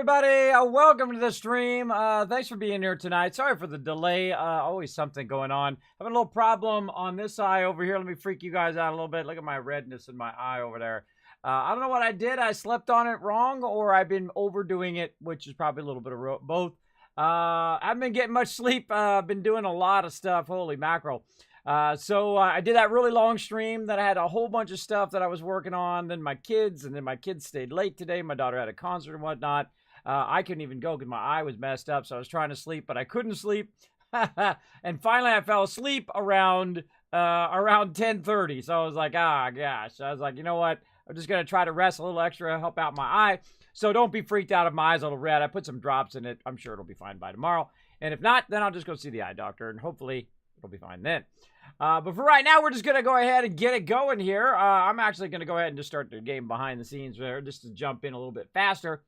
everybody? Welcome to the stream. Thanks for being here tonight. Sorry for the delay. Always something going on. Having a little problem on this eye over here. Let me freak you guys out a little bit. Look at my redness in my eye over there. I don't know what I did. I slept on it wrong, or I've been overdoing it, which is probably a little bit of both. I haven't been getting much sleep. I've been doing a lot of stuff. Holy mackerel. So I did that really long stream. Then I had a whole bunch of stuff that I was working on. Then my kids stayed late today. My daughter had a concert and whatnot. I couldn't even go because my eye was messed up. So I was trying to sleep, but I couldn't sleep. And finally I fell asleep around 10:30. So I was like, ah, gosh. I was like, you know what? I'm just going to try to rest a little extra, help out my eye. So don't be freaked out if my eye's a little red. I put some drops in it. I'm sure it'll be fine by tomorrow. And if not, then I'll just go see the eye doctor, and hopefully it'll be fine then. But for right now, we're just going to go ahead and get it going here. I'm actually going to go ahead and just start the game behind the scenes there, just to jump in a little bit faster.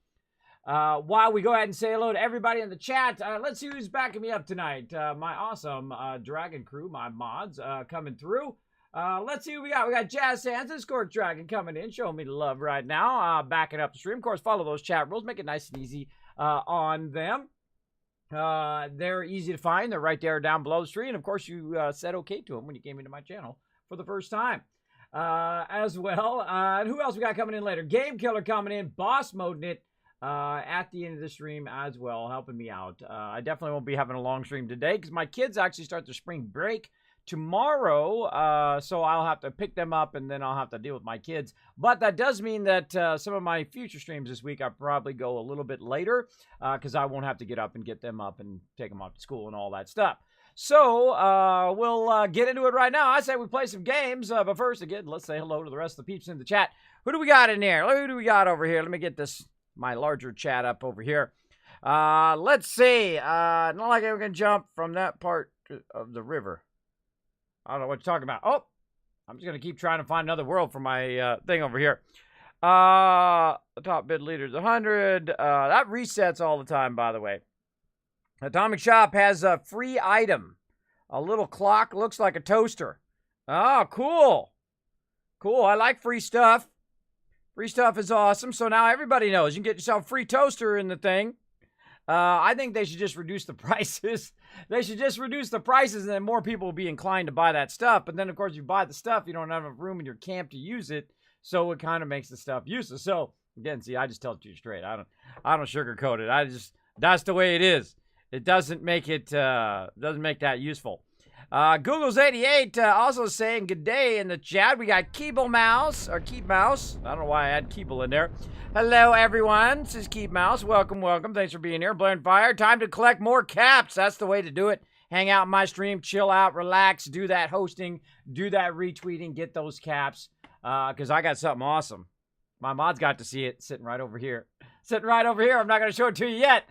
While we go ahead and say hello to everybody in the chat, let's see who's backing me up tonight. My awesome Dragon crew, my mods, coming through. Let's see who we got. We got Jazz Sands and Scorch Dragon coming in, showing me the love right now, backing up the stream. Of course, follow those chat rules, make it nice and easy on them. They're easy to find. They're right there down below the stream. And of course, you said okay to them when you came into my channel for the first time as well. And who else we got coming in later? Game Killer coming in, boss moding it at the end of the stream as well, helping me out. I definitely won't be having a long stream today because my kids actually start their spring break tomorrow, so I'll have to pick them up and then I'll have to deal with my kids. But that does mean that some of my future streams this week I'll probably go a little bit later because I won't have to get up and get them up and take them off to school and all that stuff. So we'll get into it right now. I say we play some games, but first again, let's say hello to the rest of the peeps in the chat. Who do we got in here? Who do we got over here? Let me get my larger chat up over here. Let's see. Not like we can jump from that part of the river. I don't know what you're talking about. Oh, I'm just going to keep trying to find another world for my thing over here. The top bid leader's 100. That resets all the time, by the way. Atomic Shop has a free item. A little clock. Looks like a toaster. Oh, cool. Cool. I like free stuff. Free stuff is awesome. So now everybody knows. You can get yourself a free toaster in the thing. I think they should just reduce the prices. They should just reduce the prices, and then more people will be inclined to buy that stuff. But then, of course, you buy the stuff, you don't have enough room in your camp to use it, so it kind of makes the stuff useless. So again, see, I just tell it to you straight. I don't sugarcoat it. That's the way it is. It doesn't make it doesn't make that useful. Google's 88 also saying good day in the chat. We got Keeble Mouse or Keep Mouse. I don't know why I had Keeble in there. Hello, everyone. This is Keep Mouse. Welcome, welcome. Thanks for being here. Blaring Fire. Time to collect more caps. That's the way to do it. Hang out in my stream, chill out, relax, do that hosting, do that retweeting, get those caps. Because I got something awesome. My mods got to see it sitting right over here. Sitting right over here. I'm not going to show it to you yet.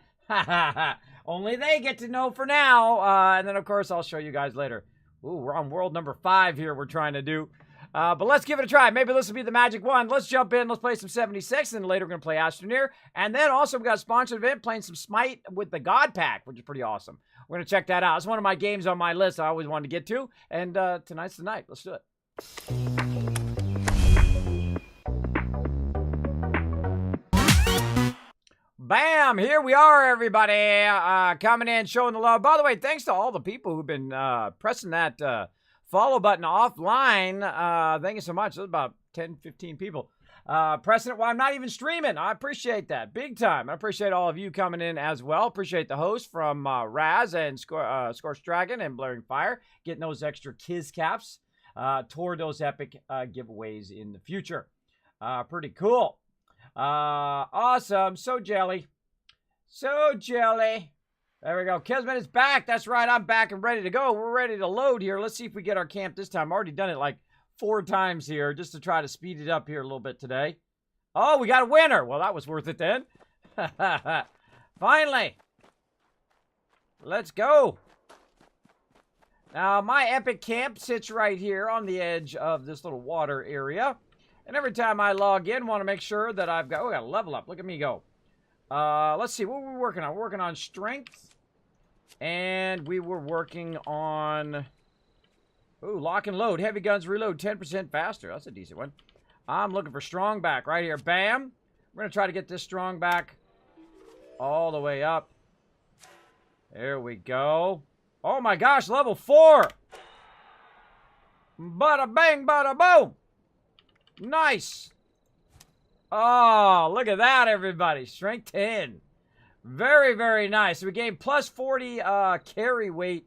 Only they get to know for now. And then, of course, I'll show you guys later. Ooh, we're on world number 5 here we're trying to do. But let's give it a try. Maybe this will be the magic one. Let's jump in. Let's play some 76. And later we're going to play Astroneer. And then also we got a sponsored event playing some Smite with the God Pack, which is pretty awesome. We're going to check that out. It's one of my games on my list I always wanted to get to. And tonight's the night. Let's do it. Bam! Here we are, everybody. Coming in, showing the love. By the way, thanks to all the people who've been pressing that follow button offline. Thank you so much. There's about 10, 15 people pressing it while I'm not even streaming. I appreciate that big time. I appreciate all of you coming in as well. Appreciate the host from Raz and Scorch Dragon and Blaring Fire getting those extra Kiz caps toward those epic giveaways in the future. Pretty cool. Awesome. So jelly. So jelly. There we go. Kismet is back. That's right. I'm back and ready to go. We're ready to load here. Let's see if we get our camp this time. I've already done it like 4 times here just to try to speed it up here a little bit today. Oh, we got a winner. Well, that was worth it then. Finally. Let's go. Now, my epic camp sits right here on the edge of this little water area. And every time I log in, want to make sure that I've got... Oh, I got to level up. Look at me go. Let's see. What were we working on? We're working on strength. And we were working on... Ooh, lock and load. Heavy guns reload 10% faster. That's a decent one. I'm looking for strong back right here. Bam. We're going to try to get this strong back all the way up. There we go. Oh my gosh, level 4. Bada bang, bada boom. Nice. Oh, look at that, everybody. Strength 10. Very, very nice. We gained plus 40 carry weight.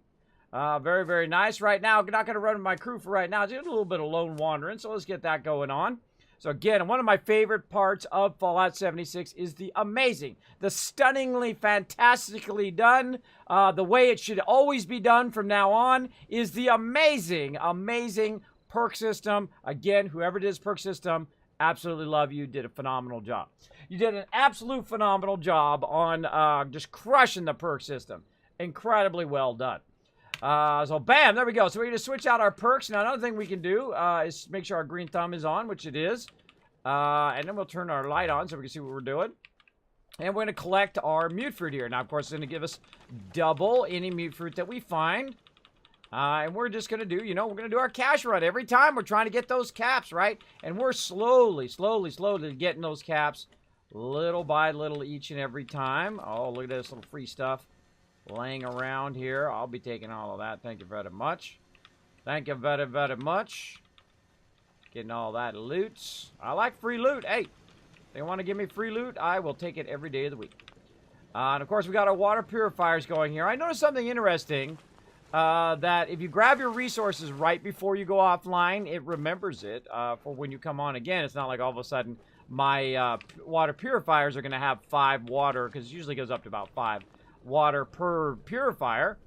Very, very nice. Right now, I'm not going to run with my crew for right now. Just a little bit of lone wandering, so let's get that going on. So again, one of my favorite parts of Fallout 76 is the amazing, the stunningly, fantastically done, the way it should always be done from now on, is the amazing, amazing perk system. Again, whoever did this perk system, absolutely love you. Did a phenomenal job. You did an absolute phenomenal job on just crushing the perk system. Incredibly well done. So bam, there we go. So we're going to switch out our perks. Now, another thing we can do is make sure our green thumb is on, which it is. And then we'll turn our light on so we can see what we're doing. And we're going to collect our mute fruit here. Now, of course, it's going to give us double any mute fruit that we find. And we're just going to do, we're going to do our cash run. Every time we're trying to get those caps, right? And we're slowly getting those caps little by little each and every time. Oh, look at this little free stuff laying around here. I'll be taking all of that. Thank you very much. Thank you very, very much. Getting all that loot. I like free loot. Hey, if they want to give me free loot, I will take it every day of the week. And of course, we got our water purifiers going here. I noticed something interesting. That if you grab your resources right before you go offline, it remembers it for when you come on again. It's not like all of a sudden my water purifiers are going to have 5 water, because it usually goes up to about 5 water per purifier,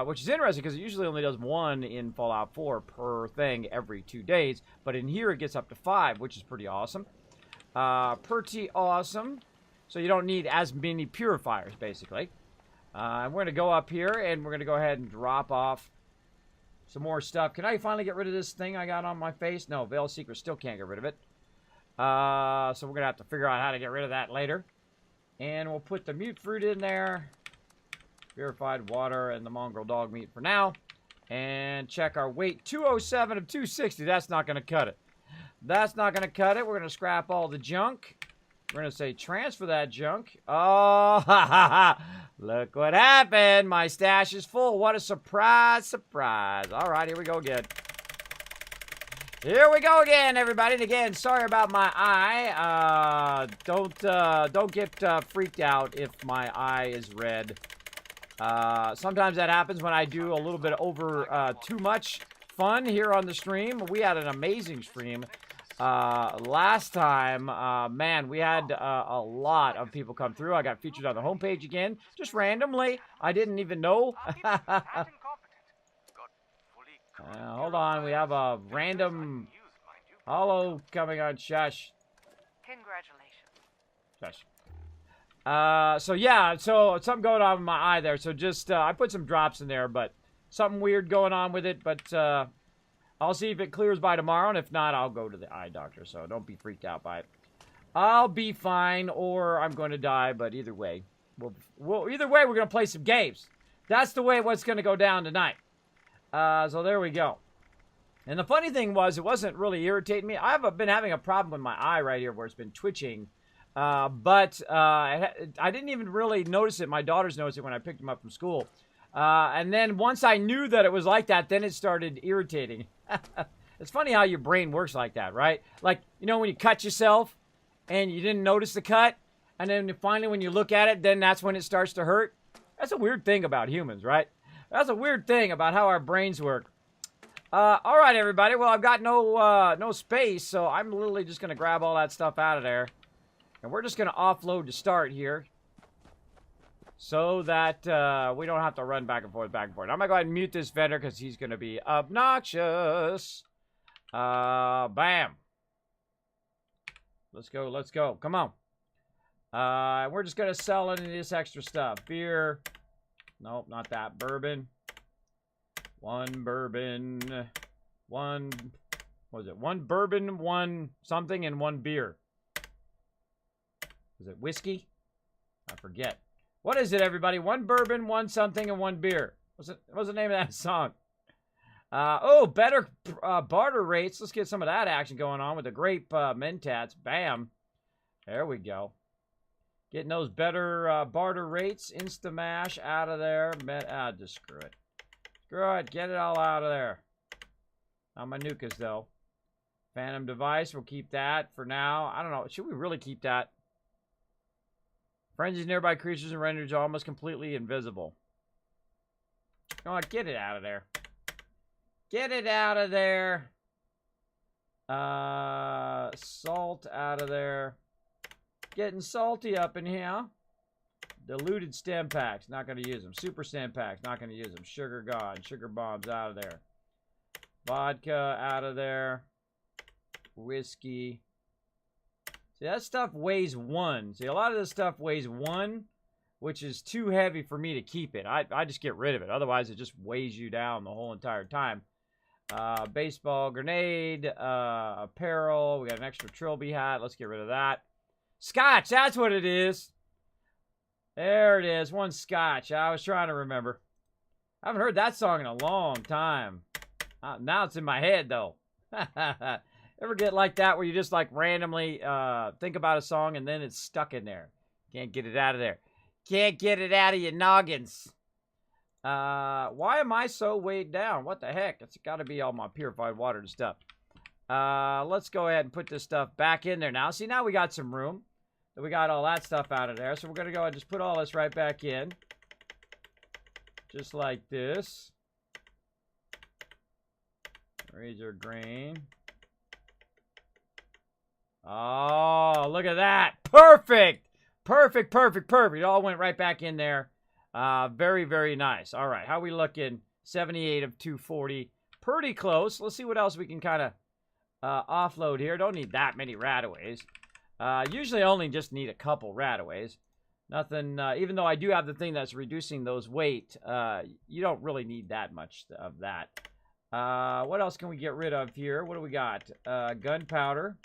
which is interesting because it usually only does 1 in Fallout 4 per thing every 2 days, but in here it gets up to 5, which is pretty awesome. Pretty awesome. So you don't need as many purifiers, basically. And we're going to go up here, and we're going to go ahead and drop off some more stuff. Can I finally get rid of this thing I got on my face? No, Veil Secret still can't get rid of it. So we're going to have to figure out how to get rid of that later. And we'll put the mute fruit in there. Purified water and the mongrel dog meat for now. And check our weight. 207 of 260. That's not going to cut it. That's not going to cut it. We're going to scrap all the junk. We're going to say transfer that junk. Oh, ha, ha, ha. Look what happened. My stash is full. What a surprise, surprise. All right, here we go again. Here we go again, everybody. And again, sorry about my eye. Don't get freaked out if my eye is red. Sometimes that happens when I do a little bit over too much fun here on the stream. We had an amazing stream last time. Man, we had a lot of people come through. I got featured on the homepage again, just randomly. I didn't even know. Hold on, we have a random holo coming on. Shush. Congratulations. Shush. So yeah, so something going on with my eye there. So just, I put some drops in there, but something weird going on with it. But I'll see if it clears by tomorrow, and if not, I'll go to the eye doctor. So don't be freaked out by it. I'll be fine, or I'm going to die. But either way, either way, we're going to play some games. That's the way what's going to go down tonight. So there we go. And the funny thing was, it wasn't really irritating me. I've been having a problem with my eye right here where it's been twitching. But I didn't even really notice it. My daughters noticed it when I picked them up from school. And then once I knew that it was like that, then it started irritating. It's funny how your brain works like that, right? Like, when you cut yourself and you didn't notice the cut, and then finally when you look at it, then that's when it starts to hurt. That's a weird thing about humans, right? That's a weird thing about how our brains work. All right, everybody. Well, I've got no space, so I'm literally just going to grab all that stuff out of there. And we're just going to offload to start here so that we don't have to run back and forth, I'm going to go ahead and mute this vendor because he's going to be obnoxious. Bam. Let's go, let's go. Come on. We're just going to sell any of this extra stuff. Beer. Nope, not that. Bourbon. One bourbon. One, what was it? One bourbon, one something, and one beer. Is it whiskey? I forget. What is it, everybody? One bourbon, one something, and one beer. What's the name of that song? Oh, better barter rates. Let's get some of that action going on with the grape mentats. Bam. There we go. Getting those better barter rates. Instamash out of there. Just screw it. Screw it. Get it all out of there. Not my Nukas, though. Phantom device. We'll keep that for now. I don't know. Should we really keep that? Frenzies nearby creatures and renders are almost completely invisible. Come on, get it out of there. Get it out of there. Salt out of there. Getting salty up in here. Diluted stem packs. Not going to use them. Super stem packs. Not going to use them. Sugar gone. Sugar bombs out of there. Vodka out of there. Whiskey. See, that stuff weighs 1. See, a lot of this stuff weighs 1, which is too heavy for me to keep it. I just get rid of it. Otherwise, it just weighs you down the whole entire time. Baseball grenade. Apparel. We got an extra trilby hat. Let's get rid of that. Scotch. That's what it is. There it is. 1 scotch. I was trying to remember. I haven't heard that song in a long time. Now it's in my head, though. Ever get like that where you just like randomly think about a song and then it's stuck in there? Can't get it out of there. Can't get it out of your noggins. Why am I so weighed down? What the heck? It's got to be all my purified water and stuff. Let's go ahead and put this stuff back in there now. See, now we got some room. We got all that stuff out of there. So we're going to go and just put all this right back in. Just like this. Razor green. Oh, look at that. Perfect. Perfect, perfect, perfect. It all went right back in there. Very, very nice. All right. How are we looking? 78 of 240. Pretty close. Let's see what else we can kind of offload here. Don't need that many rataways. Usually I only just need a couple rataways. Nothing, even though I do have the thing that's reducing those weight, you don't really need that much of that. What else can we get rid of here? What do we got? Gunpowder.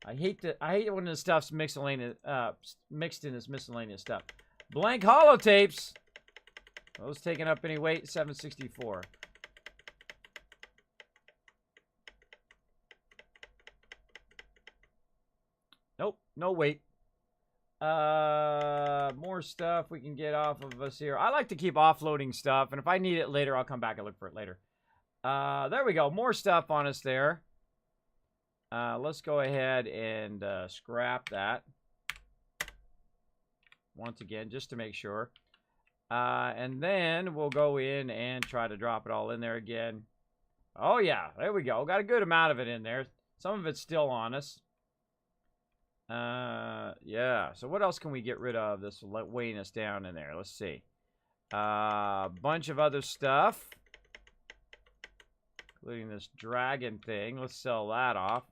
I hate it when this stuff's mixed in this miscellaneous stuff. Blank holotapes. Those taking up any weight? 764. Nope, no weight. More stuff we can get off of us here. I like to keep offloading stuff, and if I need it later, I'll come back and look for it later. There we go. More stuff on us there. Let's go ahead and scrap that. Once again, just to make sure. And then we'll go in and try to drop it all in there again. Oh, yeah. There we go. Got a good amount of it in there. Some of it's still on us. Yeah. So what else can we get rid of that's weighing us down in there? Let's see. Bunch of other stuff. Including this dragon thing. Let's sell that off.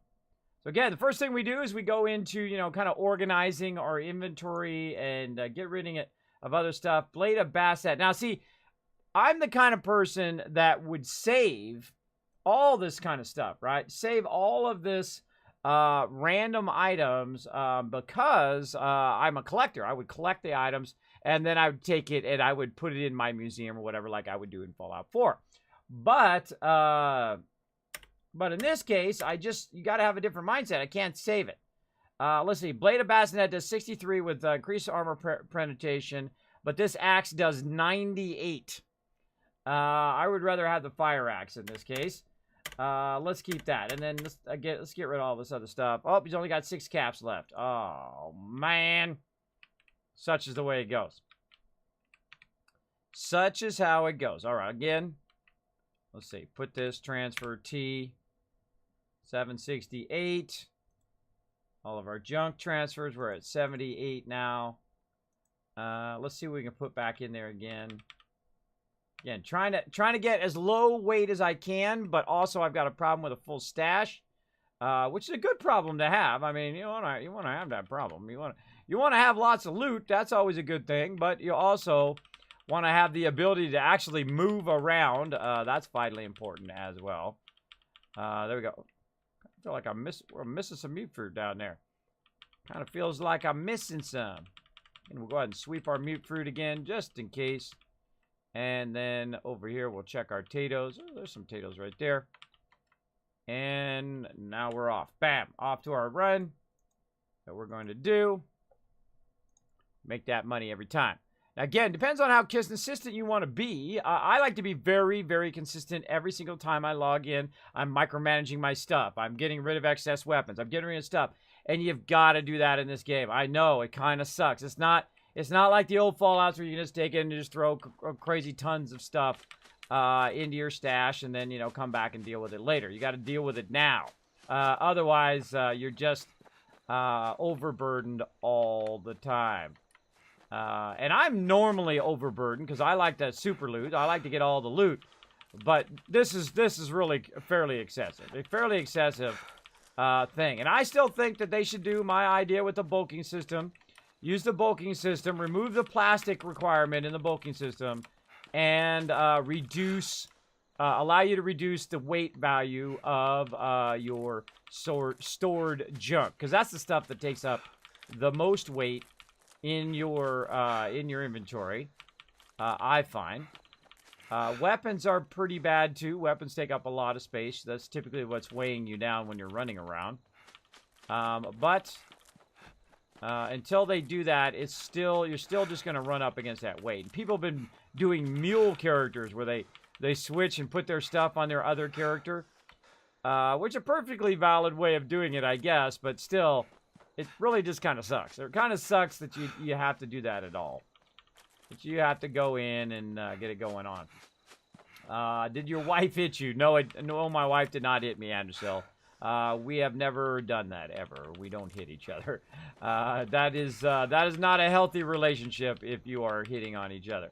So again, the first thing we do is we go into, you know, kind of organizing our inventory and get rid of other stuff. Blade of Basset. Now, see, I'm the kind of person that would save all this kind of stuff, right? Save all of this random items because I'm a collector. I would collect the items, and then I would take it and I would put it in my museum or whatever, like I would do in Fallout 4. But in this case, you got to have a different mindset. I can't save it. Let's see. Blade of Bassinet does 63 with increased armor penetration, but this axe does 98. I would rather have the fire axe in this case. Let's keep that. And then let's get rid of all this other stuff. Oh, he's only got 6 caps left. Oh, man. Such is the way it goes. Such is how it goes. All right, again. Let's see. Put this, transfer T. 768. All of our junk transfers. We're at 78 now. Let's see what we can put back in there again. Again, trying to get as low weight as I can, but also I've got a problem with a full stash, which is a good problem to have. I mean, you want to have that problem. You want to have lots of loot. That's always a good thing, but you also want to have the ability to actually move around. That's vitally important as well. There we go. I feel like we're missing some mute fruit down there. Kind of feels like I'm missing some. And we'll go ahead and sweep our mute fruit again, just in case. And then over here, we'll check our potatoes. Oh, there's some potatoes right there. And now we're off. Bam! Off to our run that we're going to do. Make that money every time. Now, again, depends on how consistent you want to be. I like to be very, very consistent every single time I log in. I'm micromanaging my stuff. I'm getting rid of excess weapons. I'm getting rid of stuff. And you've got to do that in this game. I know, it kind of sucks. It's not like the old Fallouts where you can just take it and just throw crazy tons of stuff into your stash and then, come back and deal with it later. You got to deal with it now. Otherwise, you're just overburdened all the time. And I'm normally overburdened because I like to super loot. I like to get all the loot. But this is really fairly excessive. A fairly excessive thing. And I still think that they should do my idea with the bulking system. Use the bulking system. Remove the plastic requirement in the bulking system. And reduce... allow you to reduce the weight value of your stored junk. Because that's the stuff that takes up the most weight in your inventory, I find. Weapons are pretty bad too. Weapons take up a lot of space. That's typically what's weighing you down when you're running around. But until they do that, you're still just going to run up against that weight. And people have been doing mule characters where they switch and put their stuff on their other character, which is a perfectly valid way of doing it, I guess, but still... It really just kind of sucks. It kind of sucks that you have to do that at all. That you have to go in and get it going on. Did your wife hit you? No, my wife did not hit me, Andersel. We have never done that, ever. We don't hit each other. That is not a healthy relationship if you are hitting on each other.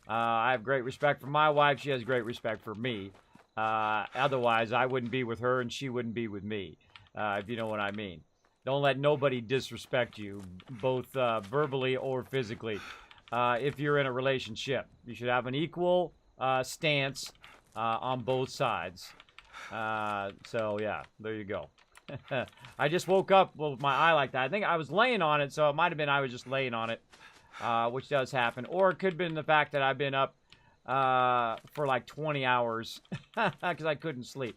I have great respect for my wife. She has great respect for me. Otherwise, I wouldn't be with her and she wouldn't be with me, if you know what I mean. Don't let nobody disrespect you, both verbally or physically, if you're in a relationship. You should have an equal stance on both sides. So, yeah, there you go. I just woke up with my eye like that. I think I was laying on it, so it might have been I was just laying on it, which does happen. Or it could have been the fact that I've been up for like 20 hours because I couldn't sleep.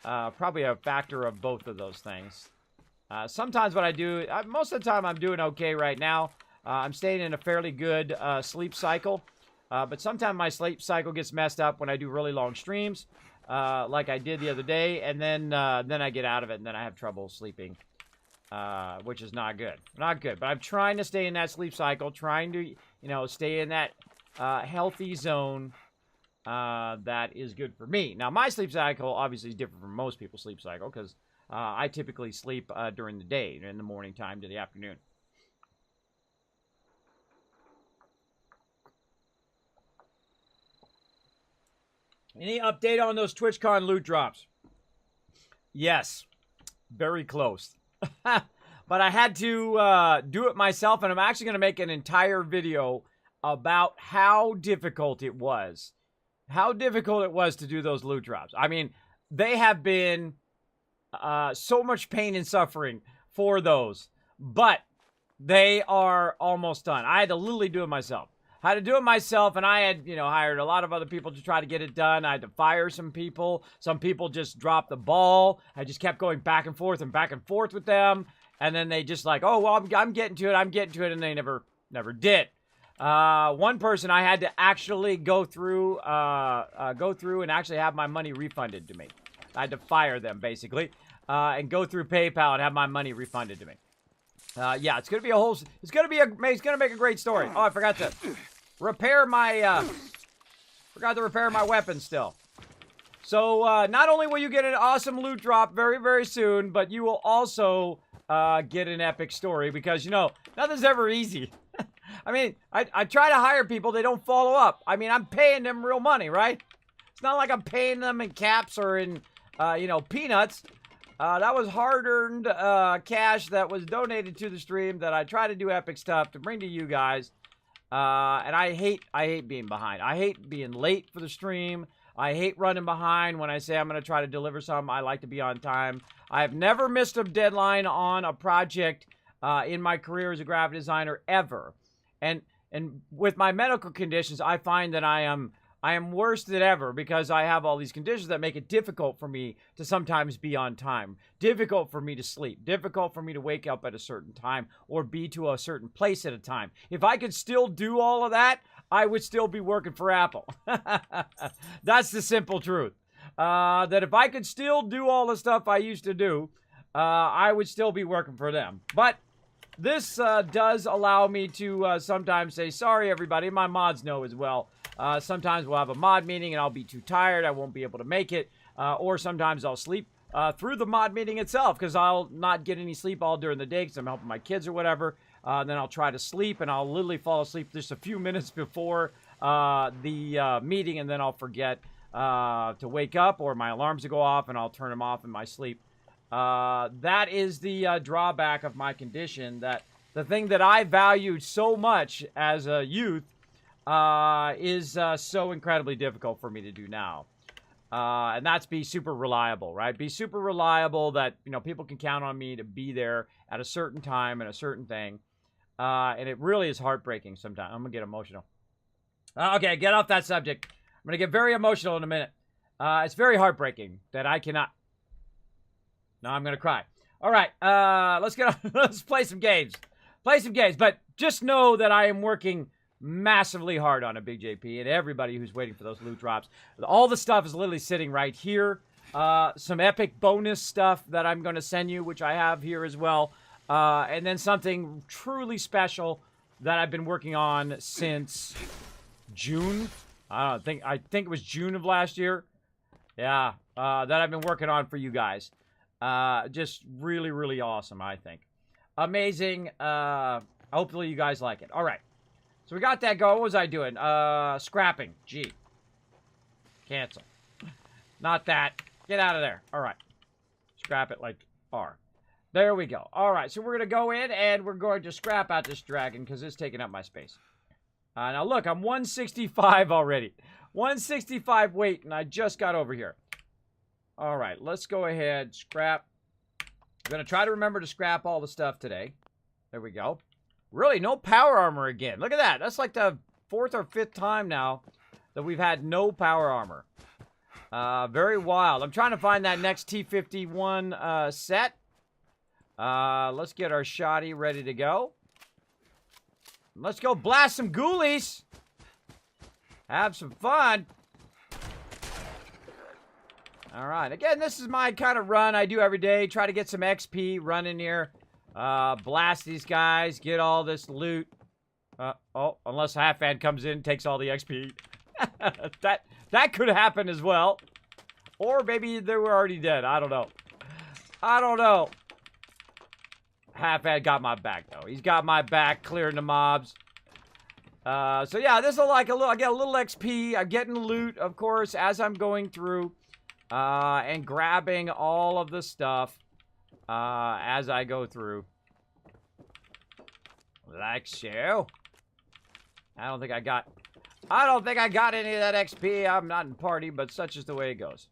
Probably a factor of both of those things. Sometimes what I do, most of the time I'm doing okay right now. I'm staying in a fairly good sleep cycle. But sometimes my sleep cycle gets messed up when I do really long streams, like I did the other day. And then I get out of it and then I have trouble sleeping, which is not good. Not good. But I'm trying to stay in that sleep cycle, trying to, stay in that healthy zone that is good for me. Now, my sleep cycle obviously is different from most people's sleep cycle because... I typically sleep during the day, in the morning time to the afternoon. Any update on those TwitchCon loot drops? Yes. Very close. But I had to do it myself, and I'm actually going to make an entire video about how difficult it was. How difficult it was to do those loot drops. I mean, they have been... so much pain and suffering for those, but they are almost done. I had to literally do it myself. And I had, hired a lot of other people to try to get it done. I had to fire some people. Some people just dropped the ball. I just kept going back and forth with them, and then they just like, oh, well, I'm getting to it, and they never did. One person I had to actually go through and actually have my money refunded to me. I had to fire them, basically, and go through PayPal and have my money refunded to me. Yeah, it's gonna make a great story. Oh, I forgot to repair my weapon still. So, not only will you get an awesome loot drop very, very soon, but you will also, get an epic story because, nothing's ever easy. I mean, I try to hire people, they don't follow up. I mean, I'm paying them real money, right? It's not like I'm paying them in caps or in... peanuts. That was hard-earned cash that was donated to the stream that I try to do epic stuff to bring to you guys. And I hate being behind. I hate being late for the stream. I hate running behind when I say I'm going to try to deliver something. I like to be on time. I have never missed a deadline on a project in my career as a graphic designer ever. And with my medical conditions, I find that I am I am worse than ever because I have all these conditions that make it difficult for me to sometimes be on time, difficult for me to sleep, difficult for me to wake up at a certain time or be to a certain place at a time. If I could still do all of that, I would still be working for Apple. That's the simple truth. That if I could still do all the stuff I used to do, I would still be working for them. But this does allow me to sometimes say, sorry, everybody. My mods know as well. Sometimes we'll have a mod meeting and I'll be too tired. I won't be able to make it. Or sometimes I'll sleep through the mod meeting itself because I'll not get any sleep all during the day because I'm helping my kids or whatever. Then I'll try to sleep and I'll literally fall asleep just a few minutes before the meeting, and then I'll forget to wake up, or my alarms will go off and I'll turn them off in my sleep. That is the drawback of my condition, that the thing that I valued so much as a youth is so incredibly difficult for me to do now. And that's be super reliable, right? Be super reliable that, you know, people can count on me to be there at a certain time and a certain thing. And it really is heartbreaking sometimes. I'm going to get emotional. Okay, get off that subject. I'm going to get very emotional in a minute. It's very heartbreaking that I cannot. No, I'm going to cry. All right, let's get on. Let's play some games. Play some games, but just know that I am working massively hard on a Big JP, and everybody who's waiting for those loot drops. All the stuff is literally sitting right here. Some epic bonus stuff that I'm going to send you, which I have here as well. And then something truly special that I've been working on since June. I think it was June of last year. Yeah, that I've been working on for you guys. Just really, really awesome, I think. Amazing. Hopefully you guys like it. All right. So we got that going. What was I doing? Scrapping. G. Cancel. Not that. Get out of there. All right. Scrap it like R. There we go. All right. So we're going to go in and we're going to scrap out this dragon because it's taking up my space. Now look, I'm 165 already. 165 weight, and I just got over here. All right. Let's go ahead. Scrap. I'm going to try to remember to scrap all the stuff today. There we go. Really, no power armor again. Look at that. That's like the 4th or 5th time now that we've had no power armor. Very wild. I'm trying to find that next T-51 set. Let's get our shoddy ready to go. Let's go blast some ghoulies. Have some fun. All right. Again, this is my kind of run I do every day. Try to get some XP running here. Blast these guys, get all this loot. Oh, unless Half-Fan comes in and takes all the XP. that could happen as well. Or maybe they were already dead. I don't know. I don't know. Half-Fan got my back, though. He's got my back, clearing the mobs. So yeah, this is like a little, I get a little XP. I'm getting loot, of course, as I'm going through. And grabbing all of the stuff. As I go through. Like so. I don't think I got any of that XP. I'm not in party, but such is the way it goes.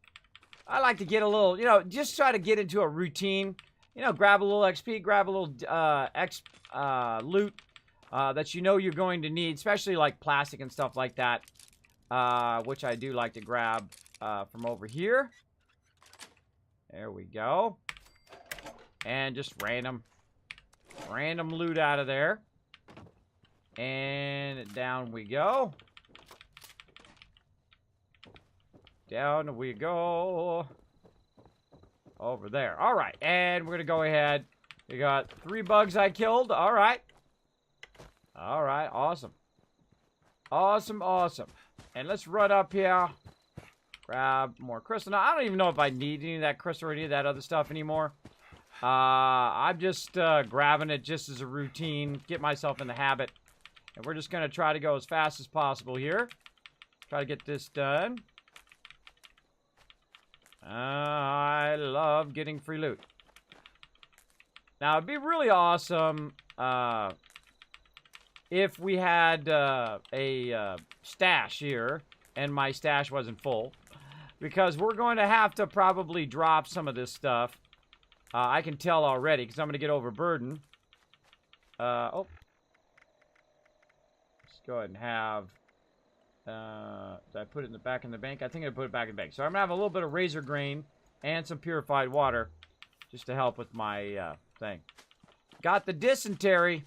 I like to get a little, you know, just try to get into a routine. You know, grab a little XP, grab a little loot that you know you're going to need, especially like plastic and stuff like that, which I do like to grab from over here. There we go. And just random loot out of there. And down we go. Down we go. Over there. All right. And we're going to go ahead. We got 3 bugs I killed. All right. All right. Awesome. Awesome, awesome. And let's run up here. Grab more crystal. Now, I don't even know if I need any of that crystal or any of that other stuff anymore. I'm just grabbing it just as a routine, get myself in the habit. And we're just going to try to go as fast as possible here. Try to get this done. I love getting free loot. Now, it'd be really awesome if we had a stash here and my stash wasn't full. Because we're going to have to probably drop some of this stuff. I can tell already because I'm going to get overburdened. Oh. Let's go ahead and have Did I put it in the back in the bank? I think I put it back in the bank. So I'm going to have a little bit of razor grain and some purified water just to help with my thing. Got the dysentery.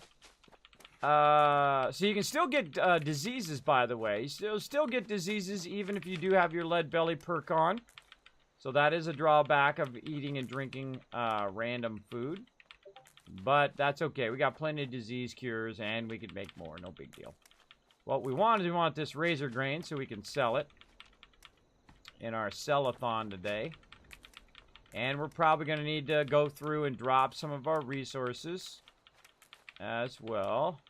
So you can still get diseases, by the way. You still get diseases even if you do have your lead belly perk on. So that is a drawback of eating and drinking random food. But that's okay. We got plenty of disease cures and we could make more. No big deal. What we want is we want this razor grain so we can sell it in our sell-a-thon today. And we're probably going to need to go through and drop some of our resources as well.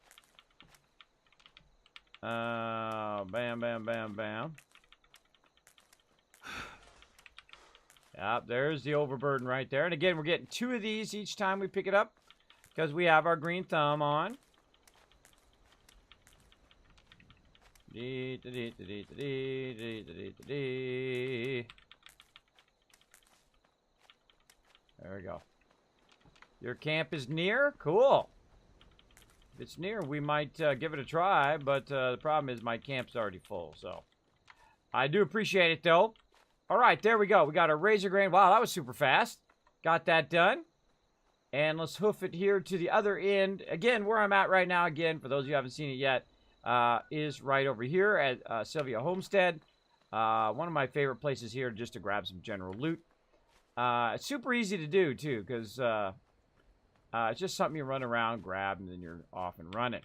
Bam, bam, bam, bam. Yep, there's the overburden right there. And again, we're getting 2 of these each time we pick it up because we have our green thumb on. There we go. Your camp is near? Cool. If it's near, we might give it a try, but the problem is my camp's already full, so. I do appreciate it, though. All right, there we go. We got our razor grain. Wow, that was super fast. Got that done. And let's hoof it here to the other end. Again, where I'm at right now, again, for those of you who haven't seen it yet, is right over here at s.p.e.c.i.a.l Homestead. One of my favorite places here just to grab some general loot. It's super easy to do, too, because it's just something you run around, grab, and then you're off and running.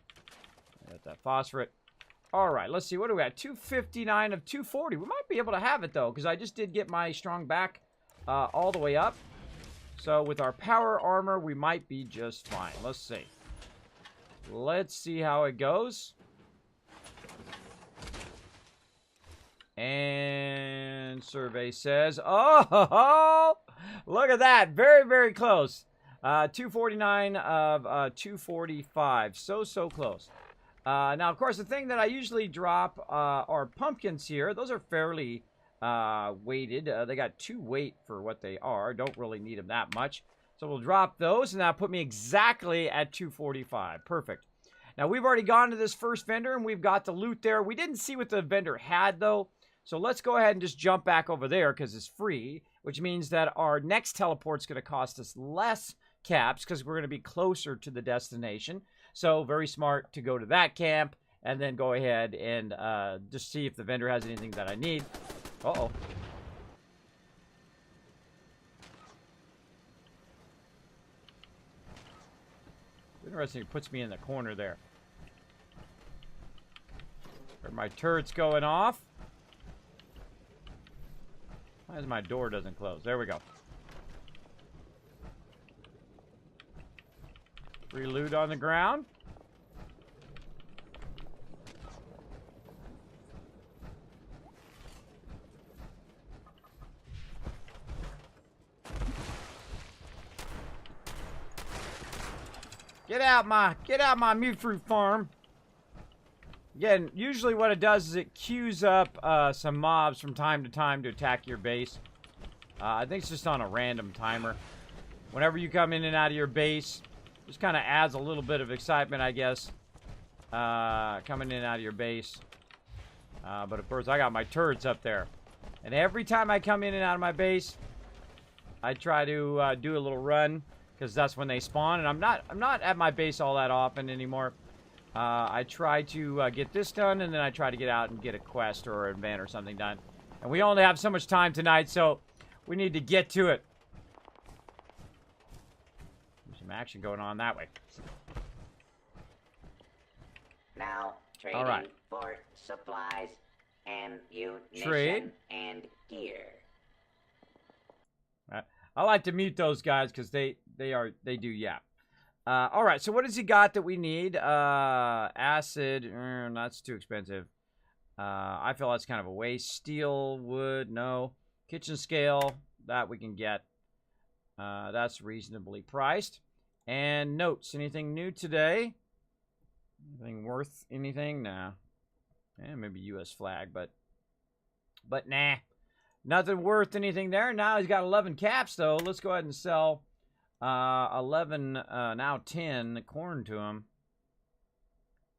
Got that phosphorate. All right, let's see. What do we got? 259 of 240. We might be able to have it, though, because I just did get my strong back all the way up. So with our power armor, we might be just fine. Let's see. Let's see how it goes. And survey says, oh, look at that. Very, very close. 249 of 245. So close. Now, of course, the thing that I usually drop are pumpkins here. Those are fairly weighted. They got 2 weight for what they are. Don't really need them that much. So we'll drop those, and that'll put me exactly at 245. Perfect. Now, we've already gone to this first vendor, and we've got the loot there. We didn't see what the vendor had, though. So let's go ahead and just jump back over there because it's free, which means that our next teleport's going to cost us less caps because we're going to be closer to the destination. So very smart to go to that camp and then go ahead and just see if the vendor has anything that I need. Uh-oh. Interesting, it puts me in the corner there. Are my turrets going off? Why is my door doesn't close? There we go. Free loot on the ground. Get out my mute fruit farm. Again, usually what it does is it queues up some mobs from time to time to attack your base. I think it's just on a random timer. Whenever you come in and out of your base, just kind of adds a little bit of excitement, I guess. Coming in and out of your base. But of course, I got my turrets up there. And every time I come in and out of my base, I try to do a little run. Because that's when they spawn. And I'm not at my base all that often anymore. I try to get this done, and then I try to get out and get a quest or an event or something done. And we only have so much time tonight, so we need to get to it. There's some action going on that way. Now, trading for supplies, ammunition, and gear. I like to mute those guys because they do yap. All right, so what has he got that we need? Acid, that's too expensive. I feel that's kind of a waste. Steel, wood, no. Kitchen scale, that we can get. That's reasonably priced. And notes, anything new today? Anything worth anything? Nah. Maybe U.S. flag, but nah. Nothing worth anything there. Now he's got 11 caps, though. Let's go ahead and sell 11, now 10 corn to him.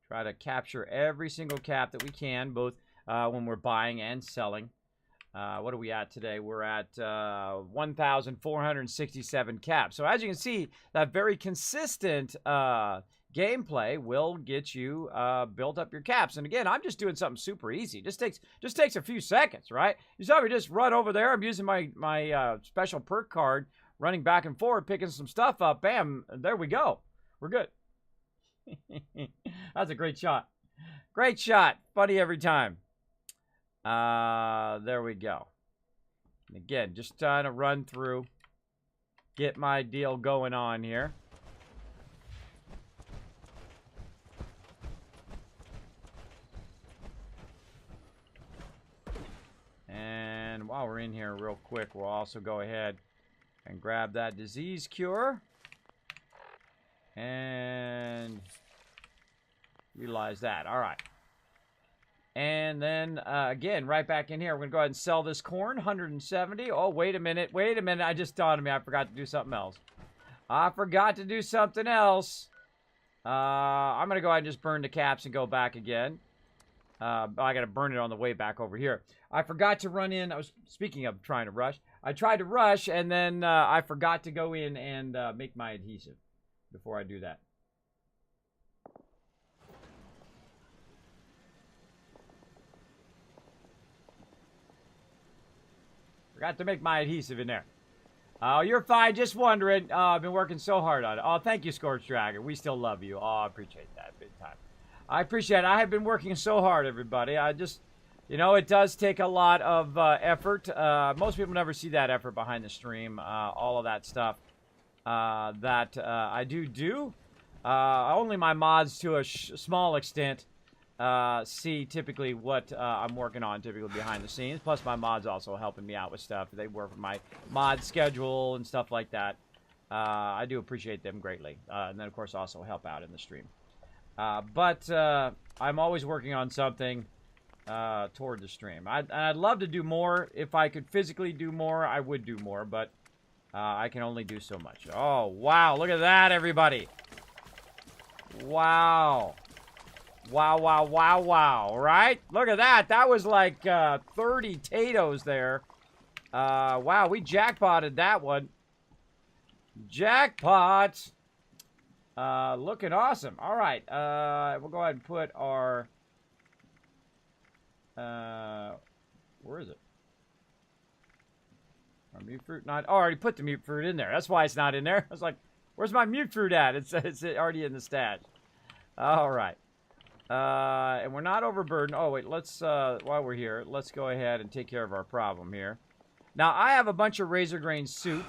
Try to capture every single cap that we can, both when we're buying and selling. What are we at today? We're at 1,467 caps. So as you can see, that very consistent gameplay will get you built up your caps. And again, I'm just doing something super easy. Just takes a few seconds, right? You saw me just run over there. I'm using my special perk card, running back and forth, picking some stuff up. Bam, there we go. We're good. That's a great shot. Great shot. Funny every time. There we go. And again, just trying to run through, get my deal going on here. And while we're in here real quick, we'll also go ahead and grab that disease cure. And utilize that. All right. And then, again, right back in here, we're going to go ahead and sell this corn, 170. Oh, wait a minute. Wait a minute. I just dawned on me. I forgot to do something else. I forgot to do something else. I'm going to go ahead and just burn the caps and go back again. I got to burn it on the way back over here. I forgot to run in. I was, speaking of trying to rush, I tried to rush, and then I forgot to go in and make my adhesive before I do that. Forgot to make my adhesive in there. Oh, you're fine. Just wondering. I've been working so hard on it. Oh, thank you, Scorched Dragon. We still love you. Oh, I appreciate that big time. I appreciate it. I have been working so hard, everybody. I just, you know, it does take a lot of effort. Most people never see that effort behind the stream. All of that stuff that I do. Only my mods, to a small extent, see typically what I'm working on, typically behind the scenes. Plus, my mods also helping me out with stuff. They work with my mod schedule and stuff like that. I do appreciate them greatly. And then, of course, also help out in the stream. But I'm always working on something toward the stream. I'd love to do more. If I could physically do more, I would do more. But I can only do so much. Oh, wow. Look at that, everybody. Wow. Wow, wow, wow, wow, right? Look at that. That was like 30 potatoes there. Wow, we jackpotted that one. Jackpot. Looking awesome. All right, we'll go ahead and put our... where is it? Our mute fruit not... Oh, I already put the mute fruit in there. That's why it's not in there. I was like, where's my mute fruit at? It's already in the stash. All right. And we're not overburdened. Oh, wait, let's, while we're here, let's go ahead and take care of our problem here. Now, I have a bunch of razor grain soup.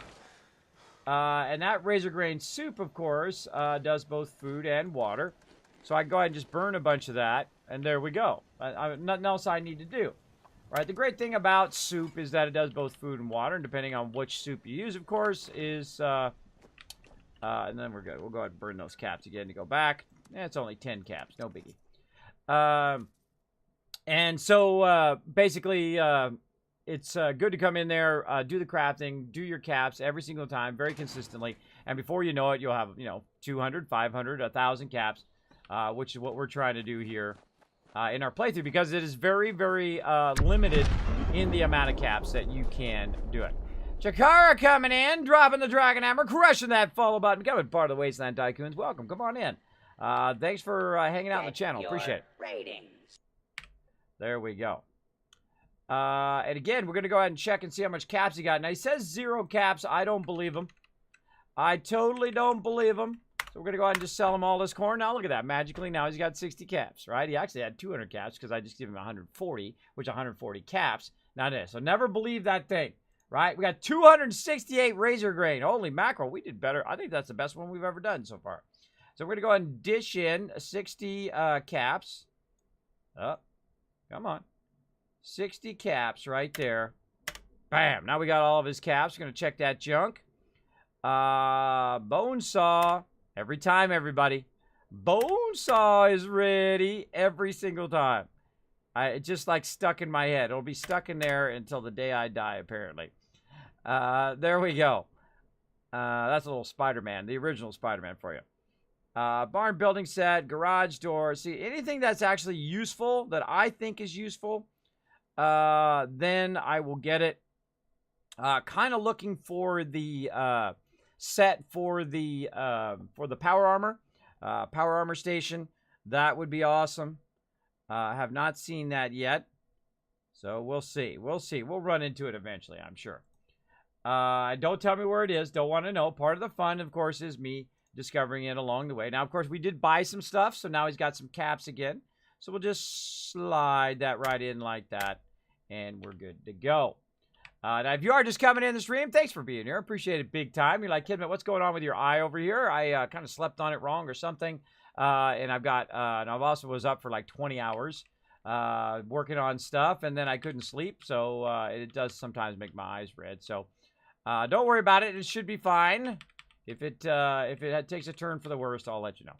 And that razor grain soup, of course, does both food and water. So I go ahead and just burn a bunch of that, and there we go. Nothing else I need to do. Right? The great thing about soup is that it does both food and water, and depending on which soup you use, of course, is... and then we're good. We'll go ahead and burn those caps again to go back. It's only 10 caps, no biggie. And so, basically, it's good to come in there, do the crafting, do your caps every single time, very consistently. And before you know it, you'll have, 200, 500, 1,000 caps, which is what we're trying to do here in our playthrough, because it is very, very limited in the amount of caps that you can do it. Chikara coming in, dropping the Dragon Hammer, crushing that follow button, becoming part of the Wasteland Tycoons. Welcome, come on in. Thanks for hanging out on the channel. Appreciate it. Ratings. There we go. And again, we're going to go ahead and check and see how much caps he got. Now, he says 0 caps. I don't believe him. I totally don't believe him. So we're going to go ahead and just sell him all this corn. Now, look at that. Magically, now he's got 60 caps, right? He actually had 200 caps because I just gave him 140, which 140 caps. Now, this. So never believe that thing, right? We got 268 razor grain. Holy mackerel. We did better. I think that's the best one we've ever done so far. So we're going to go ahead and dish in 60 caps. Oh, come on. 60 caps right there. Bam. Now we got all of his caps. We're going to check that junk. Bone saw. Every time, everybody. Bone saw is ready every single time. It's just like stuck in my head. It'll be stuck in there until the day I die, apparently. There we go. That's a little Spider-Man. The original Spider-Man for you. Barn building set, garage door. See, anything that's actually useful, that I think is useful, then I will get it. Kind of looking for the set for the power armor station. That would be awesome. I have not seen that yet, so we'll see. We'll run into it eventually, I'm sure. Don't tell me where it is. Don't want to know. Part of the fun, of course, is me discovering it along the way. Now, of course, we did buy some stuff, so now he's got some caps again. So we'll just slide that right in like that, and we're good to go. Now, if you are just coming in the stream, thanks for being here. Appreciate it big time. You're like, Kismet, what's going on with your eye over here? I kind of slept on it wrong or something. And I've also was up for like 20 hours working on stuff, and then I couldn't sleep. So it does sometimes make my eyes red. So don't worry about it. It should be fine. If it takes a turn for the worst, I'll let you know.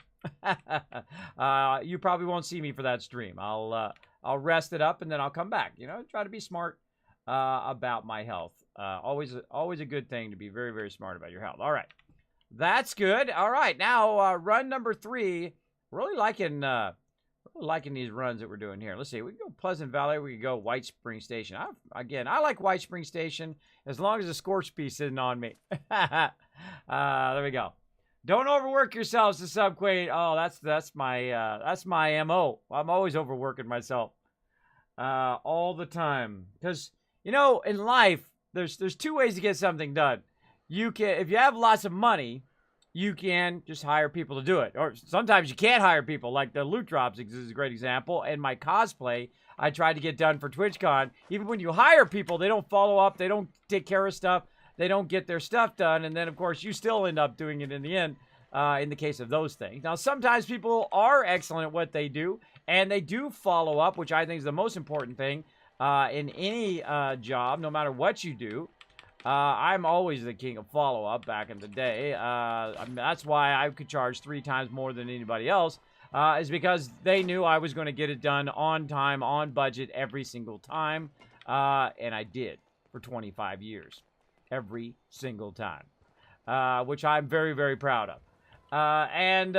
You probably won't see me for that stream. I'll rest it up, and then I'll come back. You know, try to be smart about my health. Always a good thing to be very, very smart about your health. All right. That's good. All right. Now, run number 3. Really liking these runs that we're doing here. Let's see. We can go Pleasant Valley. We can go White Spring Station. I like White Spring Station as long as the scorch piece isn't on me. There we go. Don't overwork yourselves to sub-quade. Oh, that's my MO. I'm always overworking myself all the time. Because, you know, in life, there's 2 ways to get something done. You can, if you have lots of money, you can just hire people to do it. Or sometimes you can't hire people, like the loot drops is a great example. And my cosplay, I tried to get done for TwitchCon. Even when you hire people, they don't follow up. They don't take care of stuff. They don't get their stuff done. And then, of course, you still end up doing it in the end, in the case of those things. Now, sometimes people are excellent at what they do, and they do follow up, which I think is the most important thing in any job, no matter what you do. I'm always the king of follow-up back in the day. That's why I could charge 3 times more than anybody else, is because they knew I was going to get it done on time, on budget, every single time. And I did for 25 years. Every single time. Which I'm very, very proud of. And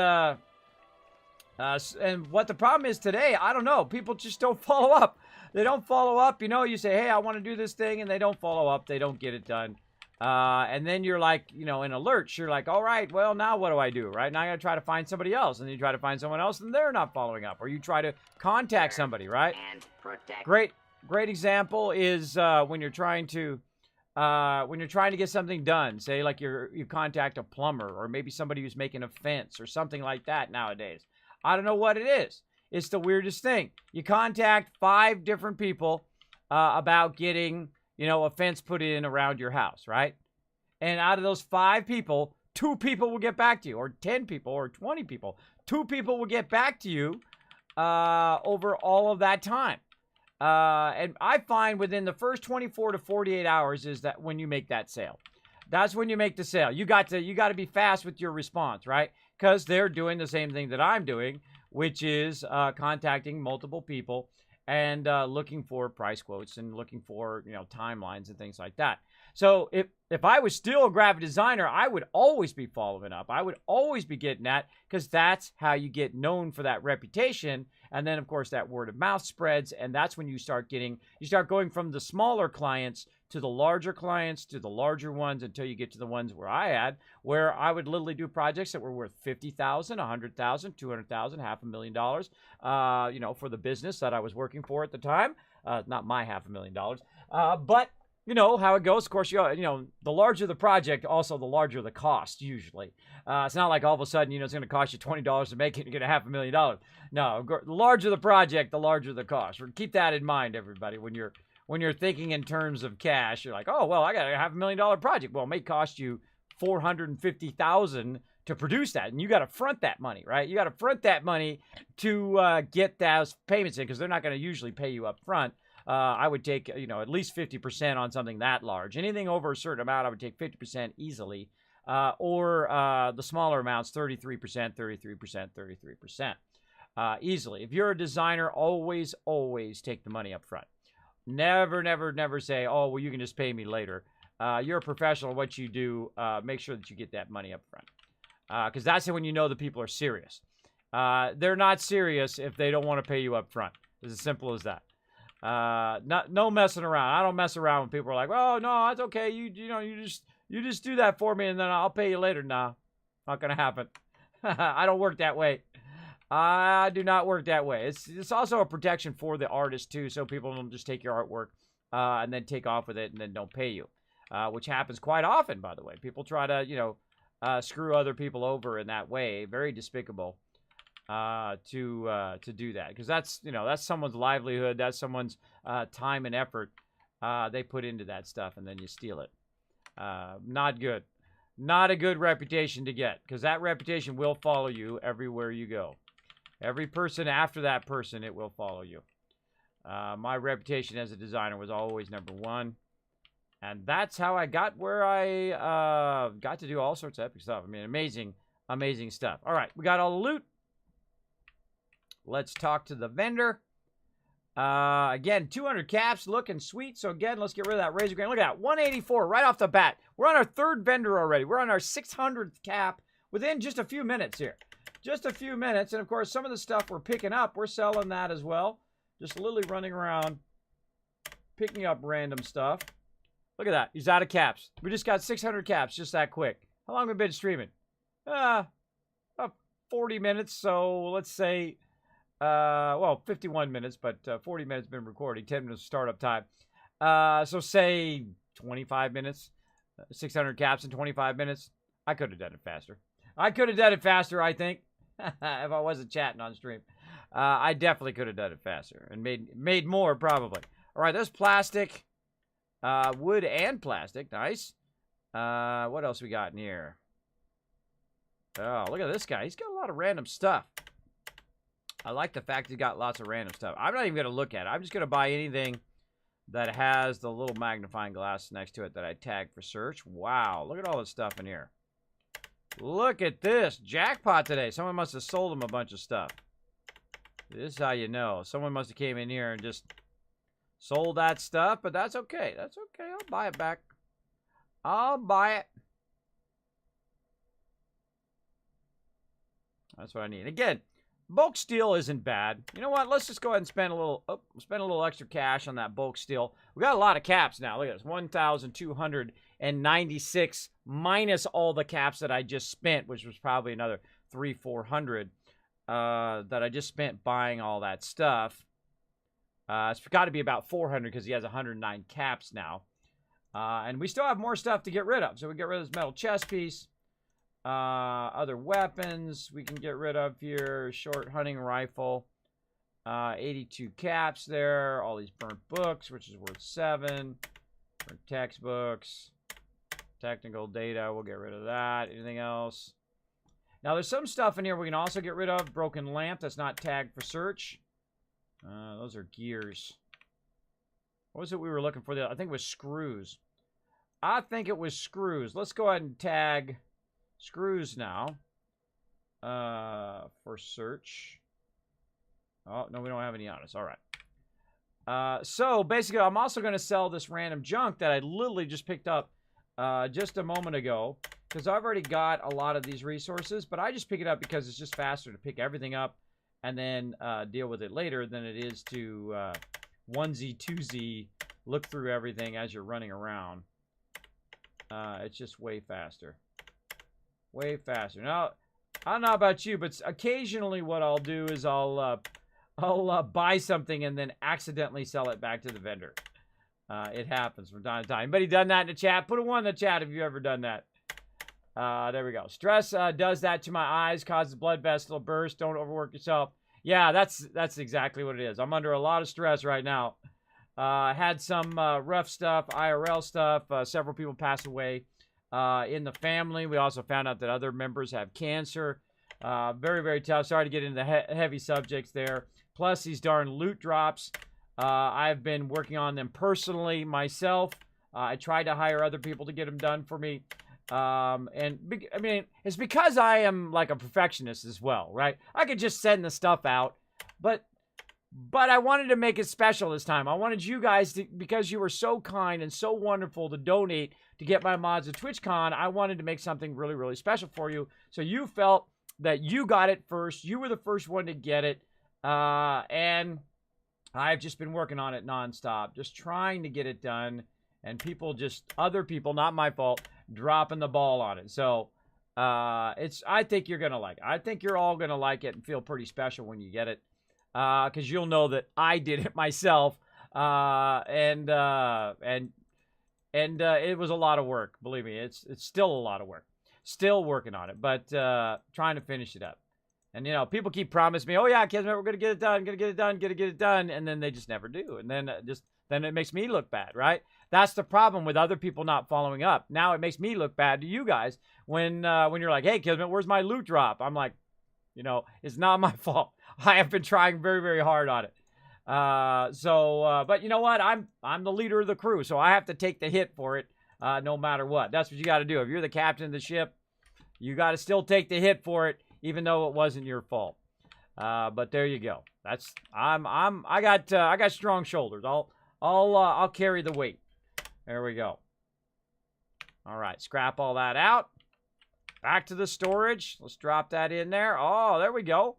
what the problem is today, I don't know. People just don't follow up. They don't follow up. You know, you say, hey, I want to do this thing, and they don't follow up. They don't get it done. And then you're like, you know, in a lurch. You're like, all right, well, now what do I do, right? Now I got to try to find somebody else. And then you try to find someone else, and they're not following up. Or you try to contact somebody, right? And protect. Great example is when you're trying to get something done. Say, like you contact a plumber, or maybe somebody who's making a fence or something like that nowadays. I don't know what it is. It's the weirdest thing. You contact 5 different people about getting, you know, a fence put in around your house, right? And out of those 5 people, 2 people will get back to you, or 10 people, or 20 people. 2 people will get back to you over all of that time. And I find within the first 24 to 48 hours is that when you make that sale. That's when you make the sale. You got to be fast with your response, right? Because they're doing the same thing that I'm doing, which is contacting multiple people and looking for price quotes and looking for, you know, timelines and things like that. So if I was still a graphic designer, I would always be following up. I would always be getting that, because that's how you get known for that reputation. And then, of course, that word of mouth spreads, and that's when you start going from the smaller clients to the larger clients, to the larger ones, until you get to the ones where I would literally do projects that were worth $50,000, $100,000, $200,000, $500,000, you know, for the business that I was working for at the time. Not my $500,000, but you know how it goes. Of course, you know, the larger the project, also the larger the cost, usually. It's not like all of a sudden, you know, it's going to cost you $20 to make it and you get $500,000. No, the larger the project, the larger the cost. Keep that in mind, everybody, when you're thinking in terms of cash. You're like, oh, well, I got a $500,000 project. Well, it may cost you $450,000 to produce that, and you got to front that money, right? You got to front that money to get those payments in, because they're not going to usually pay you up front. I would take, you know, at least 50% on something that large. Anything over a certain amount, I would take 50% easily. Or the smaller amounts, 33%, 33%, 33%. Easily. If you're a designer, always take the money up front. Never say, oh, well, you can just pay me later. You're a professional at what you do. Make sure that you get that money up front. because that's when you know the people are serious. They're not serious if they don't want to pay you up front. It's as simple as that. No messing around. I don't mess around when people are like, "Oh no, that's okay. You just do that for me, and then I'll pay you later." Nah, not gonna happen. I don't work that way. I do not work that way. It's also a protection for the artist too, so people don't just take your artwork and then take off with it and then don't pay you, which happens quite often, by the way. People try to screw other people over in that way. Very despicable to do that, because that's someone's livelihood, that's someone's time and effort they put into that stuff, and then you steal it. Not good. Not a good reputation to get, because that reputation will follow you everywhere you go. Every person after that person, it will follow you. My reputation as a designer was always number one. And that's how I got where I got to do all sorts of epic stuff. I mean, amazing, amazing stuff. All right, we got all the loot. Let's talk to the vendor. Again, 200 caps, looking sweet. So again, let's get rid of that razor grain. Look at that, 184 right off the bat. We're on our third vendor already. We're on our 600th cap within just a few minutes here. Just a few minutes. And of course, some of the stuff we're picking up, we're selling that as well. Just literally running around, picking up random stuff. Look at that. He's out of caps. We just got 600 caps just that quick. How long have we been streaming? About 40 minutes. So let's say, well, 51 minutes, but 40 minutes been recording. 10 minutes startup time. So say 25 minutes. 600 caps in 25 minutes. I could have done it faster. I think. If I wasn't chatting on stream. I definitely could have done it faster. And made more, probably. All right, there's plastic. Wood and plastic. Nice. What else we got in here? Oh, look at this guy. He's got a lot of random stuff. I like the fact he's got lots of random stuff. I'm not even going to look at it. I'm just going to buy anything that has the little magnifying glass next to it that I tag for search. Wow, look at all this stuff in here. Look at this. Jackpot today. Someone must have sold him a bunch of stuff. This is how you know. Someone must have came in here and just sold that stuff, but that's okay. That's okay. I'll buy it back. I'll buy it. That's what I need. Again, bulk steel isn't bad. You know what? Let's just go ahead and spend a little extra cash on that bulk steel. We got a lot of caps now. Look at this. 1,296 minus all the caps that I just spent, which was probably another 300-400 that I just spent buying all that stuff. It's got to be about 400 because he has 109 caps now. And we still have more stuff to get rid of. So we get rid of this metal chest piece. Other weapons we can get rid of here. Short hunting rifle. 82 caps there. All these burnt books, which is worth 7. Burnt textbooks. Technical data, we'll get rid of that. Anything else? Now, there's some stuff in here we can also get rid of. Broken lamp that's not tagged for search. Those are gears. What was it we were looking for? I think it was screws. Let's go ahead and tag screws now for search. Oh, no, we don't have any on us. All right. So, basically, I'm also going to sell this random junk that I literally just picked up just a moment ago, because I've already got a lot of these resources, but I just pick it up because it's just faster to pick everything up and then deal with it later than it is to onesie, twosie, look through everything as you're running around. It's just way faster. Way faster. Now, I don't know about you, but occasionally what I'll do is I'll buy something and then accidentally sell it back to the vendor. It happens from time to time. Anybody done that in the chat? Put a 1 in the chat if you've ever done that. There we go. Stress does that to my eyes, causes blood vessel burst. Don't overwork yourself. Yeah, that's exactly what it is. I'm under a lot of stress right now. Had some rough stuff, IRL stuff. Several people passed away in the family. We also found out that other members have cancer. Very, very tough. Sorry to get into the heavy subjects there. Plus these darn loot drops. I've been working on them personally myself. I tried to hire other people to get them done for me. I mean, it's because I am like a perfectionist as well, right? I could just send the stuff out, but But I wanted to make it special this time. I wanted you guys to, because you were so kind and so wonderful to donate to get my mods at TwitchCon, I wanted to make something really, really special for you. So you felt that you got it first. You were the first one to get it. And I've just been working on it nonstop, just trying to get it done. And people just, other people, not my fault, dropping the ball on it. So I think you're going to like it. I think you're all going to like it and feel pretty special when you get it. Because you'll know that I did it myself, and it was a lot of work. Believe me, it's still a lot of work. Still working on it, but trying to finish it up. And you know, people keep promising me, "Oh yeah, Kismet, we're gonna get it done, gonna get it done," and then they just never do. And then then it makes me look bad, right? That's the problem with other people not following up. Now it makes me look bad to you guys when you're like, "Hey, Kismet, where's my loot drop?" I'm like, you know, it's not my fault. I have been trying very, very hard on it. But you know what? I'm the leader of the crew, so I have to take the hit for it, no matter what. That's what you got to do. If you're the captain of the ship, you got to still take the hit for it, even though it wasn't your fault. But there you go. I got strong shoulders. I'll carry the weight. There we go. All right, scrap all that out. Back to the storage. Let's drop that in there. Oh, there we go.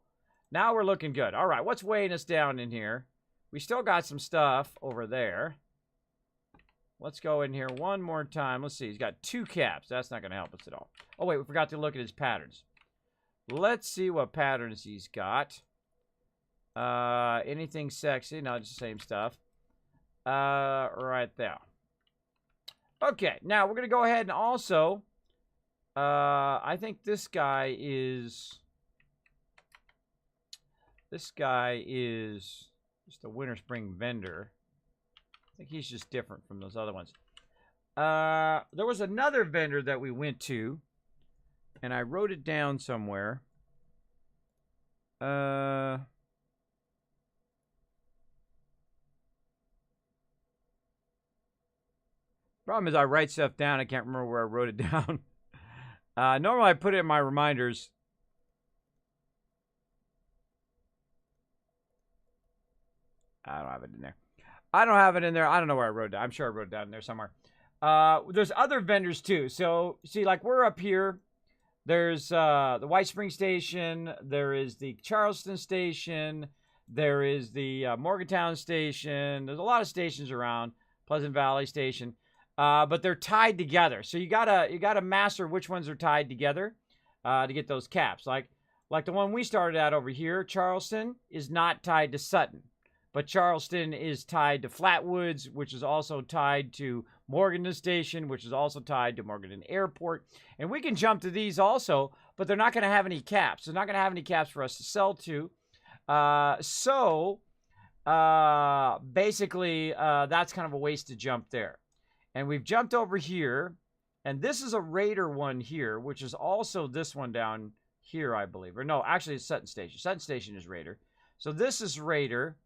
Now we're looking good. All right, what's weighing us down in here? We still got some stuff over there. Let's go in here one more time. Let's see. He's got 2 caps. That's not going to help us at all. Oh, wait, we forgot to look at his patterns. Let's see what patterns he's got. Anything sexy? No, just the same stuff. Right there. Okay, now we're going to go ahead and also... I think this guy is just a winter spring vendor. I think he's just different from those other ones. There was another vendor that we went to, and I wrote it down somewhere. Problem is I write stuff down. I can't remember where I wrote it down. Normally I put it in my reminders. I don't have it in there. I don't have it in there. I don't know where I wrote it down. I'm sure I wrote it down in there somewhere. There's other vendors too. So, see, like we're up here. There's the White Spring Station. There is the Charleston Station. There is the Morgantown Station. There's a lot of stations around. Pleasant Valley Station. But they're tied together. So you gotta master which ones are tied together to get those caps. Like the one we started at over here, Charleston, is not tied to Sutton. But Charleston is tied to Flatwoods, which is also tied to Morganton Station, which is also tied to Morganton Airport. And we can jump to these also, but they're not going to have any caps. They're not going to have any caps for us to sell to. Basically, that's kind of a waste to jump there. And we've jumped over here, and this is a Raider one here, which is also this one down here, I believe. Or no, actually it's Sutton Station. Sutton Station is Raider. So this is Raider.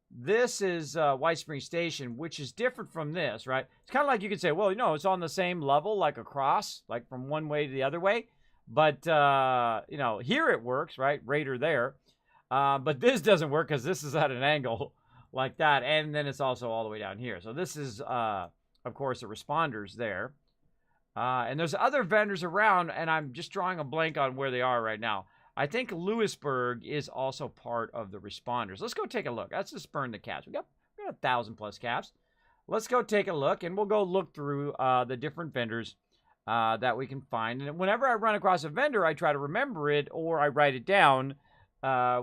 This is White Spring Station, which is different from this, right? It's kind of like you could say, well, you know, it's on the same level, like across, like from one way to the other way. But, you know, here it works, right? Raider there. But this doesn't work because this is at an angle like that. And then it's also all the way down here. So this is, of course, the responders there. And there's other vendors around, and I'm just drawing a blank on where they are right now. I think Lewisburg is also part of the responders. Let's go take a look. Let's just burn the caps. We got 1,000+ caps. Let's go take a look, and we'll go look through the different vendors that we can find. And whenever I run across a vendor, I try to remember it or I write it down,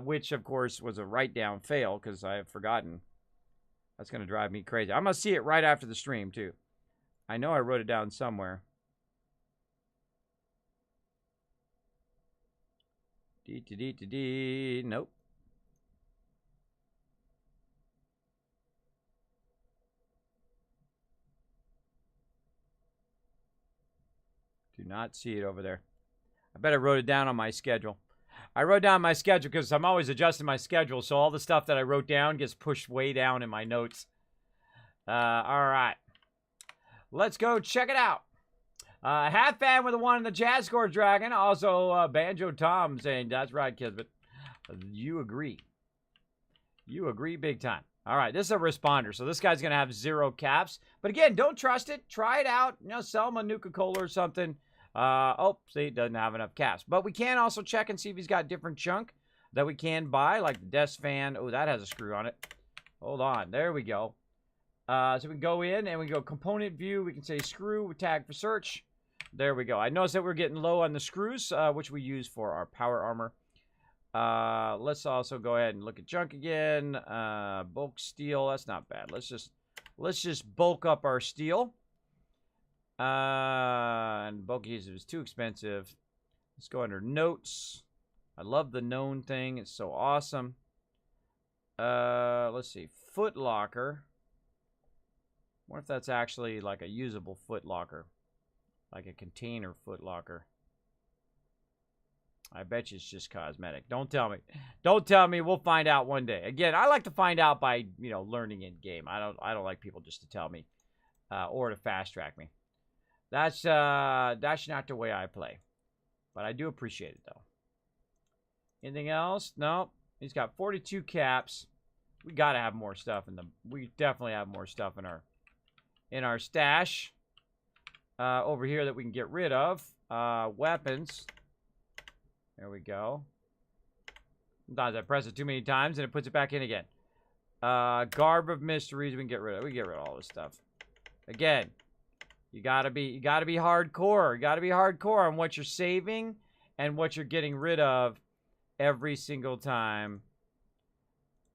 which, of course, was a write-down fail because I have forgotten. That's going to drive me crazy. I'm going to see it right after the stream, too. I know I wrote it down somewhere. Nope. Do not see it over there. I bet I wrote it down on my schedule. I wrote down my schedule because I'm always adjusting my schedule, so all the stuff that I wrote down gets pushed way down in my notes. All right. Let's go check it out. Half fan with the one in the chat score, Dragon. Also, Banjo Tom saying, that's right, Kismet. You agree. You agree big time. All right, this is a responder, so this guy's going to have 0 caps. But again, don't trust it. Try it out. You know, sell him a Nuka-Cola or something. Oh, see, it doesn't have enough caps. But we can also check and see if he's got different junk that we can buy, like the desk fan. Oh, that has a screw on it. Hold on. There we go. So we can go in and we go component view. We can say screw, tag for search. There we go. I noticed that we're getting low on the screws, which we use for our power armor. Let's also go ahead and look at junk again. Bulk steel, that's not bad. Let's just bulk up our steel. And bulk adhesive is too expensive. Let's go under notes. I love the known thing. It's so awesome. Let's see. Foot locker. What if that's actually like a usable foot locker? Like a container foot locker. I bet you it's just cosmetic. Don't tell me. Don't tell me. We'll find out one day. Again, I like to find out by, you know, learning in game. I don't like people just to tell me or to fast track me. That's not the way I play. But I do appreciate it though. Anything else? No. He's got 42 caps. We got to have more stuff in the we definitely have more stuff in our stash over here that we can get rid of. Weapons. There we go. Sometimes I press it too many times and it puts it back in again. Garb of mysteries we can get rid of. We can get rid of all this stuff. Again, you gotta be hardcore. You gotta be hardcore on what you're saving and what you're getting rid of every single time.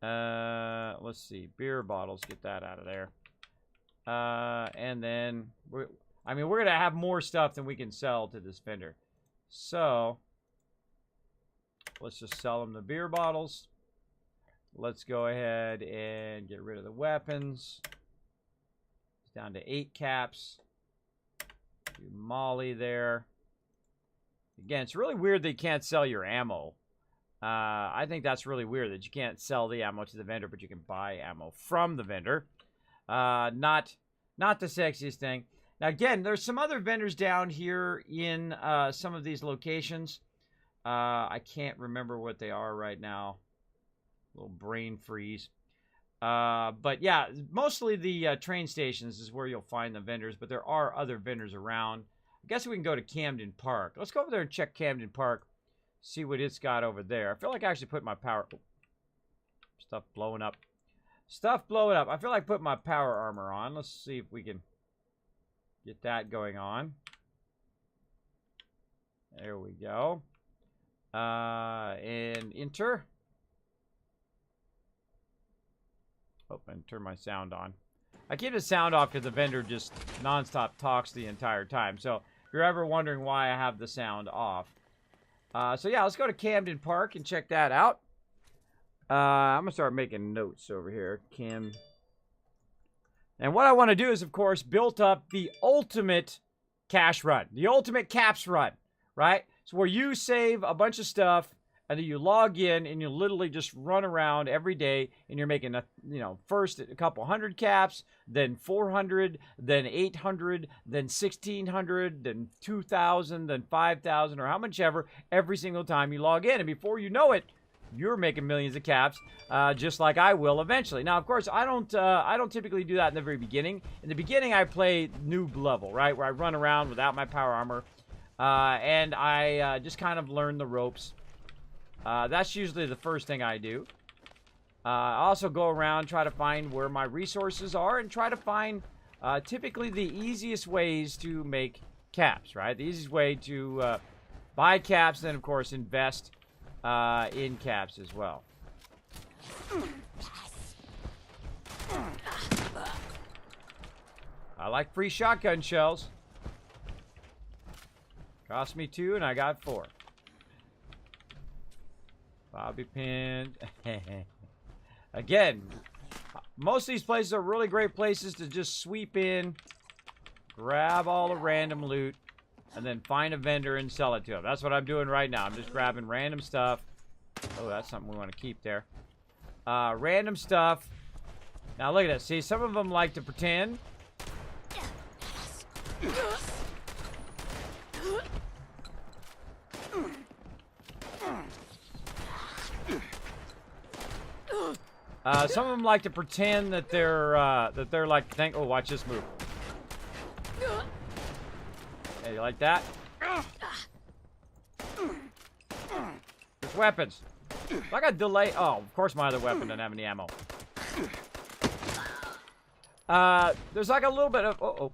Let's see. Beer bottles, get that out of there. And then we're gonna have more stuff than we can sell to this vendor. So let's just sell them the beer bottles. Let's go ahead and get rid of the weapons. It's down to 8 caps. Do Molly there. Again, it's really weird that you can't sell your ammo. I think that's really weird that you can't sell the ammo to the vendor, but you can buy ammo from the vendor. Not the sexiest thing. Now, again, there's some other vendors down here in some of these locations. I can't remember what they are right now. A little brain freeze. But yeah, mostly the train stations is where you'll find the vendors, but there are other vendors around. I guess we can go to Camden Park. Let's go over there and check Camden Park. See what it's got over there. I feel like I actually put my power... Stuff blowing up. Stuff blowing up. I feel like putting my power armor on. Let's see if we can get that going on. There we go. And enter. Oh, and turn my sound on. I keep the sound off because the vendor just nonstop talks the entire time. So if you're ever wondering why I have the sound off. So yeah, let's go to Camden Park and check that out. I'm going to start making notes over here. And what I want to do is, of course, build up the ultimate cash run. The ultimate caps run, right? So where you save a bunch of stuff, and then you log in, and you literally just run around every day, and you're making, first a couple hundred caps, then 400, then 800, then 1,600, then 2,000, then 5,000, or how much ever, every single time you log in. And before you know it, you're making millions of caps, just like I will eventually. Now, of course, I don't typically do that in the very beginning. In the beginning, I play noob level, right, where I run around without my power armor, and I just kind of learn the ropes. That's usually the first thing I do. I also go around, try to find where my resources are, and try to find typically the easiest ways to make caps, right? The easiest way to buy caps, and then, of course, invest in caps as well. I like free shotgun shells. Cost me 2 and I got 4. Bobby pin. Again, most of these places are really great places to just sweep in, grab all the random loot, and then find a vendor and sell it to them. That's what I'm doing right now. I'm just grabbing random stuff. Oh, that's something we want to keep there. Random stuff. Now look at this. See, some of them like to pretend. Some of them like to pretend that they're like, oh, watch this move. Hey, you like that? There's weapons. I got delay. Oh, of course my other weapon doesn't have any ammo. There's like a little bit of.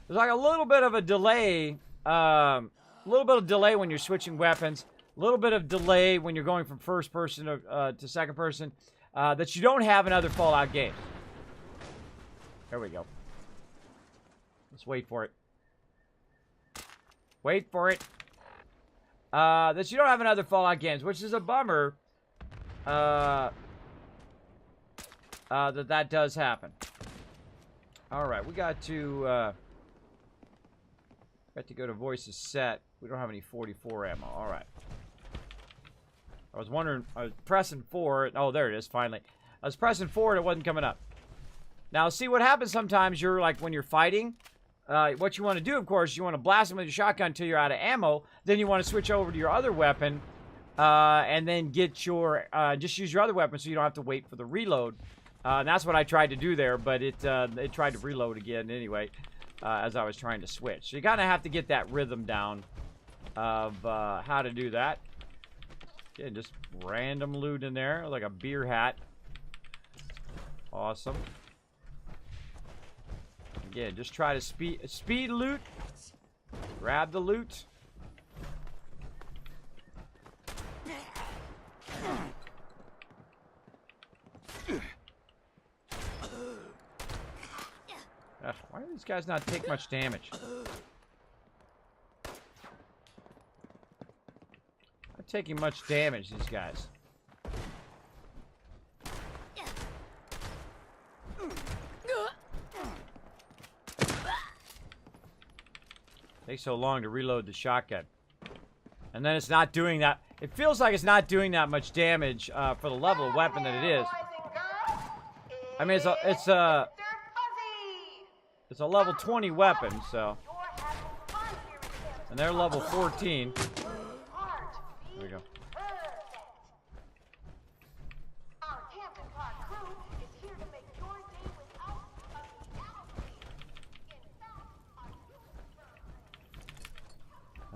There's like a little bit of a delay. A little bit of delay when you're switching weapons. A little bit of delay when you're going from first person to second person. That you don't have in other Fallout games. There we go. Let's wait for it. Wait for it. That you don't have in other Fallout games, which is a bummer. That does happen. All right, we got to go to voices set. We don't have any 44 ammo. All right. I was wondering. I was pressing forward. Oh, there it is. Finally, I was pressing forward. It wasn't coming up. Now, see what happens sometimes. You're like when you're fighting. What you want to do, of course, you want to blast them with your shotgun until you're out of ammo. Then you want to switch over to your other weapon, and then get your just use your other weapon so you don't have to wait for the reload. And that's what I tried to do there, but it tried to reload again anyway as I was trying to switch. So you kind of have to get that rhythm down of how to do that. Again, just random loot in there, like a beer hat. Awesome. Again, just try to speed loot. Grab the loot. Why do these guys not take much damage? Not taking much damage, these guys. Takes so long to reload the shotgun. And then it's not doing that. It feels like it's not doing that much damage for the level of weapon that it is. I mean, it's a level 20 weapon, so. And they're level 14. There we go.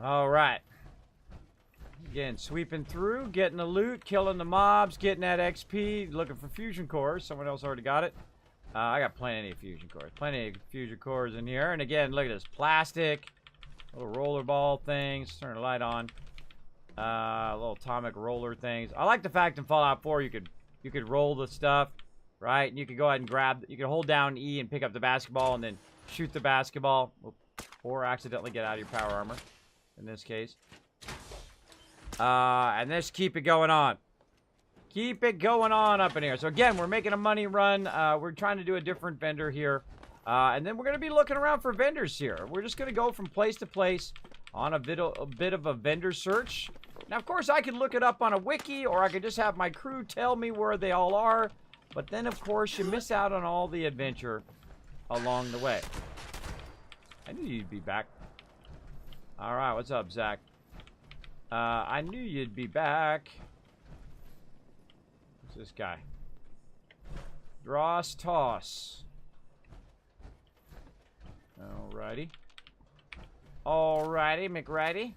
All right. Again, sweeping through, getting the loot, killing the mobs, getting that XP, looking for fusion cores. Someone else already got it. I got plenty of fusion cores. Plenty of fusion cores in here. And again, look at this plastic, little roller ball things. Turn the light on. Little atomic roller things. I like the fact in Fallout 4 you could roll the stuff, right? And you could go ahead and grab. You could hold down E and pick up the basketball and then shoot the basketball, or accidentally get out of your power armor. In this case. And just keep it going on. Keep it going on up in here. So again, we're making a money run. We're trying to do a different vendor here. And then we're going to be looking around for vendors here. We're just going to go from place to place on a bit of a vendor search. Now, of course, I could look it up on a wiki, or I could just have my crew tell me where they all are. But then, of course, you miss out on all the adventure along the way. I knew you'd be back. Alright, what's up, Zach? I knew you'd be back. What's this guy? Dross Toss. Alrighty. Alrighty, McRighty.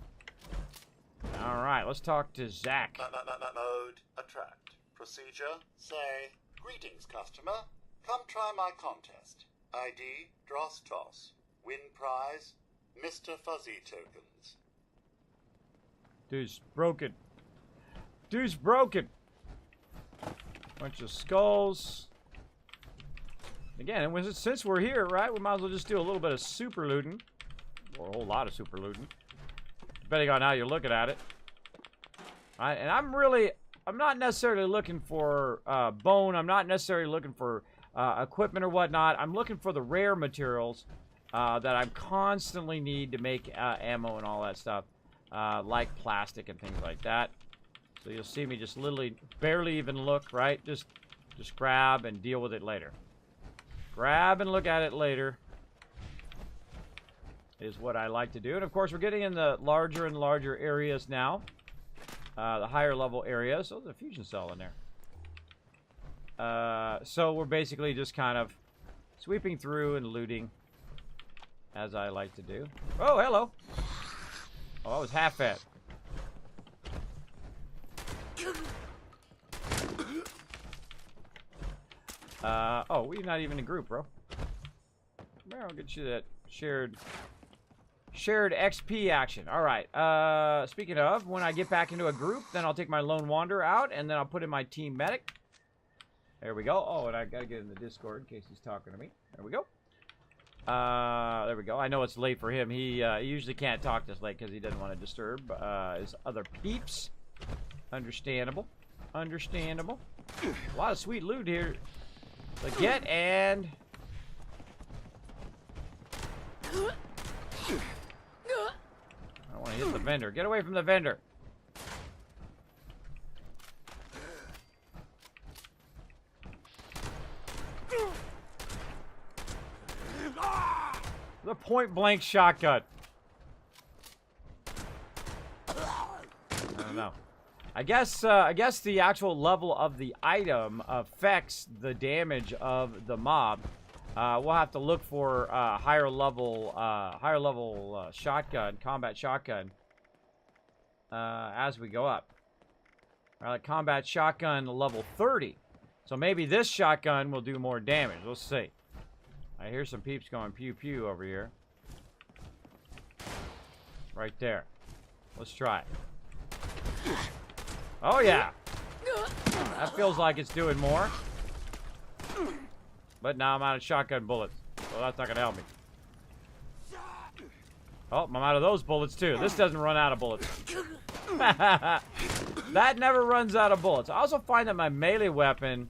Alright, let's talk to Zach. Mode attract. Procedure say, greetings, customer. Come try my contest. ID Dross Toss. Win prize Mr. Fuzzy tokens. Dude's broken. Dude's broken. Bunch of skulls. Again, since we're here, right, we might as well just do a little bit of super looting. Or a whole lot of super looting. Depending on how you're looking at it. Right, and I'm not necessarily looking for bone. I'm not necessarily looking for equipment or whatnot. I'm looking for the rare materials that I constantly need to make ammo and all that stuff. Like plastic and things like that. So you'll see me just literally barely even look, right? Just grab and deal with it later. Grab and look at it later is what I like to do. And of course, we're getting in the larger and larger areas now. The higher level areas. So there's a fusion cell in there. So we're basically just kind of sweeping through and looting, as I like to do. Oh, hello. Oh, I was half fed. Oh, we're not even in a group, bro. Well, I'll get you that shared XP action. All right. Speaking of, when I get back into a group, then I'll take my lone wanderer out, and then I'll put in my team medic. There we go. Oh, and I gotta get in the Discord in case he's talking to me. There we go. There we go. I know it's late for him. He usually can't talk this late because he doesn't want to disturb his other peeps. Understandable. Understandable. A lot of sweet loot here to get, and I don't want to hit the vendor. Get away from the vendor. The point-blank shotgun. I don't know. I guess the actual level of the item affects the damage of the mob. We'll have to look for higher level shotgun, combat shotgun, as we go up. Combat shotgun level 30. So maybe this shotgun will do more damage. We'll see. I hear some peeps going pew pew over here. Right there. Let's try it. Oh yeah. That feels like it's doing more. But now I'm out of shotgun bullets. So that's not gonna help me. Oh, I'm out of those bullets too. This doesn't run out of bullets. That never runs out of bullets. I also find that my melee weapon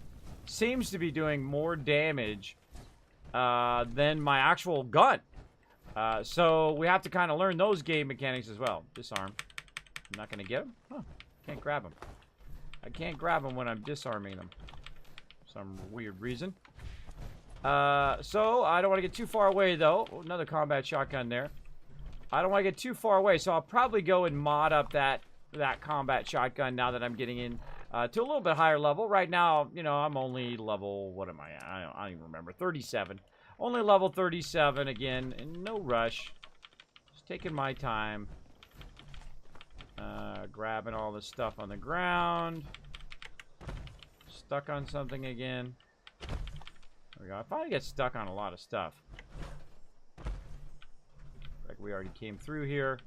seems to be doing more damage than my actual gun. So we have to kind of learn those game mechanics as well. Disarm. I'm not going to get him? Huh. Can't grab him. I can't grab him when I'm disarming them. For some weird reason. So I don't want to get too far away though. Oh, another combat shotgun there. I don't want to get too far away, so I'll probably go and mod up that combat shotgun now that I'm getting in to a little bit higher level. Right now, you know, I'm only level, what am I at? I don't even remember. 37. Only level 37 again, and no rush. Just taking my time. Grabbing all the stuff on the ground. Stuck on something again. There we go. I finally get stuck on a lot of stuff. Like we already came through here.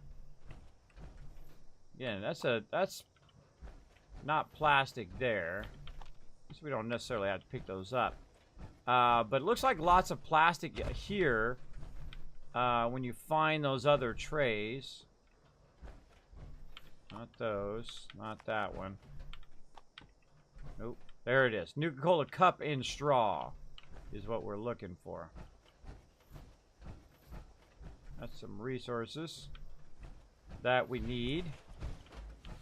Again, that's not plastic there. So we don't necessarily have to pick those up. But it looks like lots of plastic here when you find those other trays. Not those. Not that one. Nope. There it is. Nuka-Cola cup in straw is what we're looking for. That's some resources that we need.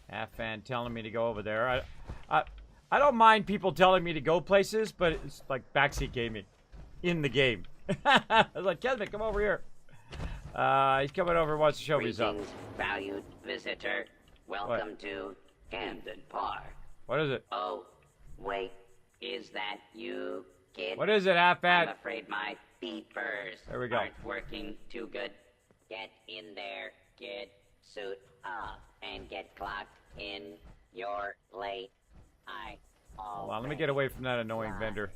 Half-fan telling me to go over there. I don't mind people telling me to go places, but it's like backseat gaming in the game. I was like, Kismet, come over here. He's coming over and wants to show me something. Valued visitor. Welcome to Camden Park. What is it? Oh, wait. Is that you, kid? What is it, half-fan? I'm afraid my beepers there we go. aren't working too good. Get in there, kid. Suit up and get clocked in. You're late. Hold on, let me get away from that annoying vendor.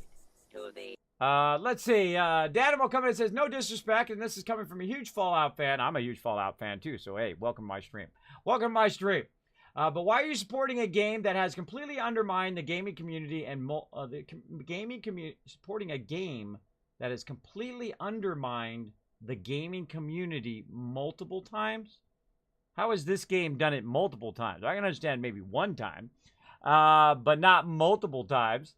To the Let's see. Danimal coming and says, no disrespect, and this is coming from a huge Fallout fan. I'm a huge Fallout fan too, so hey, welcome to my stream. Welcome to my stream. But why are you supporting a game that has completely undermined the gaming community and supporting a game that has completely undermined the gaming community multiple times? How has this game done it multiple times? I can understand maybe one time, but not multiple times.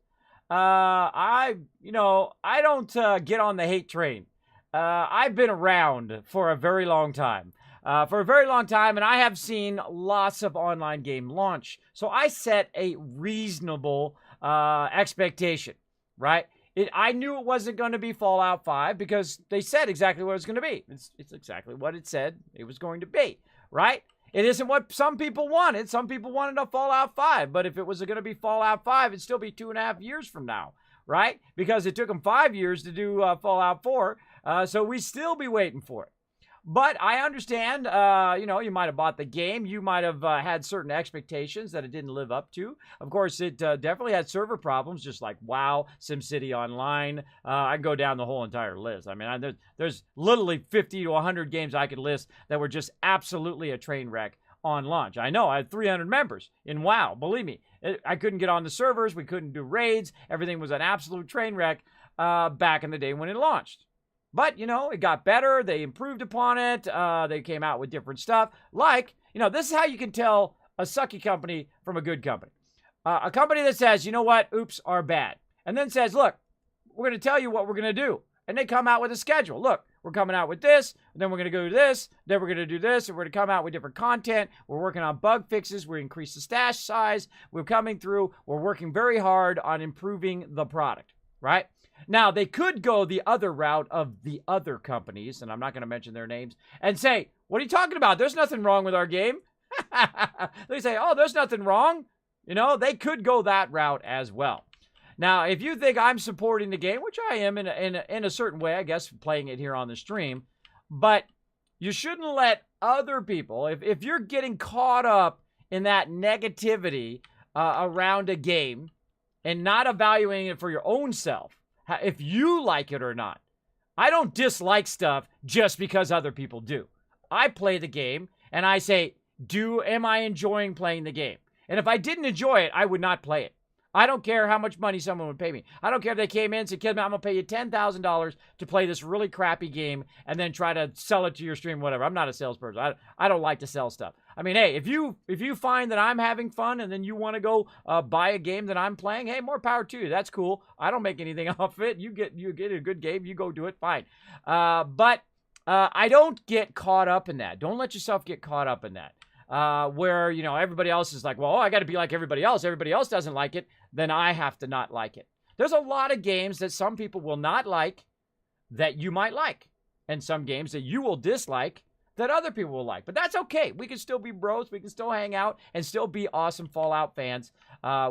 I don't get on the hate train. I've been around for a very long time. And I have seen lots of online game launch. So I set a reasonable expectation, right? I knew it wasn't going to be Fallout 5 because they said exactly what it was going to be. It's exactly what it said it was going to be, right? It isn't what some people wanted. Some people wanted a Fallout 5, but if it was going to be Fallout 5, it'd still be 2.5 years from now, right? Because it took them 5 years to do Fallout 4, so we still be waiting for it. But I understand, you might have bought the game. You might have had certain expectations that it didn't live up to. Of course, it definitely had server problems, just like WoW, SimCity Online. I can go down the whole entire list. I mean, there's literally 50 to 100 games I could list that were just absolutely a train wreck on launch. I know, I had 300 members in WoW. Believe me, I couldn't get on the servers. We couldn't do raids. Everything was an absolute train wreck back in the day when it launched. But, it got better. They improved upon it. They came out with different stuff. Like, this is how you can tell a sucky company from a good company. A company that says, you know what, oops, are bad. And then says, look, we're going to tell you what we're going to do. And they come out with a schedule. Look, we're coming out with this, then we're going to go do this, then we're going to do this, and we're going to come out with different content. We're working on bug fixes. We increase the stash size. We're coming through. We're working very hard on improving the product, right? Now, they could go the other route of the other companies, and I'm not going to mention their names, and say, what are you talking about? There's nothing wrong with our game. They say, oh, there's nothing wrong. They could go that route as well. Now, if you think I'm supporting the game, which I am in a certain way, I guess, playing it here on the stream, but you shouldn't let other people, if you're getting caught up in that negativity around a game and not evaluating it for your own self, if you like it or not. I don't dislike stuff just because other people do. I play the game and I say, am I enjoying playing the game? And if I didn't enjoy it, I would not play it. I don't care how much money someone would pay me. I don't care if they came in and said, Kismet, I'm going to pay you $10,000 to play this really crappy game and then try to sell it to your stream, whatever. I'm not a salesperson. I don't like to sell stuff. I mean, hey, if you find that I'm having fun and then you want to go buy a game that I'm playing, hey, more power to you. That's cool. I don't make anything off it. You get a good game. You go do it. Fine. But I don't get caught up in that. Don't let yourself get caught up in that. Where, everybody else is like, well, I got to be like everybody else. Everybody else doesn't like it. Then I have to not like it. There's a lot of games that some people will not like that you might like. And some games that you will dislike that other people will like. But that's okay. We can still be bros. We can still hang out and still be awesome Fallout fans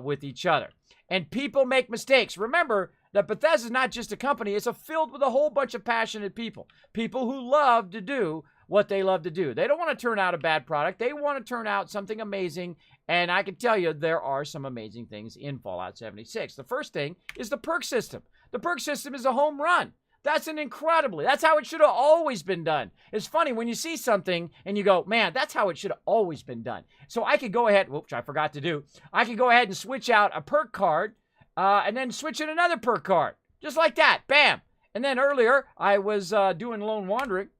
with each other. And people make mistakes. Remember that Bethesda is not just a company. It's filled with a whole bunch of passionate people. People who love to do what they love to do. They don't want to turn out a bad product. They want to turn out something amazing. And I can tell you there are some amazing things in Fallout 76. The first thing is the perk system. The perk system is a home run. That's that's how it should have always been done. It's funny when you see something and you go, man, that's how it should have always been done. So I could go ahead, which I forgot to do. I could go ahead and switch out a perk card and then switch in another perk card. Just like that. Bam. And then earlier I was doing lone wandering.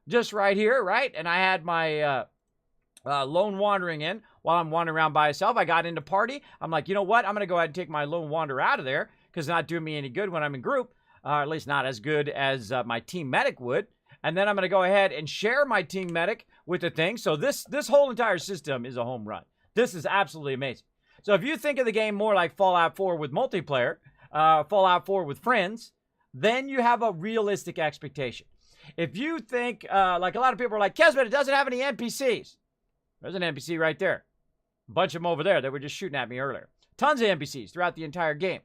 Just right here, right? And I had my lone wandering in while I'm wandering around by myself. I got into party. I'm like, you know what? I'm going to go ahead and take my lone wander out of there because it's not doing me any good when I'm in group, at least not as good as my team medic would. And then I'm going to go ahead and share my team medic with the thing. So this whole entire system is a home run. This is absolutely amazing. So if you think of the game more like Fallout 4 with multiplayer, Fallout 4 with friends, then you have a realistic expectation. If you think, like a lot of people are like, Kismet, it doesn't have any NPCs. There's an NPC right there. A bunch of them over there that were just shooting at me earlier. Tons of NPCs throughout the entire game.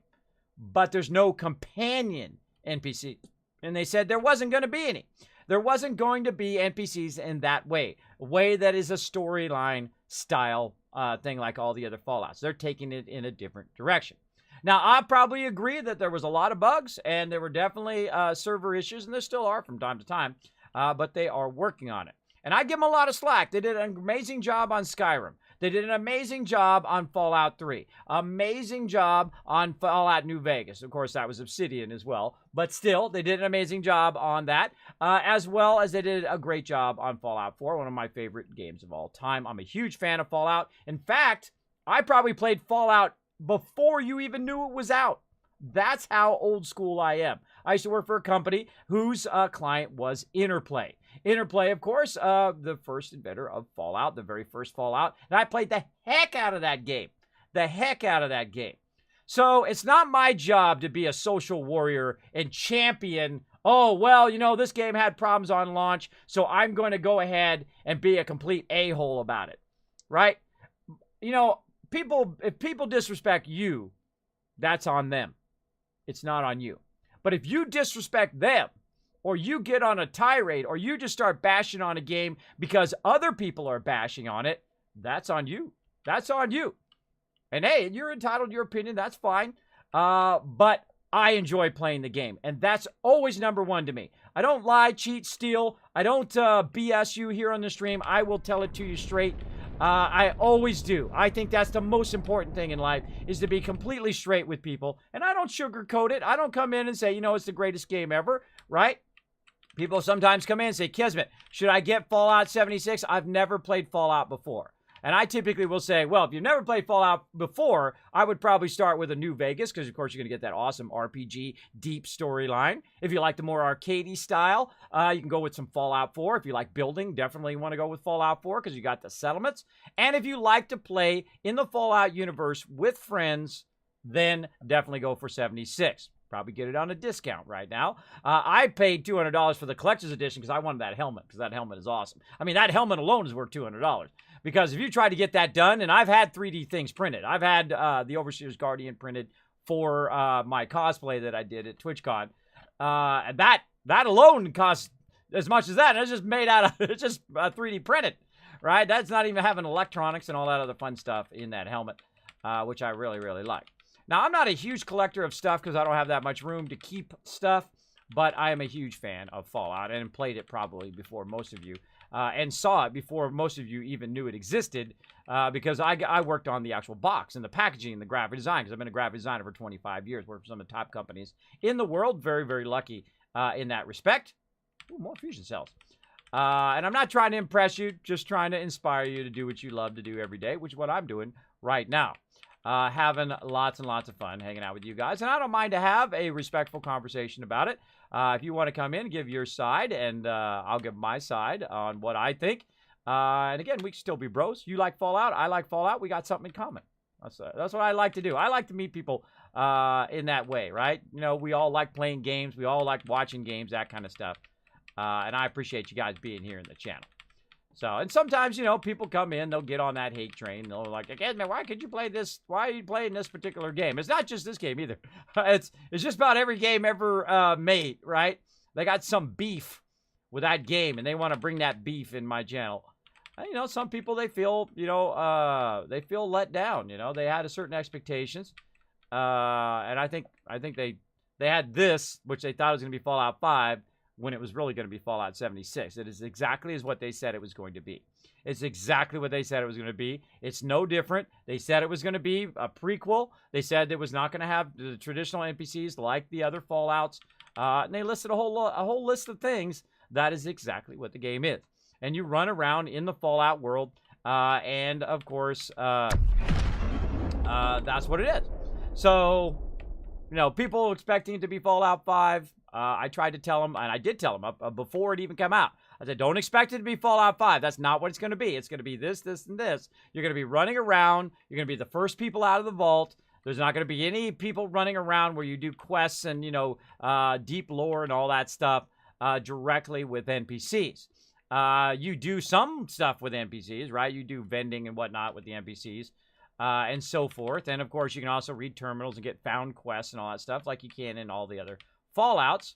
But there's no companion NPCs. And they said there wasn't going to be any. There wasn't going to be NPCs in that way. A way that is a storyline style thing like all the other Fallouts. They're taking it in a different direction. Now, I probably agree that there was a lot of bugs, and there were definitely server issues, and there still are from time to time, but they are working on it. And I give them a lot of slack. They did an amazing job on Skyrim. They did an amazing job on Fallout 3. Amazing job on Fallout New Vegas. Of course, that was Obsidian as well. But still, they did an amazing job on that, as well as they did a great job on Fallout 4, one of my favorite games of all time. I'm a huge fan of Fallout. In fact, I probably played Fallout before you even knew it was out. That's how old school I am. I used to work for a company whose client was Interplay. Interplay, of course, the first inventor of Fallout, the very first Fallout. And I played the heck out of that game. The heck out of that game. So it's not my job to be a social warrior and champion, oh, well, this game had problems on launch, so I'm going to go ahead and be a complete a-hole about it, right? If people disrespect you, that's on them. It's not on you. But if you disrespect them, or you get on a tirade, or you just start bashing on a game because other people are bashing on it, that's on you. That's on you. And hey, you're entitled to your opinion. That's fine. But I enjoy playing the game. And that's always number one to me. I don't lie, cheat, steal. I don't BS you here on the stream. I will tell it to you straight. I always do. I think that's the most important thing in life, is to be completely straight with people. And I don't sugarcoat it. I don't come in and say, it's the greatest game ever, right? People sometimes come in and say, Kismet, should I get Fallout 76? I've never played Fallout before. And I typically will say, well, if you've never played Fallout before, I would probably start with a New Vegas, because, of course, you're going to get that awesome RPG, deep storyline. If you like the more arcadey style, you can go with some Fallout 4. If you like building, definitely want to go with Fallout 4, because you got the settlements. And if you like to play in the Fallout universe with friends, then definitely go for 76. Probably get it on a discount right now. I paid $200 for the collector's edition because I wanted that helmet, because that helmet is awesome. I mean, that helmet alone is worth $200. Because if you try to get that done, and I've had 3D things printed. I've had the Overseer's Guardian printed for my cosplay that I did at TwitchCon. And that alone costs as much as that. And it's just made out of, it's just 3D printed, right? That's not even having electronics and all that other fun stuff in that helmet, which I really, really like. Now, I'm not a huge collector of stuff because I don't have that much room to keep stuff, but I am a huge fan of Fallout and played it probably before most of you, and saw it before most of you even knew it existed, because I worked on the actual box and the packaging and the graphic design, because I've been a graphic designer for 25 years, worked for some of the top companies in the world. Very, very lucky in that respect. Ooh, more fusion cells. And I'm not trying to impress you, just trying to inspire you to do what you love to do every day, which is what I'm doing right now. Having lots and lots of fun hanging out with you guys. And I don't mind to have a respectful conversation about it. If you want to come in, give your side, and I'll give my side on what I think. And again, we can still be bros. You like Fallout, I like Fallout. We got something in common. That's what I like to do. I like to meet people in that way, right? We all like playing games. We all like watching games, that kind of stuff. And I appreciate you guys being here in the channel. So, and sometimes, people come in, they'll get on that hate train. They'll like, again, man, why could you play this? Why are you playing this particular game? It's not just this game either. It's just about every game ever made, right? They got some beef with that game, and they want to bring that beef in my channel. And, some people, they feel, they feel let down. They had a certain expectations. And I think they had this, which they thought was going to be Fallout 5, when it was really going to be Fallout 76. It is exactly as what they said it was going to be. It's exactly what they said it was going to be. It's no different. They said it was going to be a prequel. They said it was not going to have the traditional NPCs like the other Fallouts. And they listed a whole list of things. That is exactly what the game is. And you run around in the Fallout world, and of course, that's what it is. So, people expecting it to be Fallout 5. I tried to tell them, and I did tell them before it even came out. I said, don't expect it to be Fallout 5. That's not what it's going to be. It's going to be this, this, and this. You're going to be running around. You're going to be the first people out of the vault. There's not going to be any people running around where you do quests and, deep lore and all that stuff directly with NPCs. You do some stuff with NPCs, right? You do vending and whatnot with the NPCs. And so forth. And, of course, you can also read terminals and get found quests and all that stuff like you can in all the other Fallouts.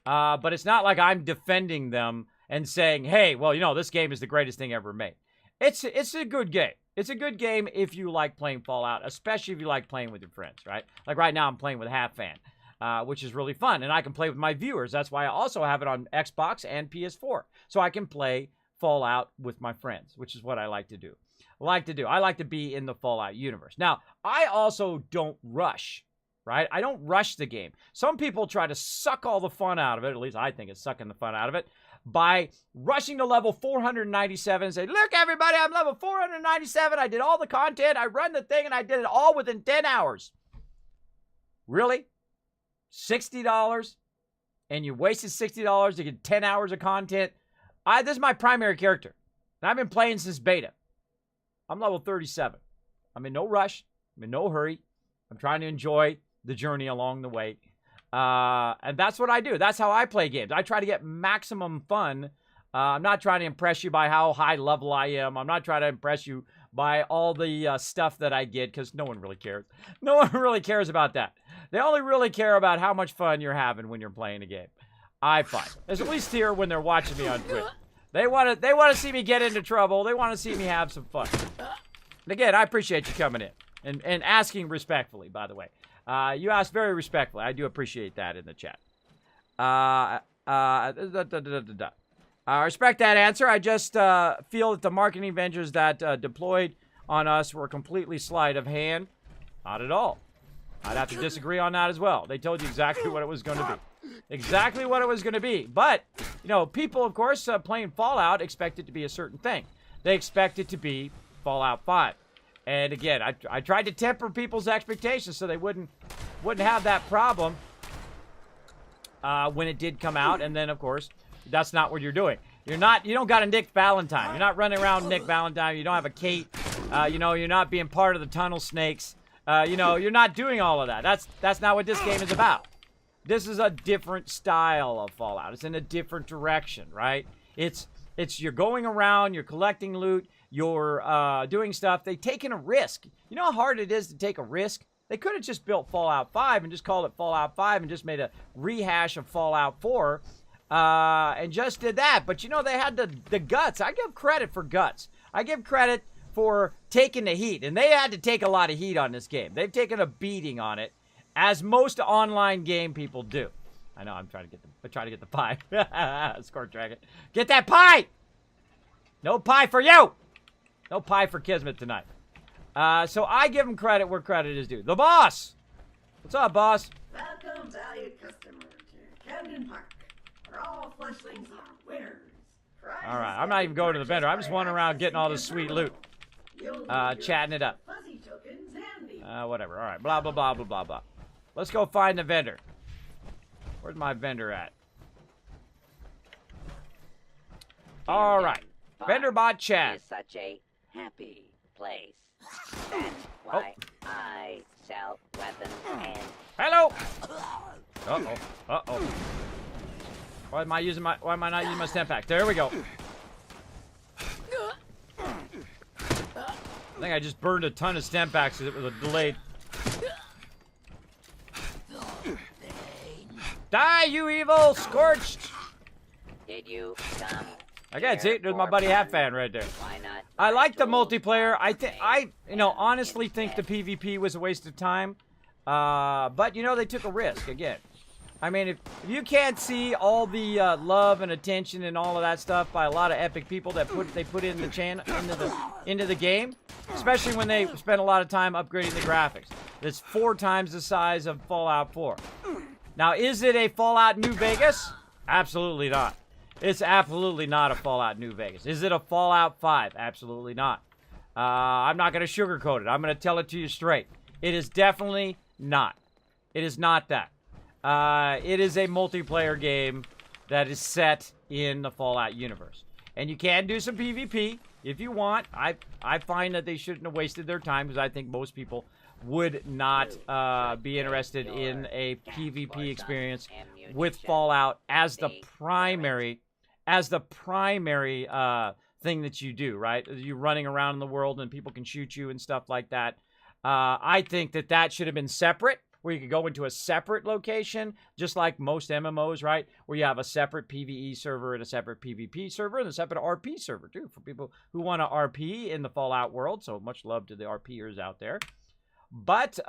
But it's not like I'm defending them and saying, hey, well, this game is the greatest thing ever made. It's a good game. It's a good game if you like playing Fallout, especially if you like playing with your friends, right? Like right now I'm playing with Half Fan, which is really fun. And I can play with my viewers. That's why I also have it on Xbox and PS4. So I can play Fallout with my friends, which is what I like to do. I like to be in the Fallout universe. Now, I also don't rush, right? I don't rush the game. Some people try to suck all the fun out of it, at least I think it's sucking the fun out of it, by rushing to level 497 and say, look, everybody, I'm level 497. I did all the content. I run the thing, and I did it all within 10 hours. Really? $60? And you wasted $60 to get 10 hours of content? This is my primary character, and I've been playing since beta. I'm level 37. I'm in no rush. I'm in no hurry. I'm trying to enjoy the journey along the way. And that's what I do. That's how I play games. I try to get maximum fun. I'm not trying to impress you by how high level I am. I'm not trying to impress you by all the stuff that I get, because no one really cares. No one really cares about that. They only really care about how much fun you're having when you're playing a game. I find. At least here when they're watching me on Twitch. They want to see me get into trouble. They want to see me have some fun. And again, I appreciate you coming in and asking respectfully, by the way. You asked very respectfully. I do appreciate that in the chat. I respect that answer. I just feel that the marketing ventures that deployed on us were completely sleight of hand. Not at all. I'd have to disagree on that as well. They told you exactly what it was going to be. Exactly what it was going to be. But, you know, people, of course, playing Fallout expect it to be a certain thing. They expect it to be Fallout 5. And again, I tried to temper people's expectations so they wouldn't have that problem when it did come out. And then, of course, that's not what you're doing. You don't got a Nick Valentine. You're not running around Nick Valentine. You don't have a Kate. You know, you're not being part of the tunnel snakes. You know, you're not doing all of that. That's not what this game is about. This is a different style of Fallout. It's in a different direction, right? It's you're going around, you're collecting loot, you're doing stuff. They've taken a risk. You know how hard it is to take a risk? They could have just built Fallout 5 and just called it Fallout 5 and just made a rehash of Fallout 4 and just did that. But, you know, they had the guts. I give credit for guts. I give credit for taking the heat. And they had to take a lot of heat on this game. They've taken a beating on it, as most online game people do. I know, I'm trying to get the pie. Score Dragon. Get that pie! No pie for you! No pie for Kismet tonight. So I give him credit where credit is due. The boss! What's up, boss? Welcome, valued customer, to Camden Park, where all fleshlings are winners. Alright, I'm not even going to the vendor. I'm just wandering around getting all this sweet loot. Chatting it up. Whatever. Alright, blah, blah, blah, blah, blah, blah. Let's go find the vendor. Where's my vendor at? Alright. Vendor bot chat. Is such a happy place. That's why I sell weapons and... Hello! Uh-oh. Uh-oh. Why am I not using my stamp pack? There we go. I think I just burned a ton of stamp packs because it was a delayed. Die, you evil! Scorched! Did you come? Again, see, there's my buddy Hat Fan right there. Why not? I like the multiplayer. I honestly think the PvP was a waste of time. But, you know, they took a risk, again. I mean, if you can't see all the love and attention and all of that stuff by a lot of epic people that they put in the channel into the game, especially when they spend a lot of time upgrading the graphics. It's 4 times the size of Fallout 4. Now, is it a Fallout New Vegas? Absolutely not. It's absolutely not a Fallout New Vegas. Is it a Fallout 5? Absolutely not. I'm not going to sugarcoat it. I'm going to tell it to you straight. It is definitely not. It is not that. It is a multiplayer game that is set in the Fallout universe. And you can do some PvP if you want. I find that they shouldn't have wasted their time because I think most people would not be interested in a PvP experience with Fallout as the primary thing that you do, right? You're running around in the world and people can shoot you and stuff like that. I think that should have been separate, where you could go into a separate location, just like most MMOs, right? Where you have a separate PvE server and a separate PvP server and a separate RP server, too, for people who want to RP in the Fallout world. So much love to the RPers out there. But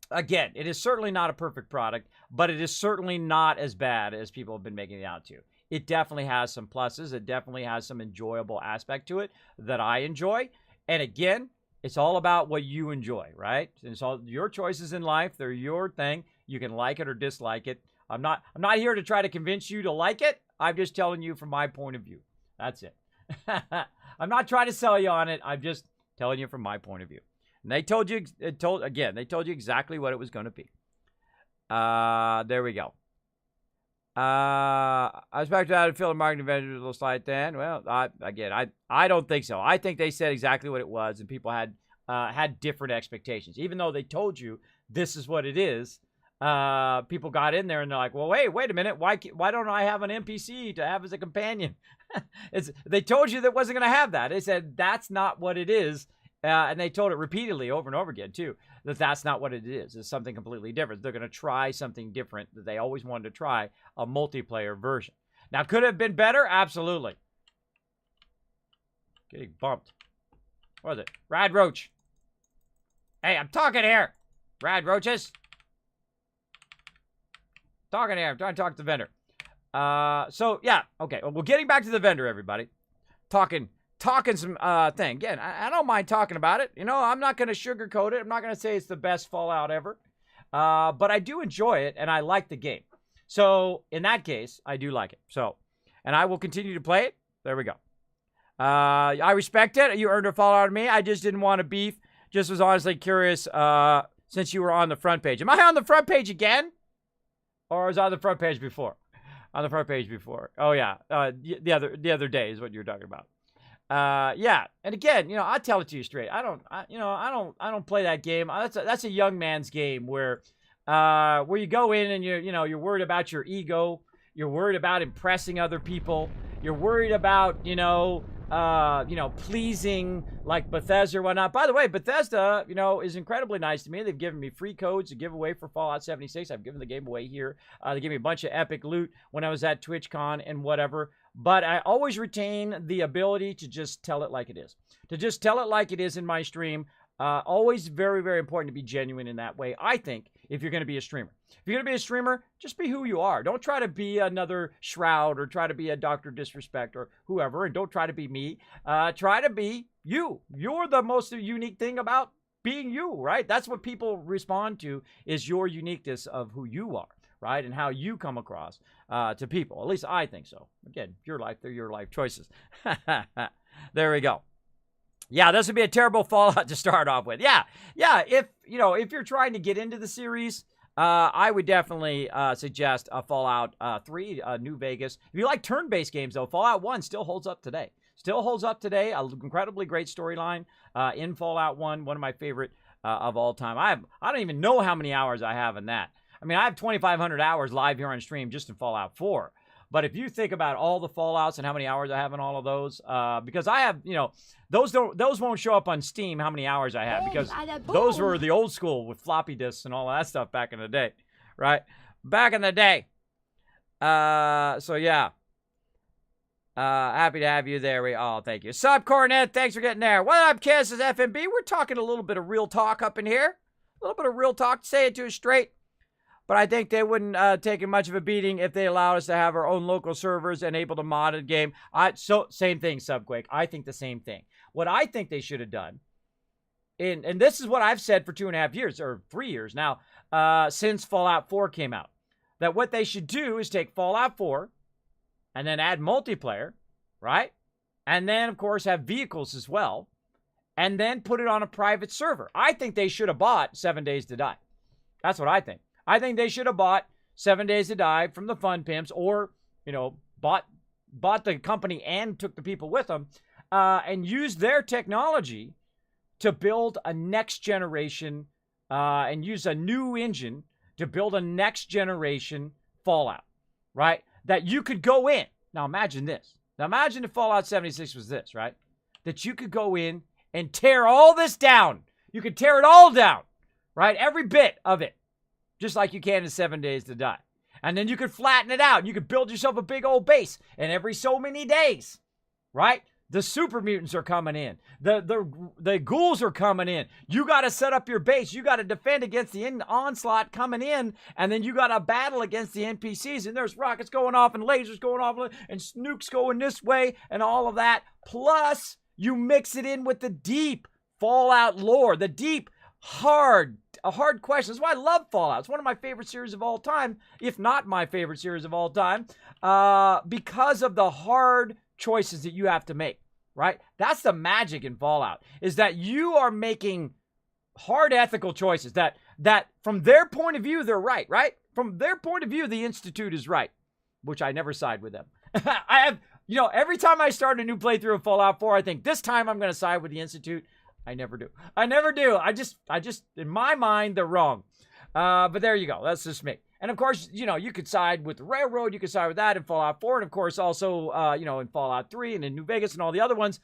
again, it is certainly not a perfect product, but it is certainly not as bad as people have been making it out to. It definitely has some pluses. It definitely has some enjoyable aspect to it that I enjoy. And again, it's all about what you enjoy, right? And it's all your choices in life. They're your thing. You can like it or dislike it. I'm not here to try to convince you to like it. I'm just telling you from my point of view. That's it. I'm not trying to sell you on it. I'm just telling you from my point of view. And they told you exactly what it was going to be. There we go. I expect that to feel the marketing vendors will slide then. Well, I don't think so. I think they said exactly what it was, and people had had different expectations. Even though they told you this is what it is, people got in there and they're like, well, wait a minute. Why don't I have an NPC to have as a companion? They told you that wasn't going to have that. They said that's not what it is. And they told it repeatedly over and over again, too, that that's not what it is. It's something completely different. They're going to try something different that they always wanted to try, a multiplayer version. Now, could it have been better? Absolutely. Getting bumped. What was it? Rad Roach. Hey, I'm talking here. Rad Roaches. Talking here. I'm trying to talk to the vendor. So, yeah. Okay. Well, getting back to the vendor, everybody. Talking some thing. Again, I don't mind talking about it. You know, I'm not going to sugarcoat it. I'm not going to say it's the best Fallout ever. But I do enjoy it, and I like the game. So, in that case, I do like it. So, and I will continue to play it. There we go. I respect it. You earned a follow out of me. I just didn't want to beef. Just was honestly curious since you were on the front page. Am I on the front page again? Or was I on the front page before? On the front page before. Oh, yeah. The other day is what you were talking about. Yeah. And again, you know, I'll tell it to you straight. I don't play that game. That's a young man's game where you go in and you're worried about your ego. You're worried about impressing other people. You're worried about, pleasing like Bethesda or whatnot. By the way, Bethesda, is incredibly nice to me. They've given me free codes to give away for Fallout 76. I've given the game away here. They gave me a bunch of epic loot when I was at TwitchCon and whatever. But I always retain the ability to just tell it like it is. To just tell it like it is in my stream. Always very, very important to be genuine in that way, I think, if you're going to be a streamer. If you're going to be a streamer, just be who you are. Don't try to be another Shroud or try to be a Dr. Disrespect or whoever, and don't try to be me. Try to be you. You're the most unique thing about being you, right? That's what people respond to, is your uniqueness of who you are, right? And how you come across to people. At least I think so. Again, your life, they're your life choices. There we go. Yeah, this would be a terrible Fallout to start off with. Yeah. If you're trying to get into the series, I would definitely suggest a Fallout 3, New Vegas. If you like turn-based games, though, Fallout 1 still holds up today. An incredibly great storyline in Fallout 1, one of my favorite of all time. I don't even know how many hours I have in that. I mean, I have 2,500 hours live here on stream just in Fallout 4. But if you think about all the Fallouts and how many hours I have in all of those, because I have, those won't show up on Steam how many hours I have, because those were the old school with floppy disks and all that stuff back in the day, right? Back in the day. So yeah. Happy to have you there. Thank you. Sup, Cornet? Thanks for getting there. What up, Kiss? Is FMB. We're talking a little bit of real talk up in here. A little bit of real talk. Say it to us straight. But I think they wouldn't take much of a beating if they allowed us to have our own local servers and able to mod a game. So same thing, Subquake. I think the same thing. What I think they should have done, and this is what I've said for 2.5 years, or 3 years now, since Fallout 4 came out, that what they should do is take Fallout 4 and then add multiplayer, right? And then, of course, have vehicles as well, and then put it on a private server. I think they should have bought 7 Days to Die. That's what I think. I think they should have bought 7 Days to Die from the Fun Pimps, or, bought the company and took the people with them, and used their technology to build a next generation, and use a new engine to build a next generation Fallout, right? That you could go in. Now imagine this. Now imagine if Fallout 76 was this, right? That you could go in and tear all this down. You could tear it all down, right? Every bit of it. Just like you can in 7 Days to Die. And then you could flatten it out. You could build yourself a big old base. And every so many days, right? The super mutants are coming in. The ghouls are coming in. You got to set up your base. You got to defend against the onslaught coming in. And then you got to battle against the NPCs. And there's rockets going off and lasers going off and nukes going this way and all of that. Plus, you mix it in with the deep Fallout lore. The deep, hard question. That's why I love Fallout. It's one of my favorite series of all time, if not my favorite series of all time, because of the hard choices that you have to make, right? That's the magic in Fallout, is that you are making hard ethical choices that from their point of view, they're right? From their point of view, the Institute is right, which I never side with them. I have, every time I start a new playthrough of Fallout 4, I think this time I'm going to side with the Institute. I never do. I never do. I just, in my mind, they're wrong. But there you go. That's just me. And of course, you could side with the railroad. You could side with that in Fallout 4. And of course, also, in Fallout 3 and in New Vegas and all the other ones,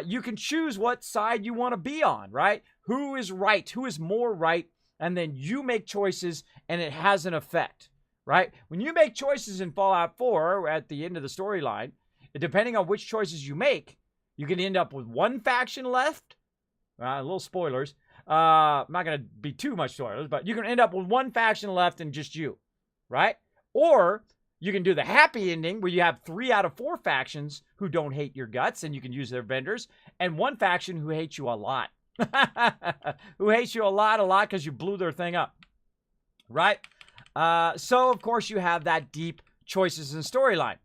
you can choose what side you want to be on, right? Who is right? Who is more right? And then you make choices and it has an effect, right? When you make choices in Fallout 4 at the end of the storyline, depending on which choices you make, you can end up with one faction left. Little spoilers. I'm not going to be too much spoilers, but you can end up with one faction left and just you, right? Or you can do the happy ending where you have 3 out of 4 factions who don't hate your guts and you can use their vendors, and one faction who hates you a lot. Who hates you a lot because you blew their thing up, right? So, of course, you have that deep choices and storyline.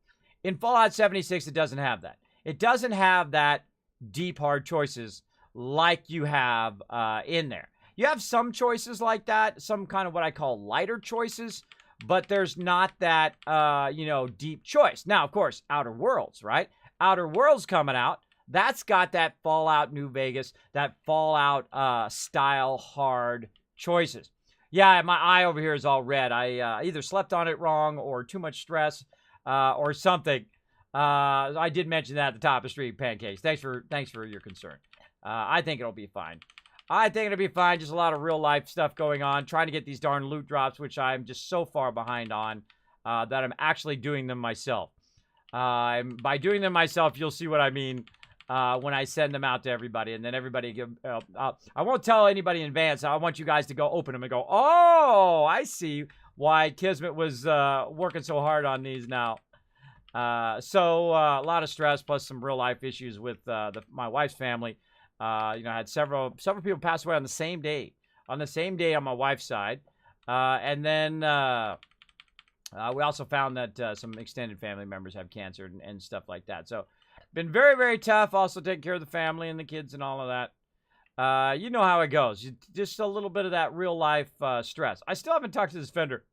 In Fallout 76, it doesn't have that. It doesn't have that deep, hard choices like you have in there. You have some choices like that, some kind of what I call lighter choices, but there's not that, deep choice. Now, of course, Outer Worlds, right? Outer Worlds coming out. That's got that Fallout New Vegas, that Fallout style hard choices. Yeah, my eye over here is all red. I either slept on it wrong or too much stress or something. I did mention that at the top of Street Pancakes. Thanks for your concern. I think it'll be fine. I think it'll be fine. Just a lot of real life stuff going on. Trying to get these darn loot drops, which I'm just so far behind on that I'm actually doing them myself. By doing them myself, you'll see what I mean when I send them out to everybody. And then everybody give... I won't tell anybody in advance. I want you guys to go open them and go, oh, I see why Kismet was working so hard on these now. So a lot of stress plus some real life issues with my wife's family. I had several people pass away on the same day. On my wife's side. And then we also found that some extended family members have cancer and stuff like that. So, been very, very tough. Also taking care of the family and the kids and all of that. You know how it goes. Just a little bit of that real life stress. I still haven't talked to this vendor.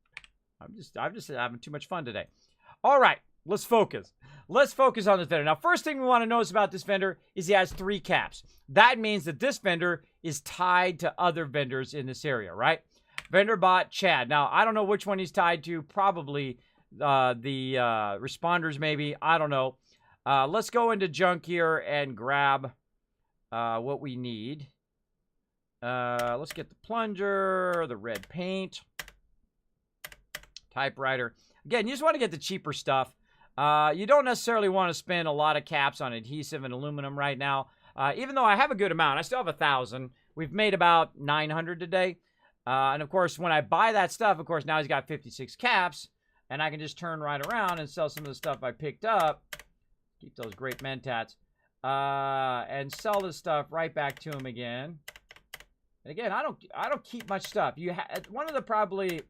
I'm just having too much fun today. All right, let's focus. Let's focus on this vendor. Now, first thing we want to notice about this vendor is he has 3 caps. That means that this vendor is tied to other vendors in this area, right? Vendor bot Chad. Now, I don't know which one he's tied to. Probably the responders, maybe. I don't know. Let's go into junk here and grab what we need. Let's get the plunger, the red paint, typewriter. Again, you just want to get the cheaper stuff. You don't necessarily want to spend a lot of caps on adhesive and aluminum right now. Even though I have a good amount, I still have 1,000. We've made about 900 today. And of course, when I buy that stuff, of course, now he's got 56 caps. And I can just turn right around and sell some of the stuff I picked up. Keep those great mentats. And sell this stuff right back to him again. And again, I don't keep much stuff. One of the probably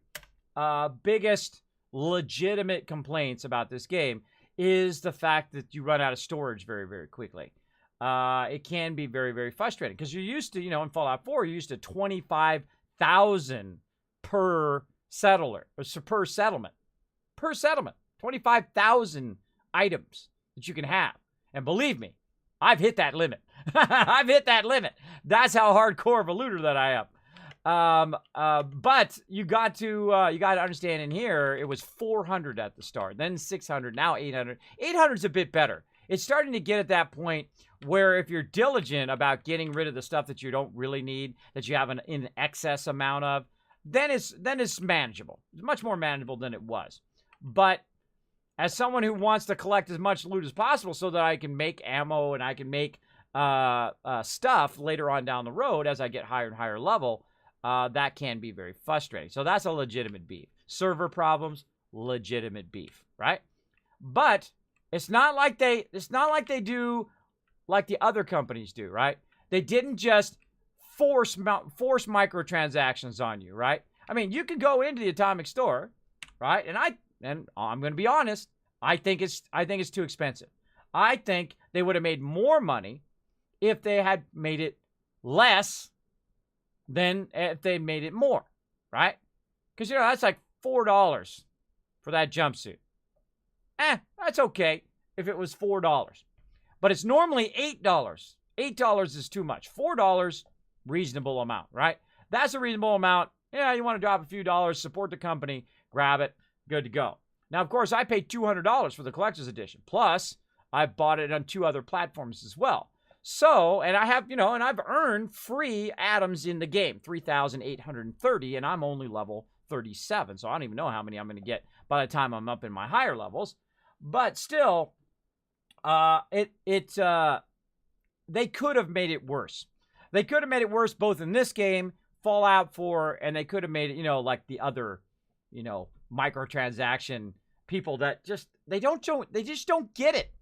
biggest legitimate complaints about this game is the fact that you run out of storage very, very quickly. It can be very, very frustrating because you're used to, in Fallout 4, you're used to 25,000 per settler, or per settlement. 25,000 items that you can have. And believe me, I've hit that limit. I've hit that limit. That's how hardcore of a looter that I am. But you got to understand in here, it was 400 at the start, then 600, now 800. 800 is a bit better. It's starting to get at that point where if you're diligent about getting rid of the stuff that you don't really need, that you have an in excess amount of, then it's manageable. It's much more manageable than it was. But as someone who wants to collect as much loot as possible so that I can make ammo and I can make stuff later on down the road as I get higher and higher level, that can be very frustrating. So that's a legitimate beef. Server problems, legitimate beef, right? But it's not like they do like the other companies do, right? They didn't just force microtransactions on you, right? I mean, you could go into the Atomic Store, right? And I'm going to be honest, I think it's too expensive. I think they would have made more money if they had made it less than if they made it more, right? Because, that's like $4 for that jumpsuit. That's okay if it was $4. But it's normally $8 $8 is too much. $4, reasonable amount, right? That's a reasonable amount. Yeah, you want to drop a few dollars, support the company, grab it, good to go. Now, of course, I paid $200 for the collector's edition. Plus, I bought it on 2 other platforms as well. So, and I have, and I've earned free atoms in the game, 3,830, and I'm only level 37. So I don't even know how many I'm going to get by the time I'm up in my higher levels. But still, they could have made it worse. They could have made it worse both in this game, Fallout 4, and they could have made it, like the other, microtransaction people that they just don't get it.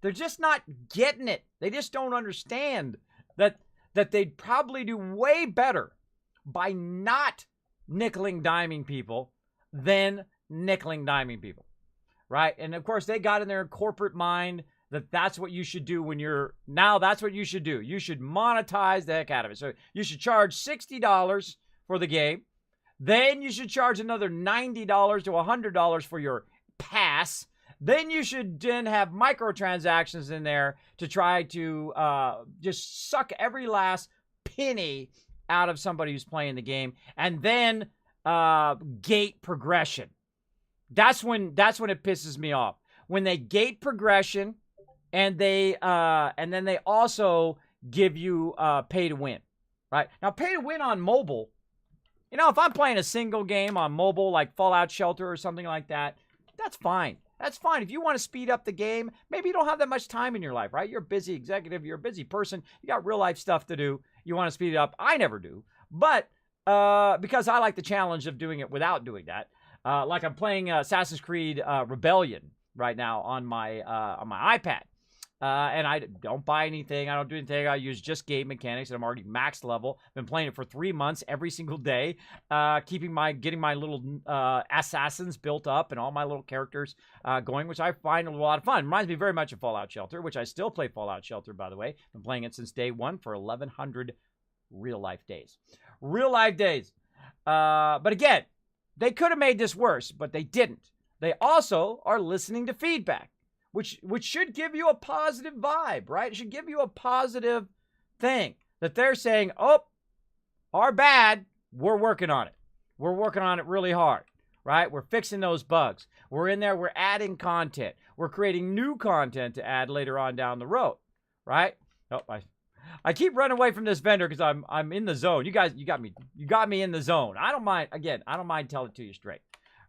They're just not getting it. They just don't understand that they'd probably do way better by not nickel-and-diming people than nickel-and-diming people, right? And, of course, they got in their corporate mind that that's what you should do that's what you should do. You should monetize the heck out of it. So you should charge $60 for the game. Then you should charge another $90 to $100 for your pass. Then you should then have microtransactions in there to try to just suck every last penny out of somebody who's playing the game. And then gate progression. That's when it pisses me off. When they gate progression and then they also give you pay to win. Right? Now, pay to win on mobile, if I'm playing a single game on mobile like Fallout Shelter or something like that, that's fine. That's fine. If you want to speed up the game, maybe you don't have that much time in your life, right? You're a busy executive. You're a busy person. You got real life stuff to do. You want to speed it up. I never do. But because I like the challenge of doing it without doing that. Like I'm playing Assassin's Creed Rebellion right now on my iPad. And I don't buy anything. I don't do anything. I use just game mechanics, and I'm already max level. Been playing it for 3 months every single day, getting my little assassins built up and all my little characters going, which I find a lot of fun. Reminds me very much of Fallout Shelter, which I still play Fallout Shelter, by the way. Been playing it since day 1 for 1,100 real life days. Real life days. But again, they could have made this worse, but they didn't. They also are listening to feedback. Which should give you a positive vibe, right? It should give you a positive thing that they're saying, oh, our bad, we're working on it. We're working on it really hard, right? We're fixing those bugs. We're in there, we're adding content. We're creating new content to add later on down the road, right? Oh, I keep running away from this vendor because I'm in the zone. You got me in the zone. I don't mind telling it to you straight,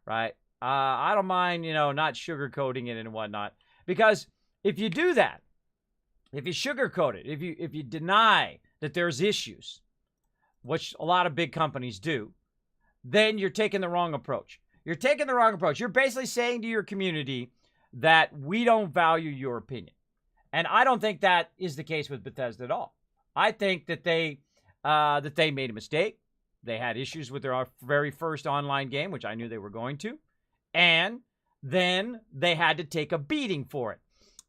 right? I don't mind, not sugarcoating it and whatnot. Because if you do that, if you sugarcoat it, if you deny that there's issues, which a lot of big companies do, then you're taking the wrong approach. You're taking the wrong approach. You're basically saying to your community that we don't value your opinion. And I don't think that is the case with Bethesda at all. I think that they made a mistake. They had issues with their very first online game, which I knew they were going to. And then they had to take a beating for it.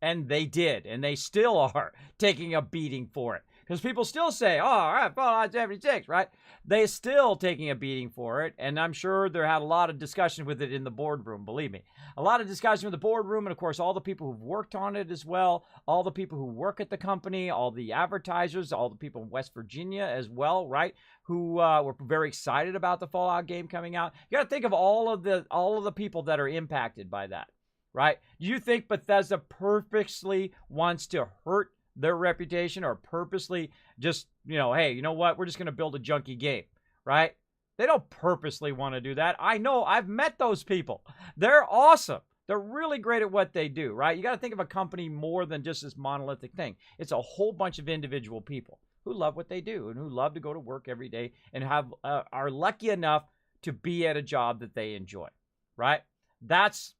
And they did. And they still are taking a beating for it. Because people still say, oh, all right, Fallout 76, right? They're still taking a beating for it. And I'm sure there had a lot of discussion with it in the boardroom, believe me. A lot of discussion with the boardroom. And, of course, all the people who've worked on it as well. All the people who work at the company. All the advertisers. All the people in West Virginia as well, right? Who were very excited about the Fallout game coming out. You got to think of all of the people that are impacted by that, right? You think Bethesda purposely wants to hurt their reputation or purposely just, hey, you know what? We're just going to build a junky game, right? They don't purposely want to do that. I know. I've met those people. They're awesome. They're really great at what they do, right? You got to think of a company more than just this monolithic thing. It's a whole bunch of individual people who love what they do and who love to go to work every day and are lucky enough to be at a job that they enjoy, right? That's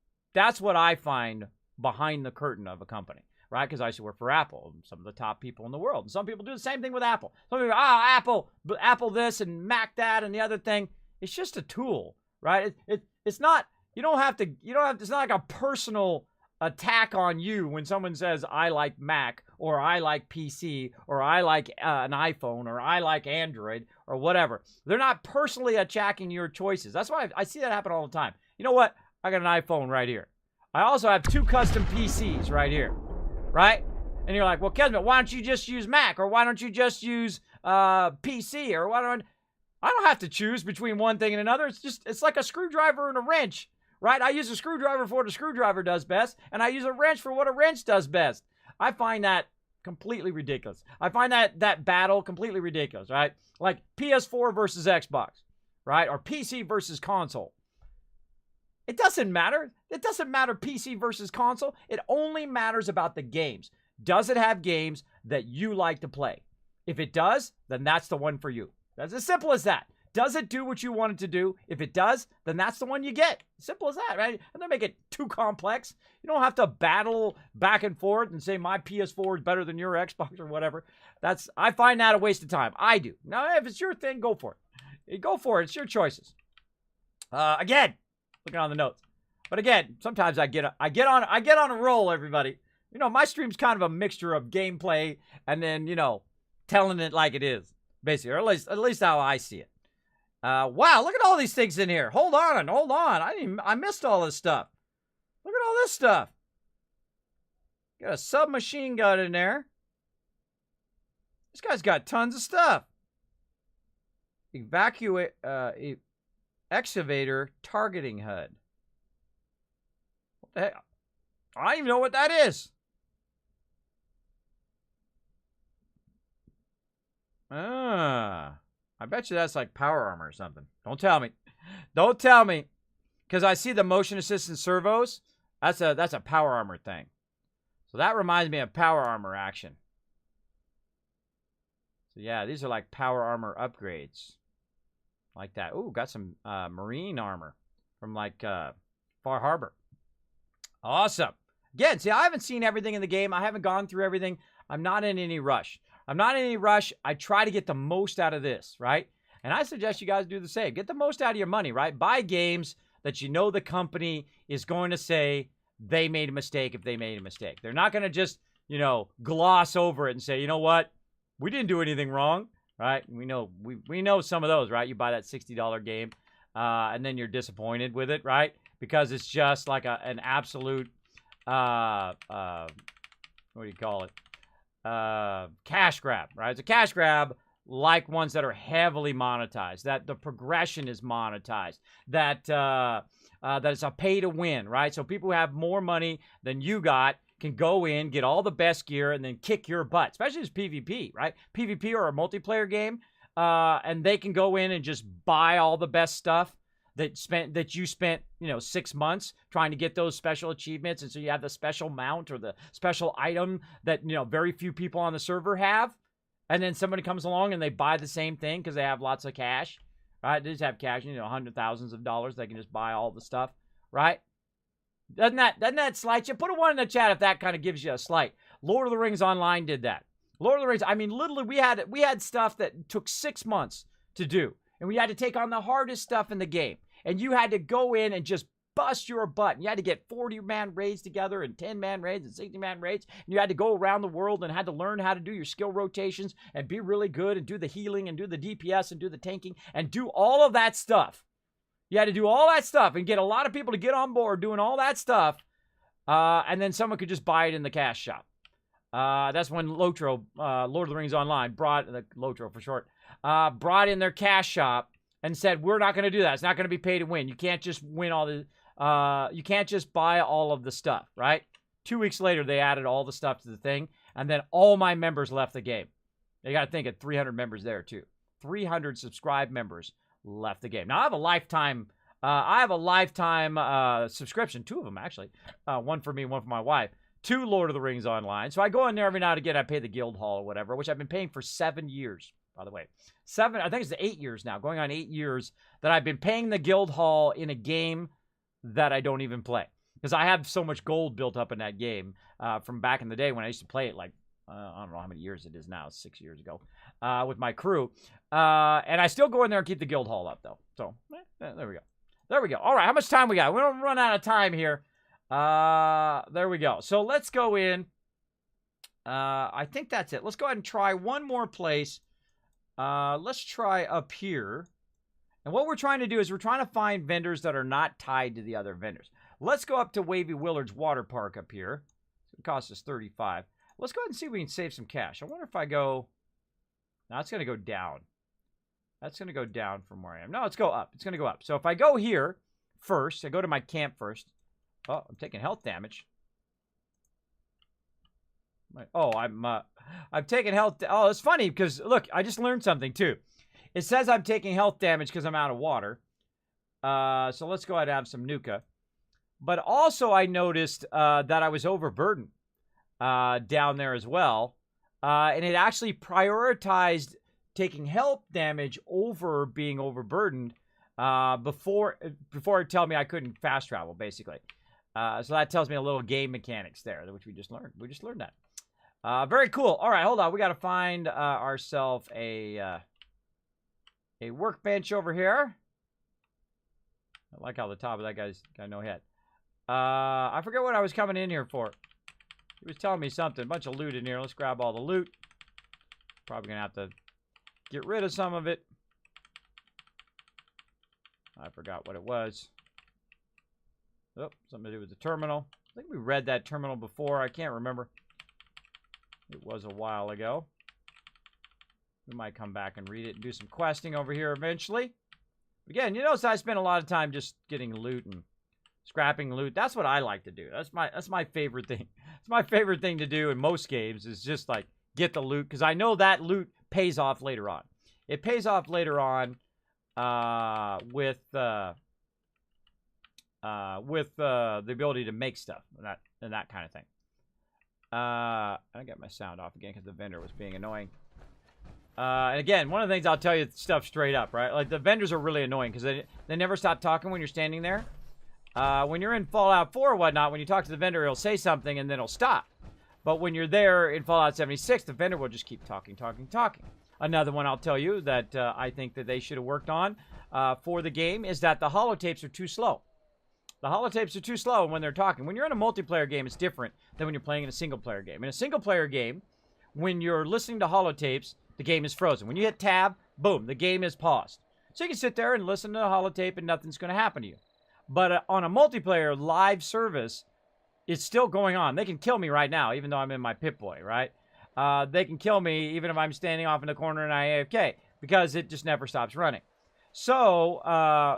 what I find behind the curtain of a company. Right? Because I used to work for Apple, some of the top people in the world. And some people do the same thing with Apple. Some people go, Apple this and Mac that and the other thing. It's just a tool, right? It's not, it's not like a personal attack on you when someone says, I like Mac or I like PC or I like an iPhone or I like Android or whatever. They're not personally attacking your choices. That's why I see that happen all the time. You know what? I got an iPhone right here. I also have 2 custom PCs right here. Right? And you're like, well, Kismet, why don't you just use Mac? Or why don't you just use PC? Or why don't I don't have to choose between one thing and another. It's like a screwdriver and a wrench, right? I use a screwdriver for what a screwdriver does best, and I use a wrench for what a wrench does best. I find that completely ridiculous. I find that battle completely ridiculous, right? Like PS4 versus Xbox, right? Or PC versus console. It doesn't matter. It doesn't matter PC versus console. It only matters about the games. Does it have games that you like to play? If it does, then that's the one for you. That's as simple as that. Does it do what you want it to do? If it does, then that's the one you get. Simple as that, right? And don't make it too complex. You don't have to battle back and forth and say my PS4 is better than your Xbox or whatever. I find that a waste of time. I do. Now, if it's your thing, go for it. Go for it. It's your choices. Again, looking on the notes. But again, sometimes I get on a roll, everybody. You know, my stream's kind of a mixture of gameplay and then, you know, telling it like it is, basically, or at least how I see it. Wow, look at all these things in here. Hold on. I missed all this stuff. Look at all this stuff. Got a submachine gun in there. This guy's got tons of stuff. Excavator targeting HUD. What the heck? I don't even know what that is. I bet you that's like power armor or something. Don't tell me. Don't tell me. Because I see the motion assistant servos. That's a power armor thing. So that reminds me of power armor action. So yeah, these are like power armor upgrades. Like that. Ooh, got some marine armor from like Far Harbor. Awesome. Again, see, I haven't seen everything in the game. I haven't gone through everything. I'm not in any rush. I try to get the most out of this, right? And I suggest you guys do the same. Get the most out of your money, right? Buy games that you know the company is going to say they made a mistake if they made a mistake. They're not going to just, you know, gloss over it and say, you know what? We didn't do anything wrong, right? We know some of those, right? You buy that $60 game, and then you're disappointed with it, right? Because it's just like an absolute, what do you call it? Cash grab, right? It's a cash grab like ones that are heavily monetized, that the progression is monetized, that it's a pay to win, right? So people who have more money than you got can go in, get all the best gear, and then kick your butt, especially as PvP, right? PvP or a multiplayer game, and they can go in and just buy all the best stuff that you spent, you know, 6 months trying to get those special achievements. And so you have the special mount or the special item that, you know, very few people on the server have. And then somebody comes along and they buy the same thing because they have lots of cash, right? They just have cash, you know, hundreds of thousands of dollars. They can just buy all the stuff, right? Doesn't that slight you? Put a 1 in the chat if that kind of gives you a slight. Lord of the Rings Online did that. Lord of the Rings, I mean, literally we had stuff that took 6 months to do. And we had to take on the hardest stuff in the game. And you had to go in and just bust your butt. And you had to get 40-man raids together and 10-man raids and 60-man raids. And you had to go around the world and had to learn how to do your skill rotations and be really good and do the healing and do the DPS and do the tanking and do all of that stuff. You had to do all that stuff and get a lot of people to get on board doing all that stuff. And then someone could just buy it in the cash shop. That's when Lotro, Lord of the Rings Online, Lotro for short, brought in their cash shop and said, we're not going to do that. It's not going to be pay to win. You can't just win all the, you can't just buy all of the stuff, right? 2 weeks later, they added all the stuff to the thing, and then all my members left the game. You got to think of 300 members there, too. 300 subscribed members left the game. Now, I have a lifetime subscription, 2 of them, actually. One for me, one for my wife, to Lord of the Rings Online. So I go in there every now and again. I pay the guild hall or whatever, which I've been paying for 7 years. By the way, I think it's 8 years now, going on 8 years that I've been paying the guild hall in a game that I don't even play. Because I have so much gold built up in that game from back in the day when I used to play it like, I don't know how many years it is now, 6 years ago, with my crew. And I still go in there and keep the guild hall up, though. So, there we go. There we go. All right, how much time we got? We don't run out of time here. There we go. So let's go in. I think that's it. Let's go ahead and try one more place. Let's try up here. And what we're trying to do is we're trying to find vendors that are not tied to the other vendors. Let's go up to Wavy Willard's Water Park up here. It costs us $35. Let's go ahead and see if we can save some cash. I wonder if I go... Now it's going to go down. That's going to go down from where I am. No, let's go up. It's going to go up. So if I go here first, I go to my camp first. Oh, I'm taking health damage. Oh, I'm taking health... Oh, it's funny because, look, I just learned something too. It says I'm taking health damage because I'm out of water. So let's go ahead and have some Nuka. But also I noticed that I was overburdened down there as well. And it actually prioritized taking health damage over being overburdened before it tell me I couldn't fast travel, basically. So that tells me a little game mechanics there, which we just learned. We just learned that. Very cool. All right, hold on. We got to find ourselves a workbench over here. I like how the top of that guy's got no head. I forget what I was coming in here for. He was telling me something. A bunch of loot in here. Let's grab all the loot. Probably going to have to get rid of some of it. I forgot what it was. Oh, something to do with the terminal. I think we read that terminal before. I can't remember. It was a while ago. We might come back and read it and do some questing over here eventually. Again, you notice I spend a lot of time just getting loot and scrapping loot. That's what I like to do. That's my favorite thing. It's my favorite thing to do in most games is just like get the loot because I know that loot pays off later on. It pays off later on with the ability to make stuff and that kind of thing. I got my sound off again because the vendor was being annoying. And again, one of the things I'll tell you stuff straight up, right? Like the vendors are really annoying because they never stop talking when you're standing there. When you're in Fallout 4 or whatnot, when you talk to the vendor, he'll say something and then he'll stop. But when you're there in Fallout 76, the vendor will just keep talking. Another one I'll tell you that I think that they should have worked on for the game is that the holotapes are too slow. The holotapes are too slow when they're talking. When you're in a multiplayer game, it's different than when you're playing in a single-player game. In a single-player game, when you're listening to holotapes, the game is frozen. When you hit tab, boom, the game is paused. So you can sit there and listen to the holotape and nothing's going to happen to you. But on a multiplayer live service, it's still going on. They can kill me right now, even though I'm in my Pip-Boy, right? They can kill me even if I'm standing off in the corner and I AFK, because it just never stops running. So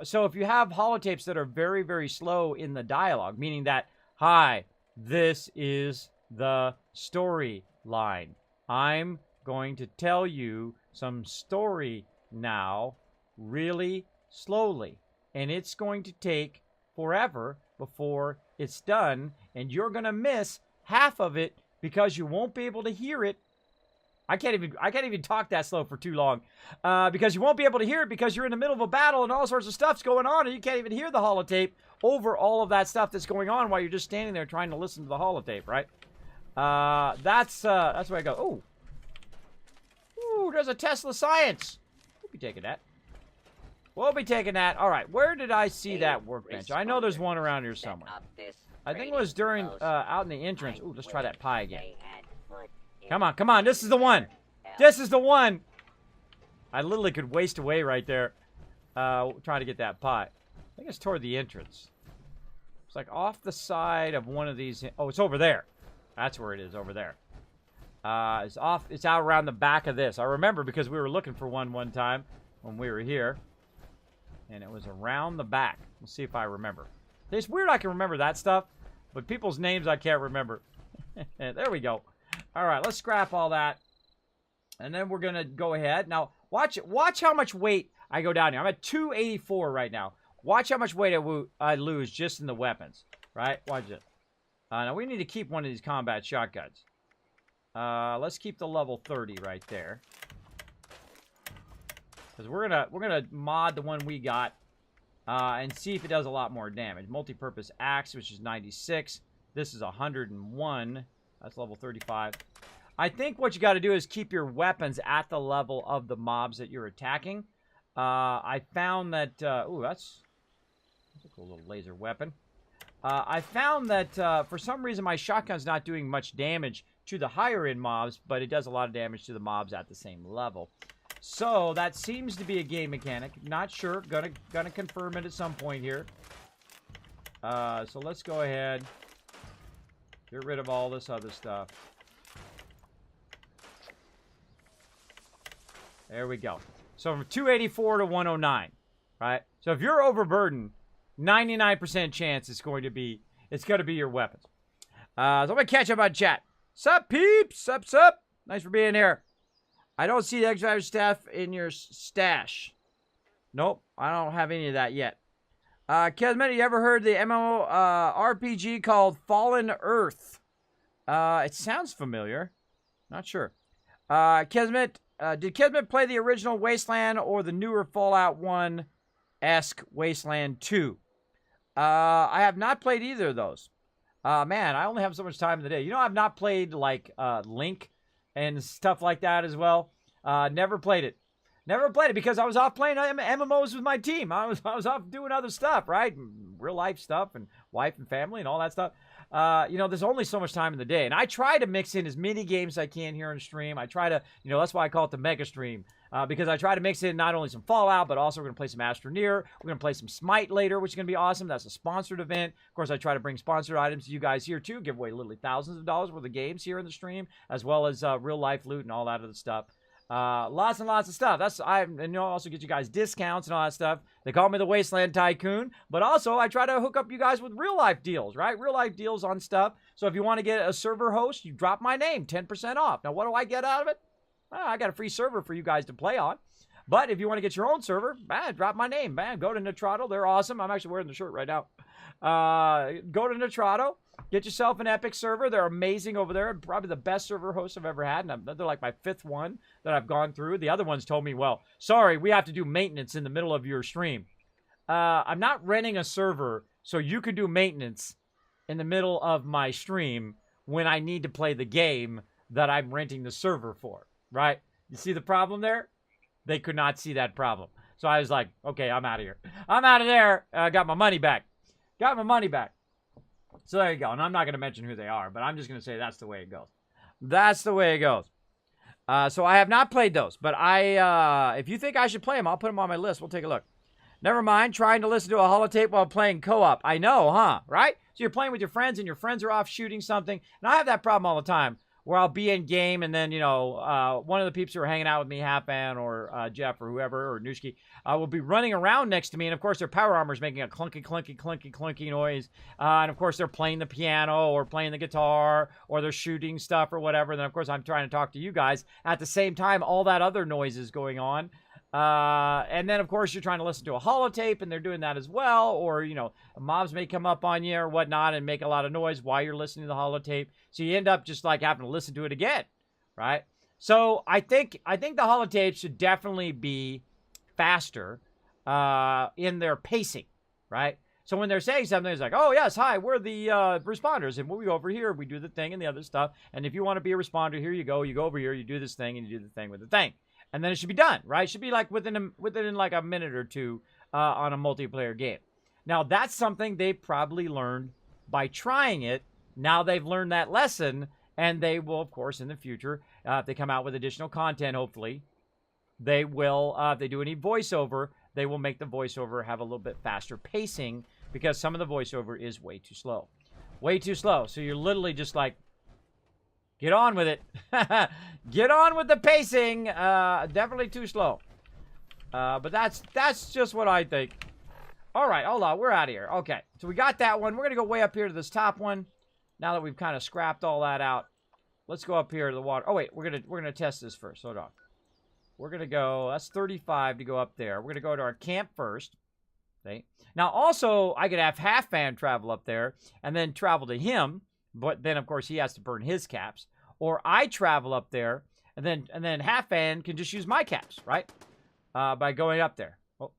if you have holotapes that are very, very slow in the dialogue, meaning that, hi, this is the storyline. I'm going to tell you some story now really slowly. And it's going to take forever before it's done. And you're going to miss half of it because you won't be able to hear it. I can't even talk that slow for too long. Because you won't be able to hear it because you're in the middle of a battle and all sorts of stuff's going on. And you can't even hear the holotape over all of that stuff that's going on while you're just standing there trying to listen to the holotape, right? That's where I go. Ooh, there's a Tesla Science. We'll be taking that. We'll be taking that. All right, where did I see that workbench? I know there's one around here somewhere. I think it was during out in the entrance. Ooh, let's try that pie again. Come on. This is the one. This is the one. I literally could waste away right there trying to get that pie. I think it's toward the entrance. It's like off the side of one of these. Oh, it's over there. That's where it is, over there. It's out around the back of this. I remember because we were looking for one time when we were here. And it was around the back. We'll see if I remember. It's weird I can remember that stuff, but people's names I can't remember. There we go. All right, let's scrap all that. And then we're going to go ahead. Now, watch how much weight I go down here. I'm at 284 right now. Watch how much weight I lose just in the weapons. Right? Watch it. Now, we need to keep one of these combat shotguns. Let's keep the level 30 right there. Because we're gonna mod the one we got and see if it does a lot more damage. Multi-purpose axe, which is 96. This is 101. That's level 35. I think what you got to do is keep your weapons at the level of the mobs that you're attacking. I found that... ooh, that's a cool little laser weapon. I found that for some reason my shotgun's not doing much damage to the higher-end mobs, but it does a lot of damage to the mobs at the same level. So that seems to be a game mechanic. Not sure. Gonna confirm it at some point here. So let's go ahead. Get rid of all this other stuff. There we go. So from 284 to 109, right? So if you're overburdened, 99% chance it's going to be your weapons. So I'm going to catch up on chat. Sup, peeps? Sup? Nice for being here. I don't see the extra stuff in your stash. Nope, I don't have any of that yet. Kismet, you ever heard the MMO RPG called Fallen Earth? It sounds familiar. Not sure. Kismet, did Kismet play the original Wasteland or the newer Fallout 1-esque Wasteland 2? I have not played either of those. Man, I only have so much time in the day. You know, I've not played, like, Link and stuff like that as well. Never played it. Never played it because I was off playing MMOs with my team. I was off doing other stuff, right? Real life stuff and wife and family and all that stuff. You know, there's only so much time in the day. And I try to mix in as many games as I can here on stream. I try to, you know, that's why I call it the mega stream. Because I try to mix in not only some Fallout, but also we're going to play some Astroneer. We're going to play some Smite later, which is going to be awesome. That's a sponsored event. Of course, I try to bring sponsored items to you guys here, too. Give away literally thousands of dollars worth of games here in the stream, as well as real-life loot and all that other stuff. Lots and lots of stuff. And you know, also get you guys discounts and all that stuff. They call me the Wasteland Tycoon, but also I try to hook up you guys with real life deals, right? Real life deals on stuff. So if you want to get a server host, you drop my name, 10% off. Now, what do I get out of it? I got a free server for you guys to play on. But if you want to get your own server, drop my name. Go to Nitrado. They're awesome. I'm actually wearing the shirt right now. Go to Nitrado. Get yourself an Epic server. They're amazing over there. Probably the best server host I've ever had. And they're like my 5th one that I've gone through. The other ones told me, well, sorry, we have to do maintenance in the middle of your stream. I'm not renting a server so you can do maintenance in the middle of my stream when I need to play the game that I'm renting the server for, right? You see the problem there? They could not see that problem. So I was like, okay, I'm out of here. I'm out of there. I got my money back. Got my money back. So there you go. And I'm not going to mention who they are, but I'm just going to say that's the way it goes. That's the way it goes. So I have not played those, but if you think I should play them, I'll put them on my list. We'll take a look. Never mind trying to listen to a holotape while playing co-op. I know, huh? Right? So you're playing with your friends and your friends are off shooting something. And I have that problem all the time where I'll be in game and then, you know, one of the peeps who are hanging out with me, Halfan or Jeff or whoever, or Nushki, will be running around next to me. And, of course, their power armor is making a clunky, clunky, clunky, clunky noise. And, of course, they're playing the piano or playing the guitar or they're shooting stuff or whatever. And then, of course, I'm trying to talk to you guys. At the same time, all that other noise is going on. And then, of course, you're trying to listen to a holotape, and they're doing that as well. Or, you know, mobs may come up on you or whatnot and make a lot of noise while you're listening to the holotape. So you end up just, like, having to listen to it again, right? So I think the holotape should definitely be faster in their pacing, right? So when they're saying something, it's like, oh, yes, hi, we're the responders. And when we go over here, we do the thing and the other stuff. And if you want to be a responder, here you go. You go over here, you do this thing, and you do the thing with the thing. And then it should be done, right? It should be like within like a minute or two on a multiplayer game. Now, that's something they probably learned by trying it. Now they've learned that lesson, and they will, of course, in the future, if they come out with additional content, hopefully, they will, if they do any voiceover, they will make the voiceover have a little bit faster pacing because some of the voiceover is way too slow. Way too slow. So you're literally just like, get on with it. Get on with the pacing. Definitely too slow. But that's just what I think. All right, hold on. We're out of here. Okay, so we got that one. We're going to go way up here to this top one. Now that we've kind of scrapped all that out, let's go up here to the water. Oh, wait, we're gonna test this first. Hold on. We're going to go, that's 35 to go up there. We're going to go to our camp first. Okay. Now, also, I could have Half-Fan travel up there and then travel to him. But then, of course, he has to burn his caps. Or I travel up there, and then Half-Fan can just use my caps, right? By going up there. Oh.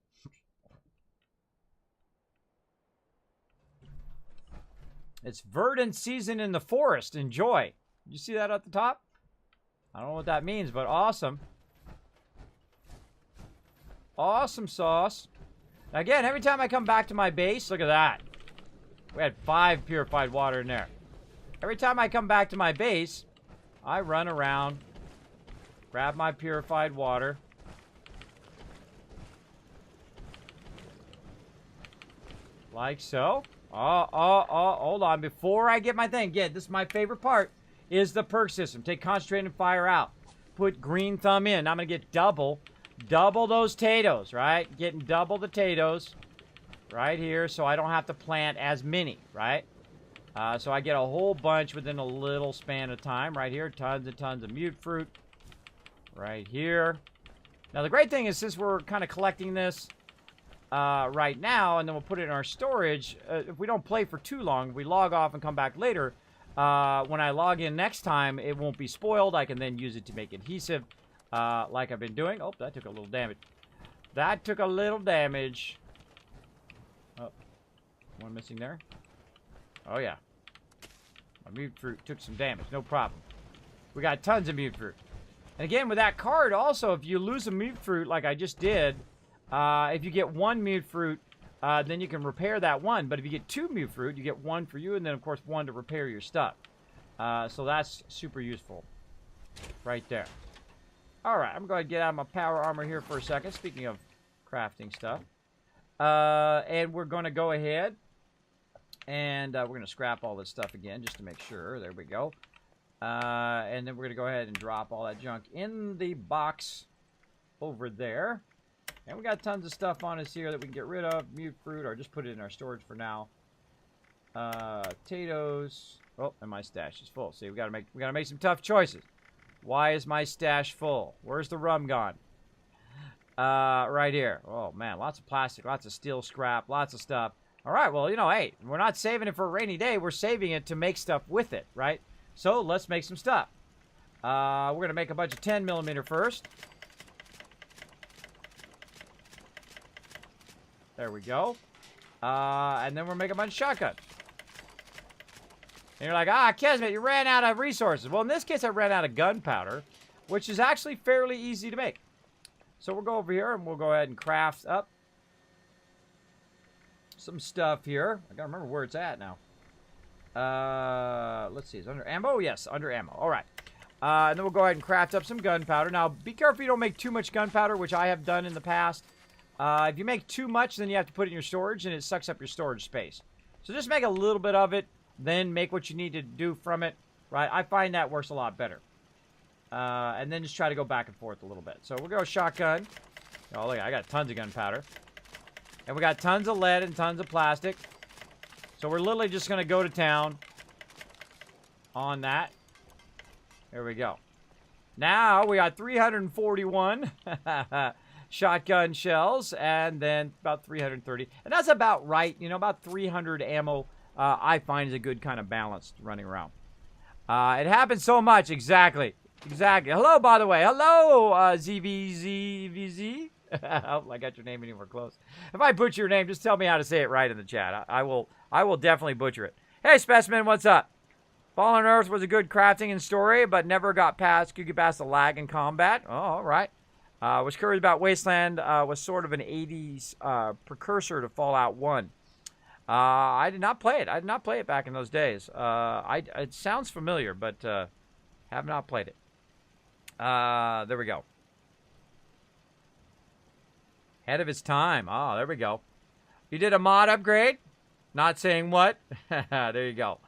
It's verdant season in the forest. Enjoy. You see that at the top? I don't know what that means, but awesome. Awesome sauce. Again, every time I come back to my base, look at that. We had 5 purified water in there. Every time I come back to my base, I run around, grab my purified water. Like so. Hold on. Before I get my thing, again, this is my favorite part, is the perk system. Take concentrate and fire out. put green thumb in. I'm going to get double those potatoes, right? Getting double the potatoes right here so I don't have to plant as many, right? So I get a whole bunch within a little span of time right here. Tons and tons of mute fruit right here. Now, the great thing is, since we're kind of collecting this right now, and then we'll put it in our storage, if we don't play for too long, we log off and come back later, when I log in next time, it won't be spoiled. I can then use it to make adhesive, like I've been doing. Oh, that took a little damage. That took a little damage. Oh, one missing there. Oh, yeah. My mute fruit took some damage. No problem. We got tons of mute fruit. And again, with that card, also, if you lose a mute fruit like I just did, if you get one mute fruit, then you can repair that one. But if you get two mute fruit, you get one for you, and then, of course, one to repair your stuff. So that's super useful right there. All right, I'm going to get out of my power armor here for a second, speaking of crafting stuff. And we're going to go ahead, and we're going to scrap all this stuff again just to make sure. There we go. And then we're going to go ahead and drop all that junk in the box over there. And we got tons of stuff on us here that we can get rid of. Mute fruit, or just put it in our storage for now. Potatoes. Oh, and my stash is full. See, we gotta make some tough choices. Why is my stash full? Where's the rum gone? Right here. Oh man, lots of plastic, lots of steel scrap, lots of stuff. All right, well, you know, hey, we're not saving it for a rainy day. We're saving it to make stuff with it, right? So let's make some stuff. We're gonna make a bunch of 10mm first. There we go. And then we'll make a bunch of shotguns. And you're like, Kismet, you ran out of resources. Well, in this case, I ran out of gunpowder, which is actually fairly easy to make. So we'll go over here, and we'll go ahead and craft up some stuff here. I gotta remember where it's at now. Let's see, it's under ammo? Yes, under ammo. All right. And then we'll go ahead and craft up some gunpowder. Now, be careful you don't make too much gunpowder, which I have done in the past. If you make too much, then you have to put it in your storage, and it sucks up your storage space. So just make a little bit of it, then make what you need to do from it, right? I find that works a lot better. And then just try to go back and forth a little bit. So we'll go shotgun. Oh, look, I got tons of gunpowder. And we got tons of lead and tons of plastic. So we're literally just going to go to town on that. There we go. Now we got 341 shotgun shells, and then about 330. And that's about right. You know, about 300 ammo, I find is a good kind of balance running around. It happens so much. Exactly. Exactly. Hello, by the way. Hello, ZVZVZ. I got your name anywhere close. If I butcher your name, just tell me how to say it right in the chat. I will definitely butcher it. Hey, Specimen, what's up? Fallen Earth was a good crafting and story, but never could get past the lag in combat. Oh, all right. Was curious about Wasteland. Was sort of an 80s precursor to Fallout 1. I did not play it. I did not play it back in those days. It sounds familiar, but have not played it. There we go. Ahead of its time. Oh, there we go. You did a mod upgrade? Not saying what. There you go.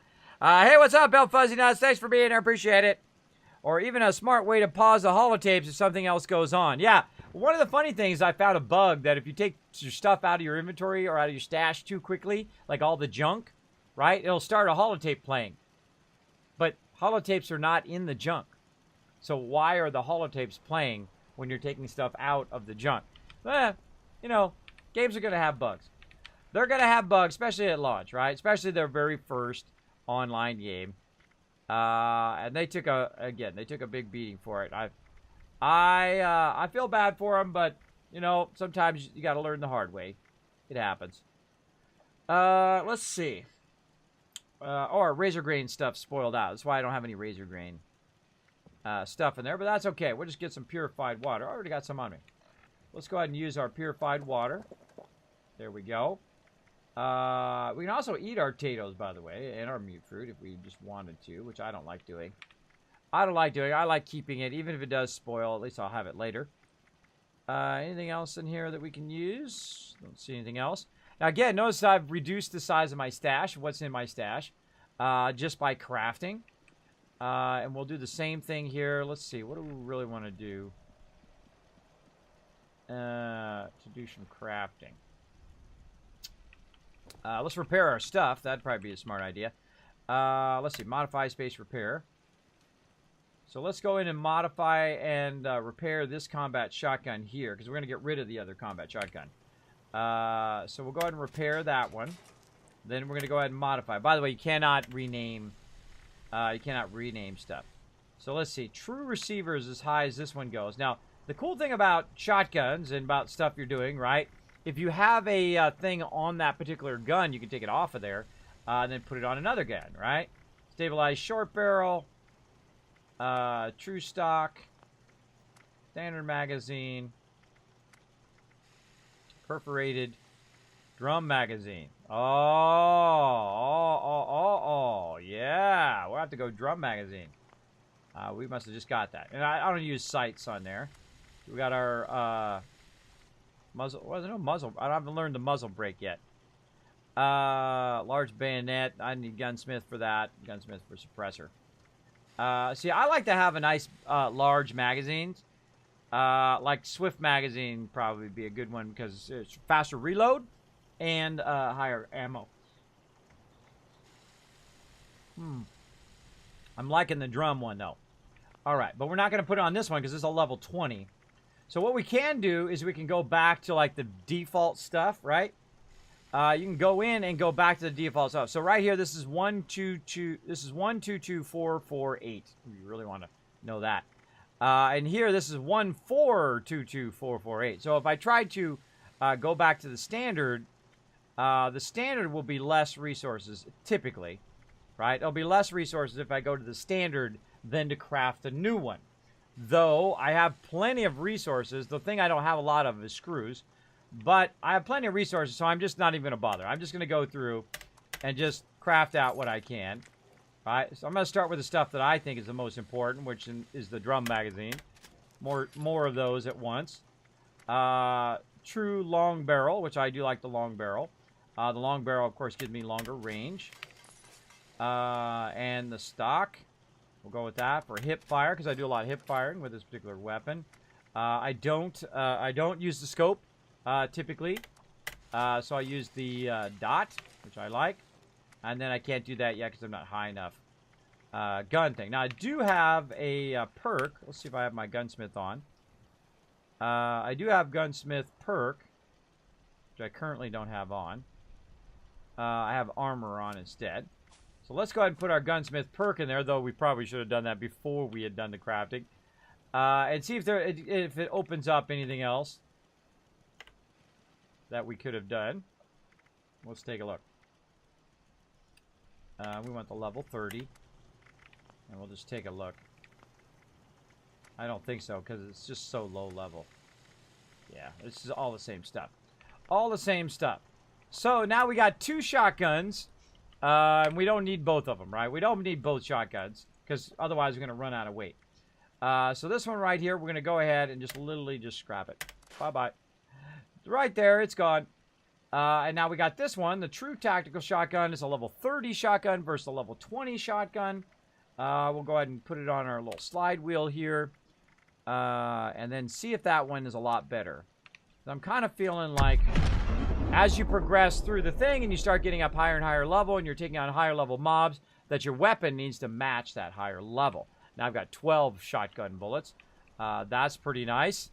Hey, what's up, Belt Fuzzy Nuts? Thanks for being here. Appreciate it. Or even a smart way to pause the holotapes if something else goes on. Yeah, one of the funny things, I found a bug that if you take your stuff out of your inventory or out of your stash too quickly, like all the junk, right, it'll start a holotape playing. But holotapes are not in the junk. So why are the holotapes playing when you're taking stuff out of the junk? You know, games are going to have bugs. They're going to have bugs, especially at launch, right? Especially their very first online game. And they took a big beating for it. I feel bad for them, but you know, sometimes you got to learn the hard way. It happens. Let's see. Our razor grain stuff spoiled out. That's why I don't have any razor grain stuff in there, but that's okay. We'll just get some purified water. I already got some on me. Let's go ahead and use our purified water. There we go. We can also eat our potatoes, by the way, and our mute fruit if we just wanted to, which I don't like doing. I like keeping it, even if it does spoil. At least I'll have it later. Anything else in here that we can use? Don't see anything else. Now, again, notice I've reduced the size of my stash, what's in my stash, just by crafting. And we'll do the same thing here. Let's see. What do we really want to do? To do some crafting. Let's repair our stuff. That'd probably be a smart idea. Let's see. Modify space repair. So let's go in and modify and repair this combat shotgun here, because we're going to get rid of the other combat shotgun. So we'll go ahead and repair that one. Then we're going to go ahead and modify. By the way, you cannot rename stuff. So let's see. True receiver is as high as this one goes. Now, the cool thing about shotguns and about stuff you're doing, right? If you have a thing on that particular gun, you can take it off of there and then put it on another gun, right? Stabilized short barrel, true stock, standard magazine, perforated drum magazine. Oh, yeah. We'll have to go drum magazine. We must have just got that. And I don't use sights on there. We got our muzzle. Well, there's no muzzle. I haven't learned the muzzle brake yet. Large bayonet. I need gunsmith for that. Gunsmith for suppressor. See, I like to have a nice large magazines. Like Swift magazine probably be a good one because it's faster reload and higher ammo. I'm liking the drum one though. All right, but we're not going to put it on this one because this is a level 20. So what we can do is we can go back to like the default stuff, right? You can go in and go back to the default stuff. So right here, this is 122. This is 122448. You really want to know that. And here, this is 1422448. So if I try to go back to the standard will be less resources typically, right? It'll be less resources if I go to the standard than to craft a new one. Though I have plenty of resources. The thing I don't have a lot of is screws. But I have plenty of resources, so I'm just not even going to bother. I'm just going to go through and just craft out what I can. All right, so I'm going to start with the stuff that I think is the most important, which is the drum magazine. More of those at once. True long barrel, which I do like the long barrel. The long barrel, of course, gives me longer range. And the stock. We'll go with that for hip fire because I do a lot of hip firing with this particular weapon. I don't use the scope typically, so I use the dot, which I like, and then I can't do that yet because I'm not high enough. Gun thing. Now I do have a perk. Let's see if I have my gunsmith on. I do have gunsmith perk, which I currently don't have on. I have armor on instead. So let's go ahead and put our gunsmith perk in there, though we probably should have done that before we had done the crafting. And see if it opens up anything else that we could have done. Let's take a look. We want the level 30. And we'll just take a look. I don't think so, because it's just so low level. Yeah, this is all the same stuff. All the same stuff. So now we got 2 shotguns. And we don't need both of them, right? We don't need both shotguns, because otherwise we're going to run out of weight. So this one right here, we're going to go ahead and just literally just scrap it. Bye-bye. Right there, it's gone. And now we got this one, the true tactical shotgun. Is a level 30 shotgun versus a level 20 shotgun. We'll go ahead and put it on our little slide wheel here. And then see if that one is a lot better. I'm kind of feeling like as you progress through the thing and you start getting up higher and higher level and you're taking on higher level mobs, that your weapon needs to match that higher level. Now I've got 12 shotgun bullets. That's pretty nice.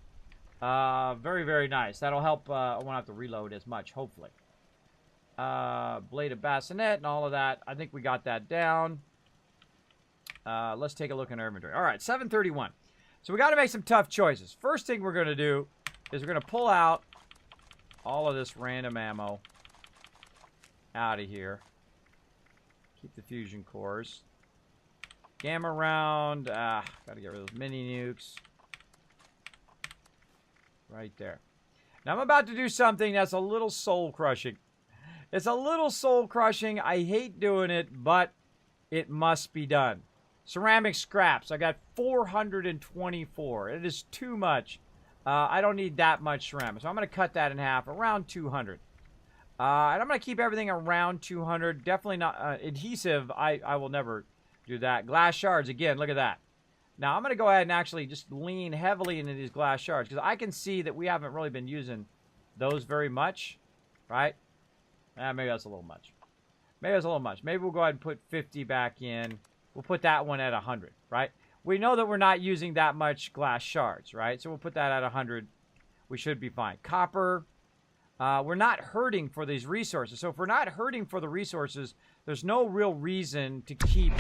Very, very nice. That'll help. I won't have to reload as much, hopefully. Blade of bassinet and all of that. I think we got that down. Let's take a look in our inventory. All right, 731. So we got to make some tough choices. First thing we're going to do is we're going to pull out all of this random ammo out of here. Keep the fusion cores. Gamma round. Got to get rid of those mini nukes. Right there. Now I'm about to do something that's a little soul crushing. It's a little soul crushing. I hate doing it, but it must be done. Ceramic scraps. I got 424. It is too much. I don't need that much ceramic. So I'm going to cut that in half, around 200. And I'm going to keep everything around 200. Definitely not adhesive. I will never Do that. Glass shards, again, look at that. Now, I'm going to go ahead and actually just lean heavily into these glass shards because I can see that we haven't really been using those very much, right? Maybe that's a little much. Maybe that's a little much. Maybe we'll go ahead and put 50 back in. We'll put that one at 100, right? We know that we're not using that much glass shards, right? So we'll put that at 100. We should be fine. Copper, we're not hurting for these resources. So if we're not hurting for the resources, there's no real reason to keep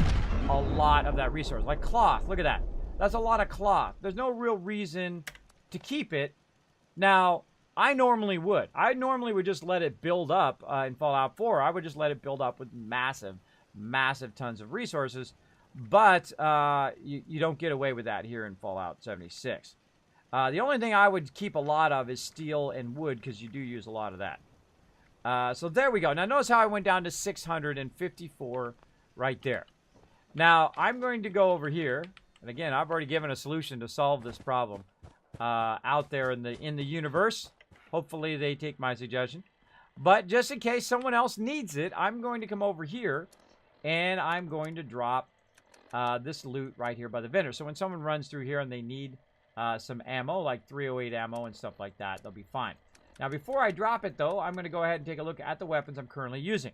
a lot of that resource. Like cloth, look at that. That's a lot of cloth. There's no real reason to keep it. Now, I normally would. I normally would just let it build up in Fallout 4. I would just let it build up with massive, massive tons of resources. But you don't get away with that here in Fallout 76. The only thing I would keep a lot of is steel and wood because you do use a lot of that. So there we go. Now notice how I went down to 654 right there. Now I'm going to go over here. And again, I've already given a solution to solve this problem out there in the universe. Hopefully they take my suggestion. But just in case someone else needs it, I'm going to come over here and I'm going to drop this loot right here by the vendor. So when someone runs through here and they need some ammo, like 308 ammo and stuff like that, they'll be fine. Now, before I drop it, though, I'm going to go ahead and take a look at the weapons I'm currently using.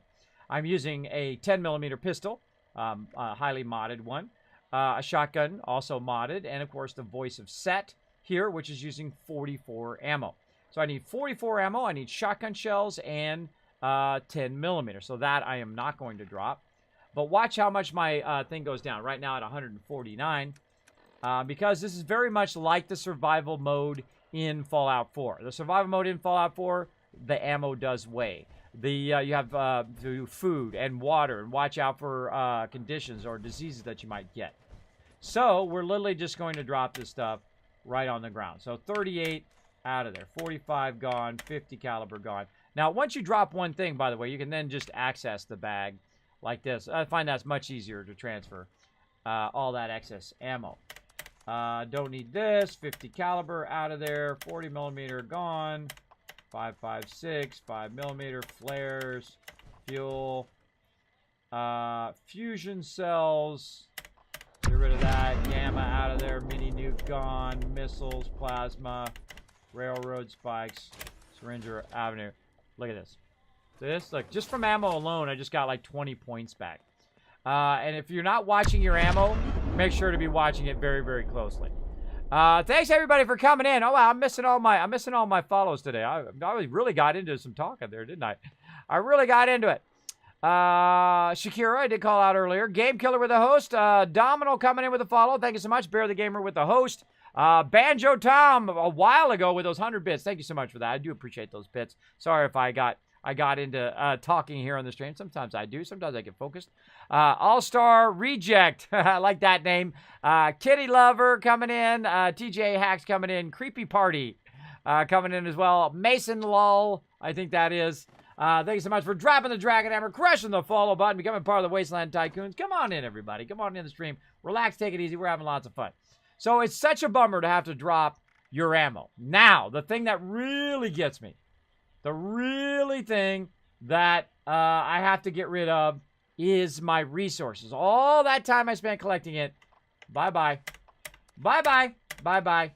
I'm using a 10mm pistol, a highly modded one, a shotgun, also modded, and, of course, the Voice of Set here, which is using 44 ammo. So I need 44 ammo, I need shotgun shells, and 10mm. So that I am not going to drop. But watch how much my thing goes down. Right now at 149. Because this is very much like the survival mode in Fallout 4. The survival mode in Fallout 4, the ammo does weigh. You have food and water, and watch out for conditions or diseases that you might get. So we're literally just going to drop this stuff right on the ground. So 38 out of there, 45 gone, 50 caliber gone. Now, once you drop one thing, by the way, you can then just access the bag like this. I find that's much easier to transfer all that excess ammo. Don't need this. 50 caliber out of there. 40mm gone. 5.56. 5mm flares. Fuel. Fusion cells. Get rid of that. Gamma out of there. Mini nuke gone. Missiles. Plasma. Railroad spikes. Syringer Avenue. Look at this. This, look, just from ammo alone, I just got like 20 points back. And if you're not watching your ammo, make sure to be watching it very, very closely. Thanks everybody for coming in. Oh wow, I'm missing all my follows today. I really got into some talking there, didn't I? I really got into it. Shakira, I did call out earlier. Game Killer with the host. Domino coming in with a follow. Thank you so much. Bear the Gamer with the host. Banjo Tom a while ago with those 100 bits. Thank you so much for that. I do appreciate those bits. Sorry if I got into talking here on the stream. Sometimes I do. Sometimes I get focused. All-Star Reject. I like that name. Kitty Lover coming in. TJ Hacks coming in. Creepy Party coming in as well. Mason Lull, I think that is. Thank you so much for dropping the Dragon Hammer, crushing the follow button, becoming part of the Wasteland Tycoons. Come on in, everybody. Come on in the stream. Relax, take it easy. We're having lots of fun. So it's such a bummer to have to drop your ammo. Now, the thing that really gets me, the really thing that I have to get rid of is my resources. All that time I spent collecting it, bye-bye. Bye-bye. Bye-bye.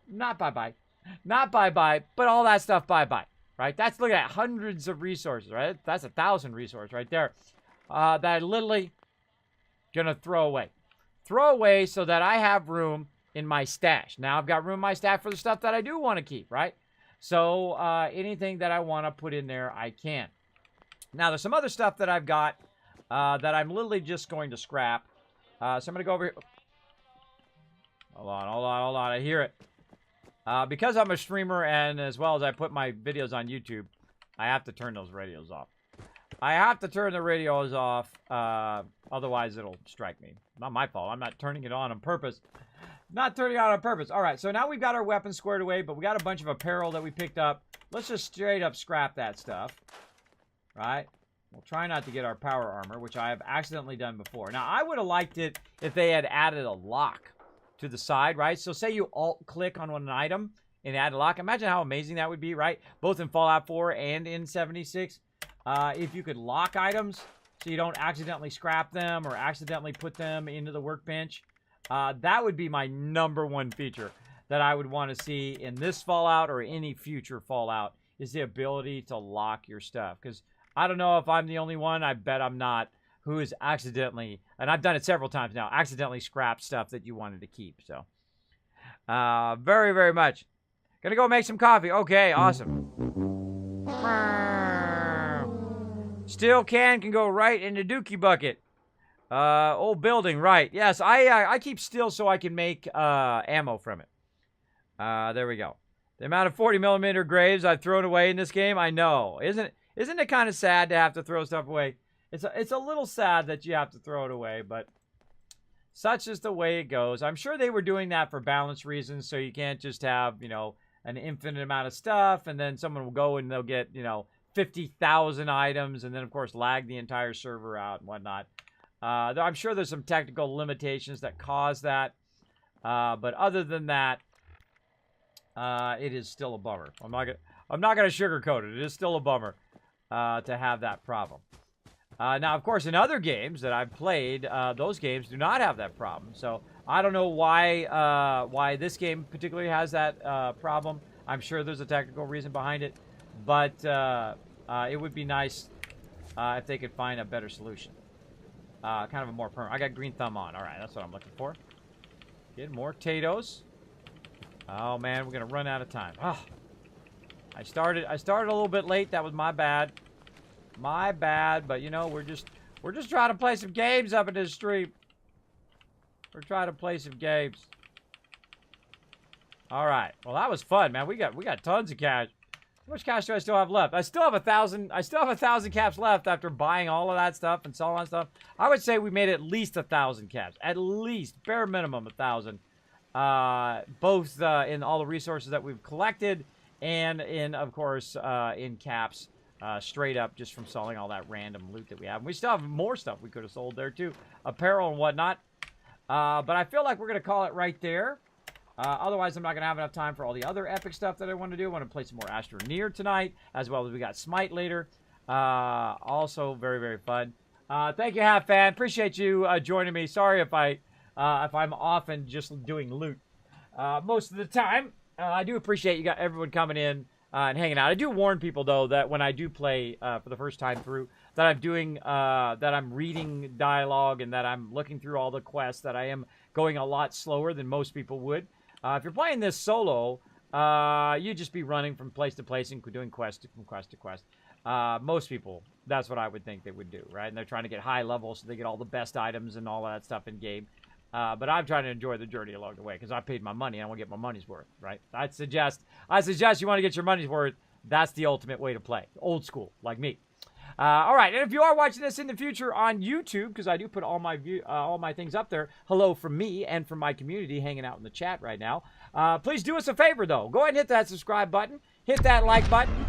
Not bye-bye. Not bye-bye, but all that stuff bye-bye. Right? That's, look at that, hundreds of resources, right? That's 1,000 resources right there. That I literally gonna throw away. Throw away so that I have room in my stash. Now I've got room in my stash for the stuff that I do want to keep, right? So anything that I want to put in there, I can. Now there's some other stuff that I've got that I'm literally just going to scrap. So I'm going to go over here. Hold on. I hear it. Because I'm a streamer and as well as I put my videos on YouTube, I have to turn those radios off. I have to turn the radios off, otherwise it'll strike me. Not my fault. I'm not turning it on purpose. Not turning it on purpose. All right, so now we've got our weapons squared away, but we got a bunch of apparel that we picked up. Let's just straight up scrap that stuff. Right? We'll try not to get our power armor, which I have accidentally done before. Now, I would have liked it if they had added a lock to the side, right? So say you alt-click on an item and add a lock. Imagine how amazing that would be, right? Both in Fallout 4 and in 76. If you could lock items so you don't accidentally scrap them or accidentally put them into the workbench. That would be my #1 feature that I would want to see in this Fallout or any future Fallout, is the ability to lock your stuff. Because I don't know if I'm the only one, I bet I'm not, who is accidentally, and I've done it several times now, accidentally scrapped stuff that you wanted to keep. So, very, very much. Gonna go make some coffee. Okay, awesome. Steel can go right into Dookie bucket. Old building, right. Yes, I keep steel so I can make ammo from it. There we go. The amount of 40mm graves I've thrown away in this game, I know. Isn't it kind of sad to have to throw stuff away? It's a little sad that you have to throw it away, but such is the way it goes. I'm sure they were doing that for balance reasons, so you can't just have, you know, an infinite amount of stuff, and then someone will go and they'll get, you know, 50,000 items, and then, of course, lag the entire server out and whatnot. I'm sure there's some technical limitations that cause that, but other than that, it is still a bummer. I'm not gonna sugarcoat it. It is still a bummer to have that problem. Now, of course, in other games that I've played, those games do not have that problem. So I don't know why this game particularly has that problem. I'm sure there's a technical reason behind it, but it would be nice if they could find a better solution. Kind of a more permanent. I got green thumb on. All right, that's what I'm looking for. Get more potatoes. Oh man, we're gonna run out of time. Oh, I started a little bit late. That was my bad. My bad. But you know, we're just trying to play some games up in this stream. We're trying to play some games. All right. Well, that was fun, man. We got tons of cash. How much cash do I still have left? I still have 1,000. I still have 1,000 caps left after buying all of that stuff and selling that stuff. I would say we made at least 1,000 caps. At least, bare minimum, 1,000. Both in all the resources that we've collected and in, of course, in caps, straight up just from selling all that random loot that we have. And we still have more stuff we could have sold there too, apparel and whatnot. But I feel like we're gonna call it right there. Otherwise, I'm not gonna have enough time for all the other epic stuff that I want to do. I want to play some more Astroneer tonight, as well as we got Smite later. Also very, very fun. Thank you, Half Fan. Appreciate you joining me. Sorry if I'm often just doing loot most of the time. I do appreciate you got everyone coming in and hanging out. I do warn people though that when I do play for the first time through, that I'm doing that I'm reading dialogue and that I'm looking through all the quests, that I am going a lot slower than most people would. If you're playing this solo, you'd just be running from place to place and doing quest from quest to quest. Most people, that's what I would think they would do, right? And they're trying to get high level so they get all the best items and all that stuff in game. But I'm trying to enjoy the journey along the way because I paid my money. I want to get my money's worth, right? I suggest you want to get your money's worth. That's the ultimate way to play. Old school, like me. All right, and if you are watching this in the future on YouTube, because I do put all my things up there, hello from me and from my community hanging out in the chat right now. Please do us a favor, though. Go ahead and hit that subscribe button. Hit that like button.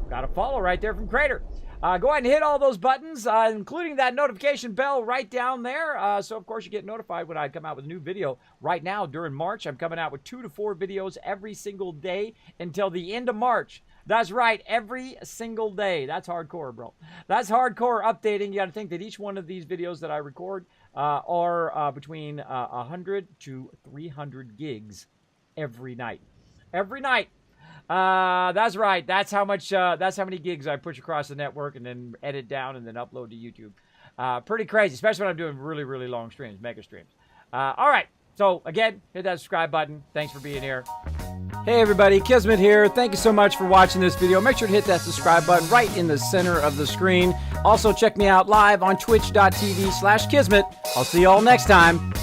Got a follow right there from Crater. Go ahead and hit all those buttons, including that notification bell right down there. So, of course, you get notified when I come out with a new video. Right now, during March, I'm coming out with 2 to 4 videos every single day until the end of March. That's right, every single day. That's hardcore, bro. That's hardcore updating. You got to think that each one of these videos that I record are between 100 to 300 gigs every night. Every night. That's right. That's how many gigs I push across the network and then edit down and then upload to YouTube. Pretty crazy, especially when I'm doing really, really long streams, mega streams. All right. So again, hit that subscribe button. Thanks for being here. Hey everybody, Kismet here. Thank you so much for watching this video. Make sure to hit that subscribe button right in the center of the screen. Also check me out live on twitch.tv/Kismet. I'll see you all next time.